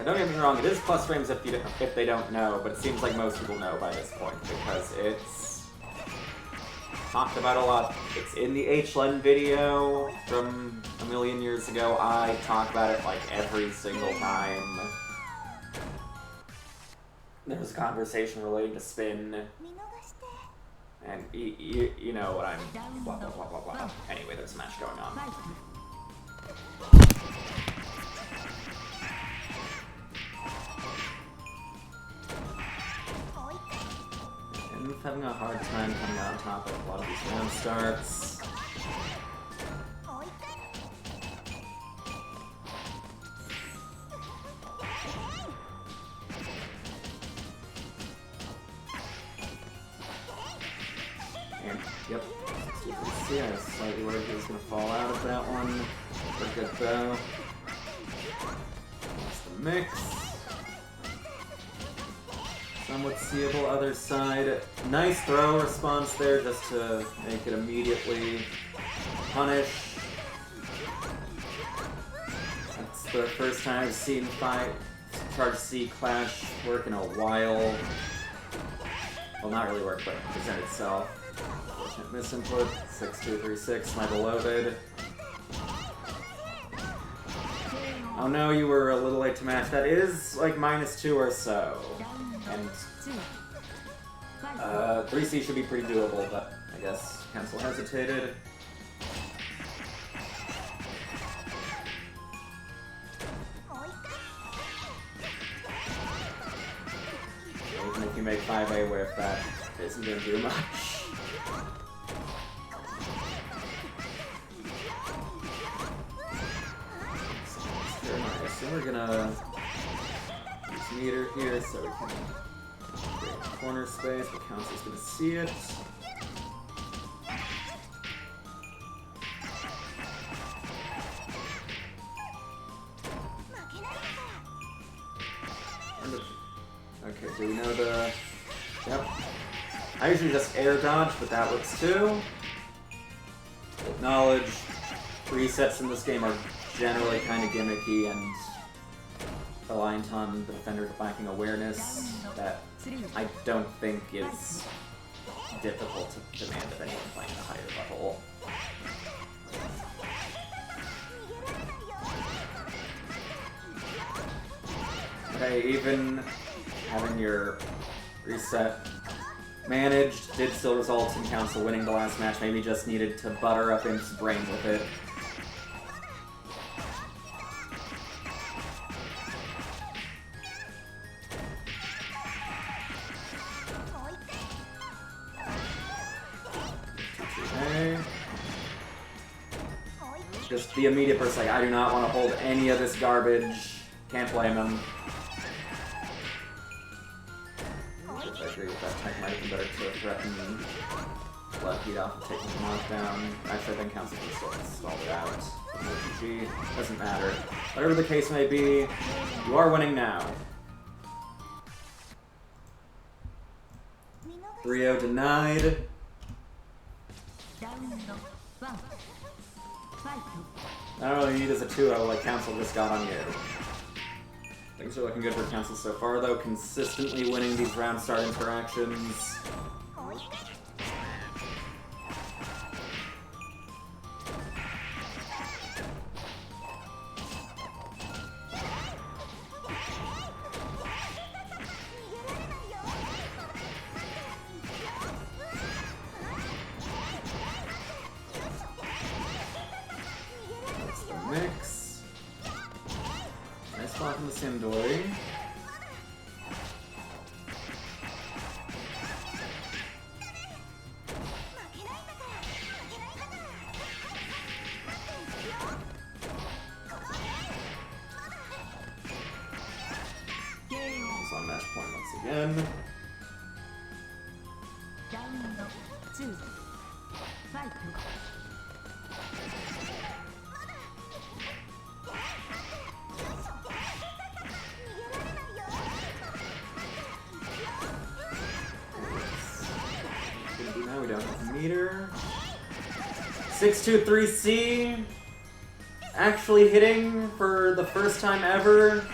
Speaker 1: Don't get me wrong, it is plus frames if they don't know, but it seems like most people know by this point because it's talked about a lot. It's in the HLN video from a million years ago. I talk about it like every single time there's a conversation relating to spin. And you know what I'm... blah, blah, blah, blah, blah. Anyway, there's a match going on. And having a hard time coming out on top of a lot of these round starts. And, yep, you can see I was slightly worried he was going to fall out of that one. Pretty good though. That's the mix. Somewhat seeable other side. Nice throw response there just to make it immediately punish. That's the first time I've seen Charge C Clash work in a while. Well, not really work, but present itself. Unfortunate misinput. 6-2-3-6, my beloved. Oh no, you were a little late to match. That is like -2 or so. And 3C should be pretty doable, but I guess Cancel hesitated. Even if you make 5A whiff, that isn't going to do much. So we're gonna use meter here so we can create corner space, but Council's gonna see it. Okay, do we know the... Yep. I usually just air dodge, but that works too. Acknowledge. Resets in this game are generally kind of gimmicky and reliant on the defender lacking awareness that I don't think is difficult to demand of anyone playing a higher level. Okay, even having your reset managed did still result in Council winning the last match. Maybe just needed to butter up Imp's brain with it. Just the immediate person, like, I do not want to hold any of this garbage. Can't blame him. I agree with that. Tech might have been better to threaten let Heat off and taking the knockdown. Actually, I think Council can still stall it out. RPG doesn't matter. Whatever the case may be, you are winning now. 3-0 denied. I don't really need as a 2-0 like Council just got on you. Things are looking good for Council so far, though. Consistently winning these round start interactions. Mix. Nice block from the Sandori. again.
Speaker 2: ラウンド2ファイト。
Speaker 1: Now we don't have a meter. 623C actually hitting for the first time ever.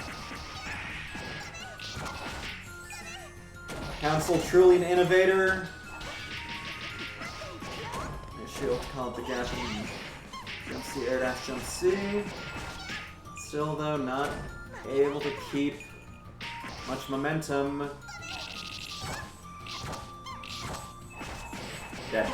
Speaker 1: Council truly an innovator. Shield called the gap in jump C, air dash jump C. Still though not able to keep much momentum. Dead.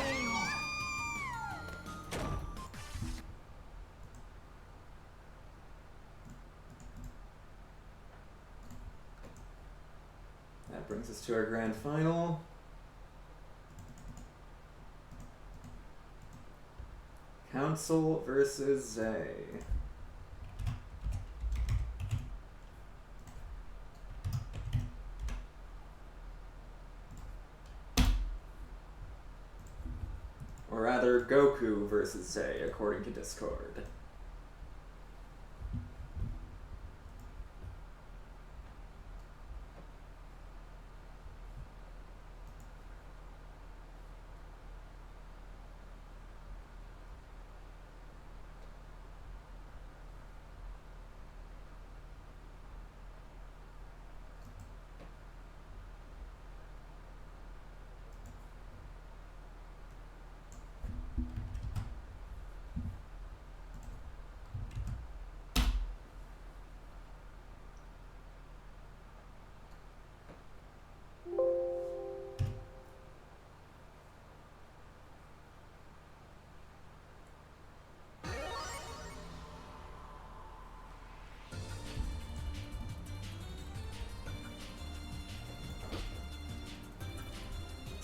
Speaker 1: That brings us to our grand final. Council versus Zay. Or rather, Goku versus Zay, according to Discord.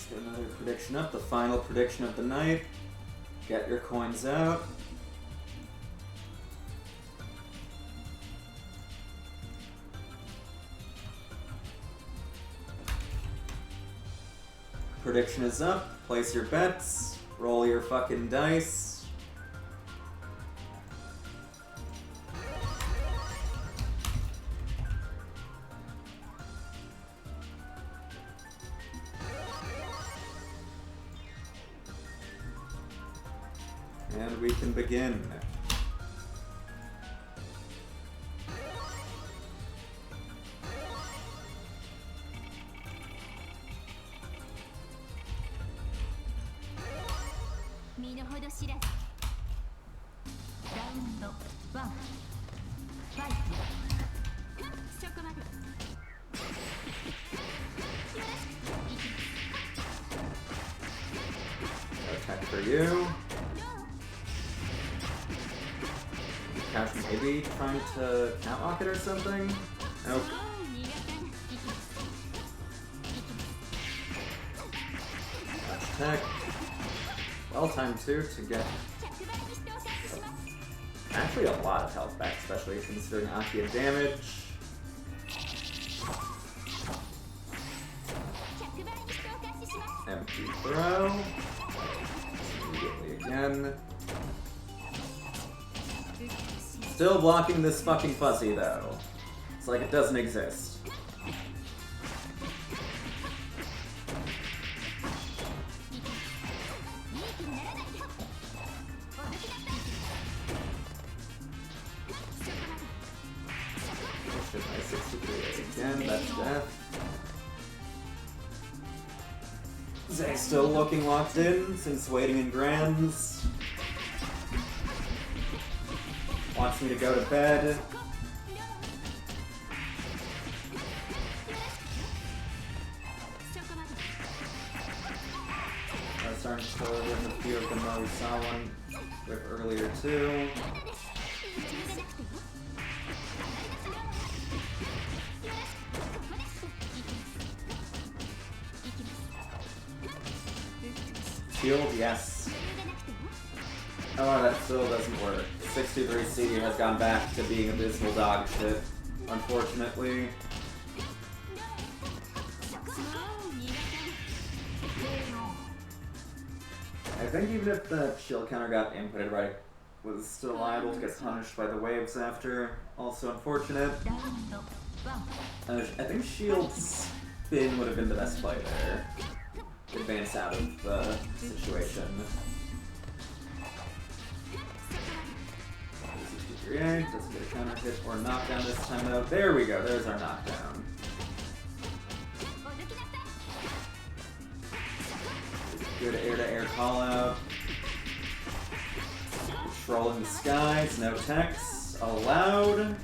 Speaker 1: Get another prediction up, the final prediction of the night. Get your coins out. Prediction is up. Place your bets. Roll your fucking dice. And we can begin. Attack for you. Catch maybe trying to catwalk it or something? Nope. Attack. Well timed too to get actually a lot of health back, especially considering Aki had damage. Empty throw. Immediately again. Still blocking this fucking fuzzy though. It's like it doesn't exist. Again, that's death. Zay still looking locked in since waiting in grands. Wants me to go to bed. I was starting to slow with a few of them that we saw one with earlier too. Shield, yes. Oh, that still doesn't work. 63C has gone back to being abysmal dog shit, unfortunately. think even if the shield counter got inputted right, was still liable to get punished by the waves after. Also unfortunate.
Speaker 2: ラウンド1
Speaker 1: I think shield spin would have been the best play there. Advance out of the situation. Easy 2-3-8, doesn't get a counter hit or knockdown this time though. There we go, there's our knockdown. Good air-to-air call-out. Controlling the skies, no text allowed. And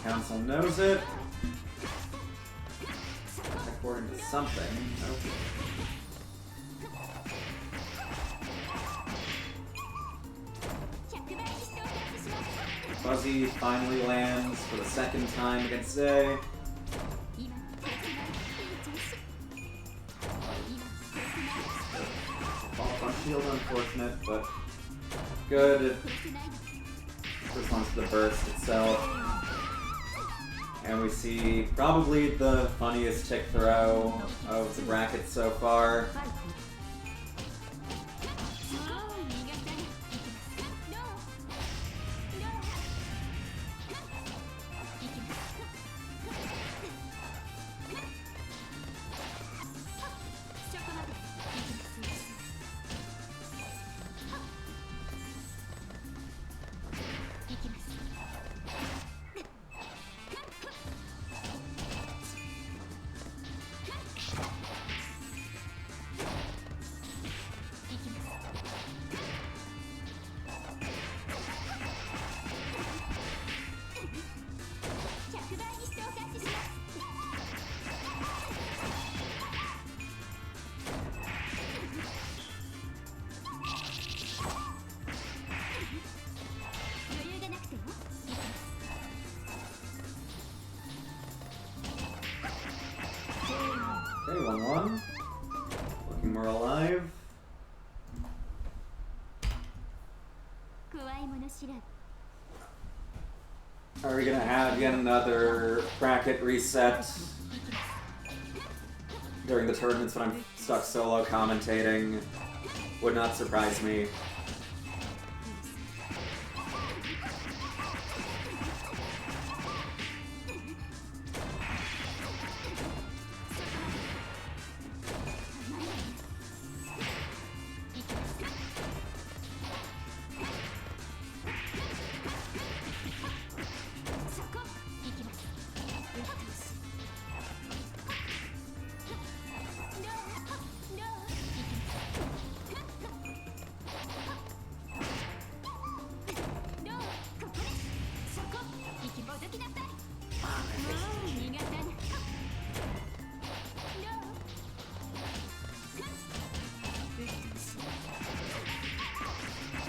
Speaker 1: Council knows it. According to something. Nope. Fuzzy finally lands for the second time against Zay. Fall on shield, unfortunate, but good. Response to the burst itself. And we see probably the funniest tick throw of the bracket so far.
Speaker 2: ファイト
Speaker 1: Okay, 1-1. Looking more alive.
Speaker 2: 怖いもの知らず
Speaker 1: Are we gonna have yet another bracket reset during the tournaments when I'm stuck solo commentating? Would not surprise me.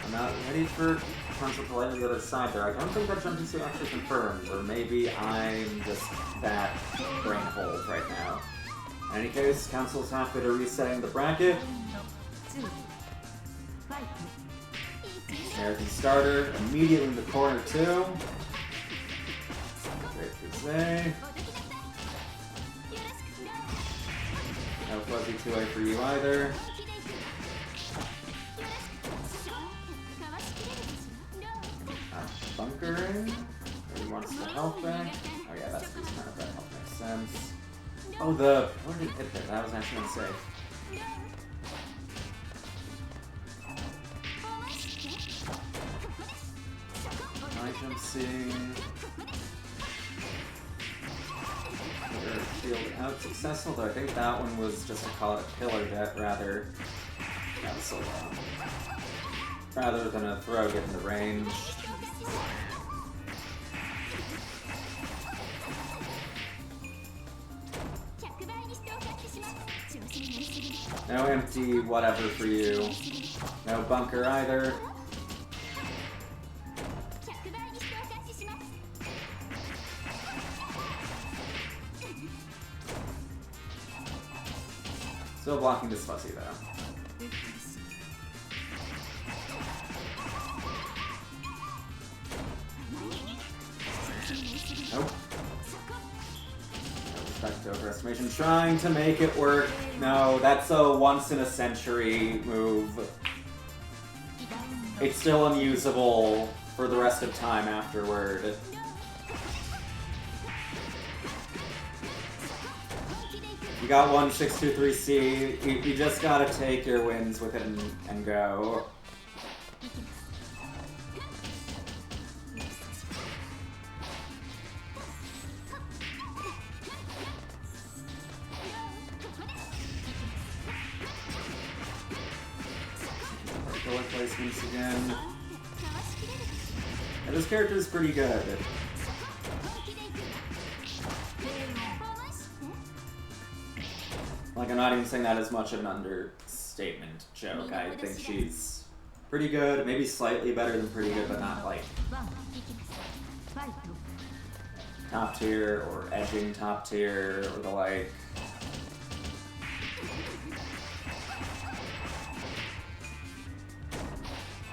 Speaker 1: I'm not ready for potential to light on the other side there. I don't think that jump PC actually confirmed, or maybe I'm just that brain hold right now. In any case, Council's halfway to resetting the bracket.
Speaker 2: ラウンド2ファイト
Speaker 1: American starter, immediately in the corner too. Great for Zay. No fuzzy 2A for you either. Bunkering. He wants the health back. Oh yeah, that's kind of that health makes sense. Oh, the what did it hit there? That was actually unsafe. High jump C. Shield out successful, though I think that one was just to call it a pillar debt rather. That was so long. Rather than a throw getting the range. No empty whatever for you. No bunker either. Still blocking this fuzzy though. Nope. No respect to overestimation. Trying to make it work. No, that's a once-in-a-century move. It's still unusable for the rest of time afterward. You got 1623C. You just gotta take your wins with it and go. Particular placements again. And this character is pretty good. Like, I'm not even saying that as much of an understatement joke. I think she's pretty good, maybe slightly better than pretty good, but not like top tier or edging top tier or the like.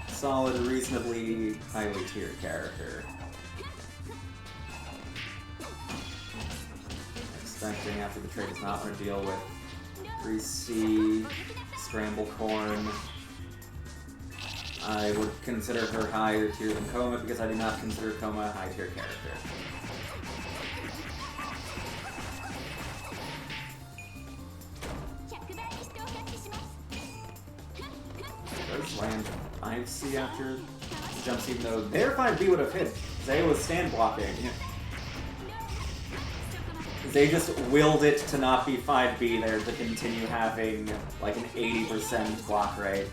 Speaker 1: Solid, reasonably highly tiered character. Expecting after the trade does not want to deal with 3C, Scramble Corn. I would consider her higher tier than Koma because I do not consider Koma a high tier character. Does land 5C after jumps, even though their 5B would have hit. Zay was stand blocking. They just willed it to not be 5B there to continue having like an 80% block rate.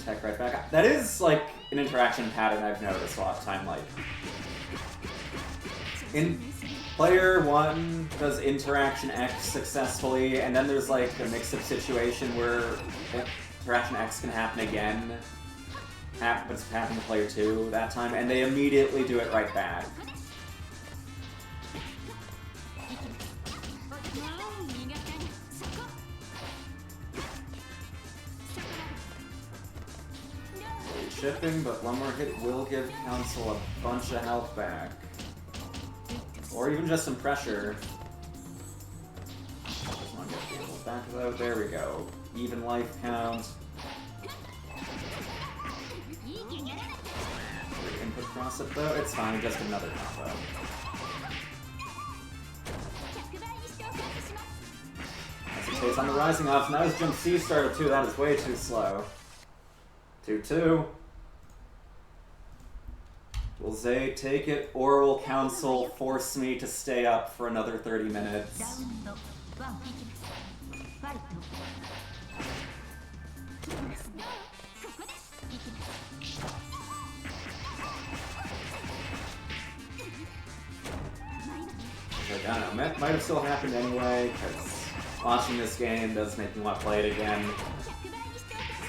Speaker 1: Tech right back. That is like an interaction pattern I've noticed a lot of time. Like in player 1 does interaction X successfully, and then there's like a mix-up situation where interaction X can happen again, but it's happened to player 2 that time, and they immediately do it right back. Shipping, but one more hit will give Council a bunch of health back. Or even just some pressure. Just want to get the health back though. There we go. Even life count. Input cross it though. It's fine, just another combo. As it stays on the rising off, now his jump C started too. That is way too slow. 2-2. Will Zay take it, or will Council force me to stay up for another 30 minutes? Like, I don't know, might have still happened anyway, because watching this game does make me want to play it again.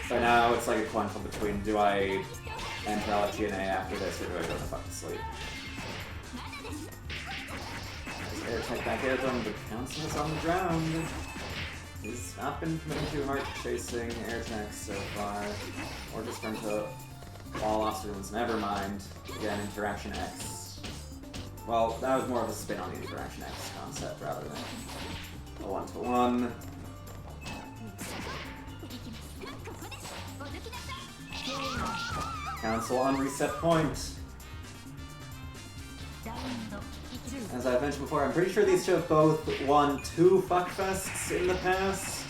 Speaker 1: But now it's like a coin flip between, do I enter LFGNA after this, or do I go the fuck to sleep? There's air tech back air thrown, but Council is on the ground. He's not been committing too hard to chasing air tech so far. Or just turn to wall obstacles, never mind. Again, interaction X. Well, that was more of a spin on the interaction X concept rather than a one-to-one. Council on reset point. As I mentioned before, I'm pretty sure these two have both won 2 fuckfests in the past.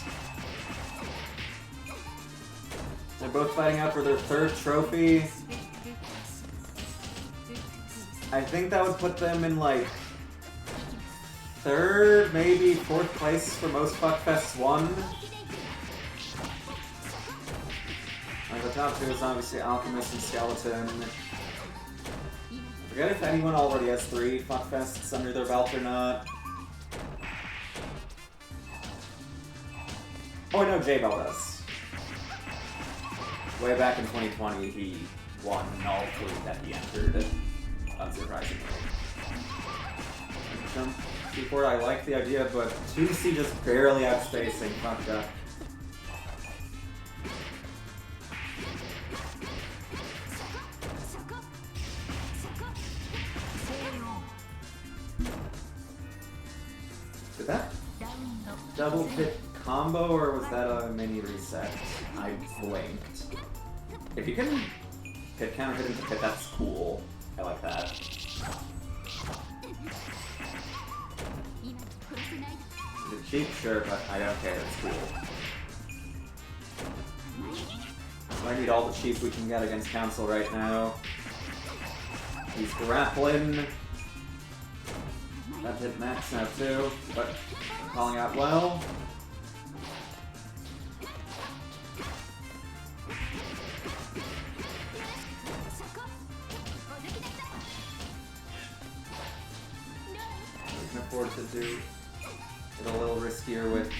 Speaker 1: They're both fighting out for their 3rd trophy. I think that would put them in like 3rd, maybe 4th place for most fuckfests won. The top 2 is obviously Alchemist and Skeleton. I forget if anyone already has 3 fuckfests under their belt or not. Oh, I know J-Bell does. Way back in 2020, he won all 3 that he entered, unsurprisingly. Jump keyboard, I like the idea, but 2C just barely outspacing. Fucked up. Did that double hit combo, or was that a mini reset? I blinked. If you can hit counter hit into hit, that's cool. I like that. Is it cheap? Sure, but I don't care. It's cool. I need all the cheap we can get against Council right now. He's grappling. That hit max now too, but calling out well. We can afford to do it a little riskier with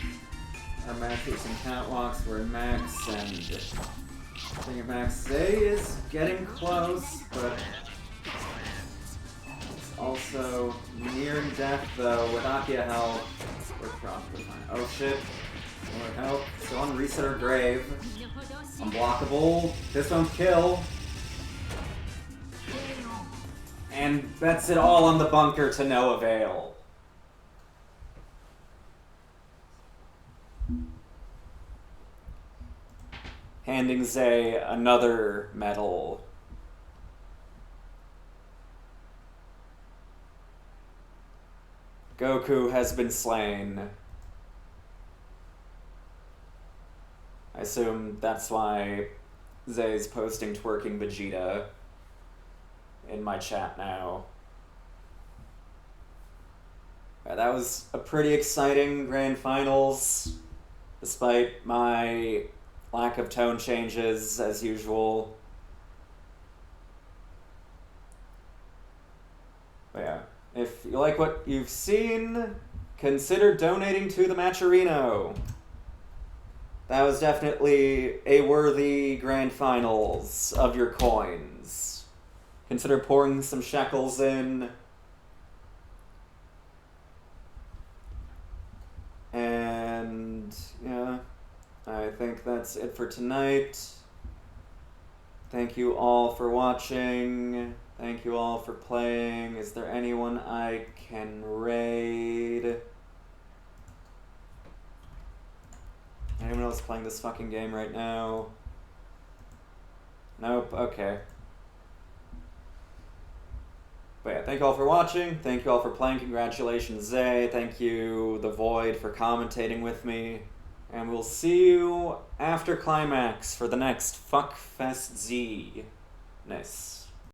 Speaker 1: our matches and catwalks. We're in max, and I think max Zay is getting close, but it's also nearing death though. With Akia health, we're probably fine. Oh shit. More help. Still on reset or grave. Unblockable. This won't kill. And that's it all on the bunker to no avail. Handing Zay another medal. Goku has been slain. I assume that's why Zay's posting twerking Vegeta in my chat now. Yeah, that was a pretty exciting grand finals, despite my lack of tone changes as usual. But yeah, if you like what you've seen, consider donating to the Matcherino. That was definitely a worthy grand finals of your coins. Consider pouring some shekels in. And yeah, I think that's it for tonight. Thank you all for watching. Thank you all for playing. Is there anyone I can raid? Anyone else playing this fucking game right now? Nope, okay. But yeah, thank you all for watching. Thank you all for playing. Congratulations, Zay. Thank you, The Void, for commentating with me. And we'll see you after Climax for the next Fuckfest Z. Nice.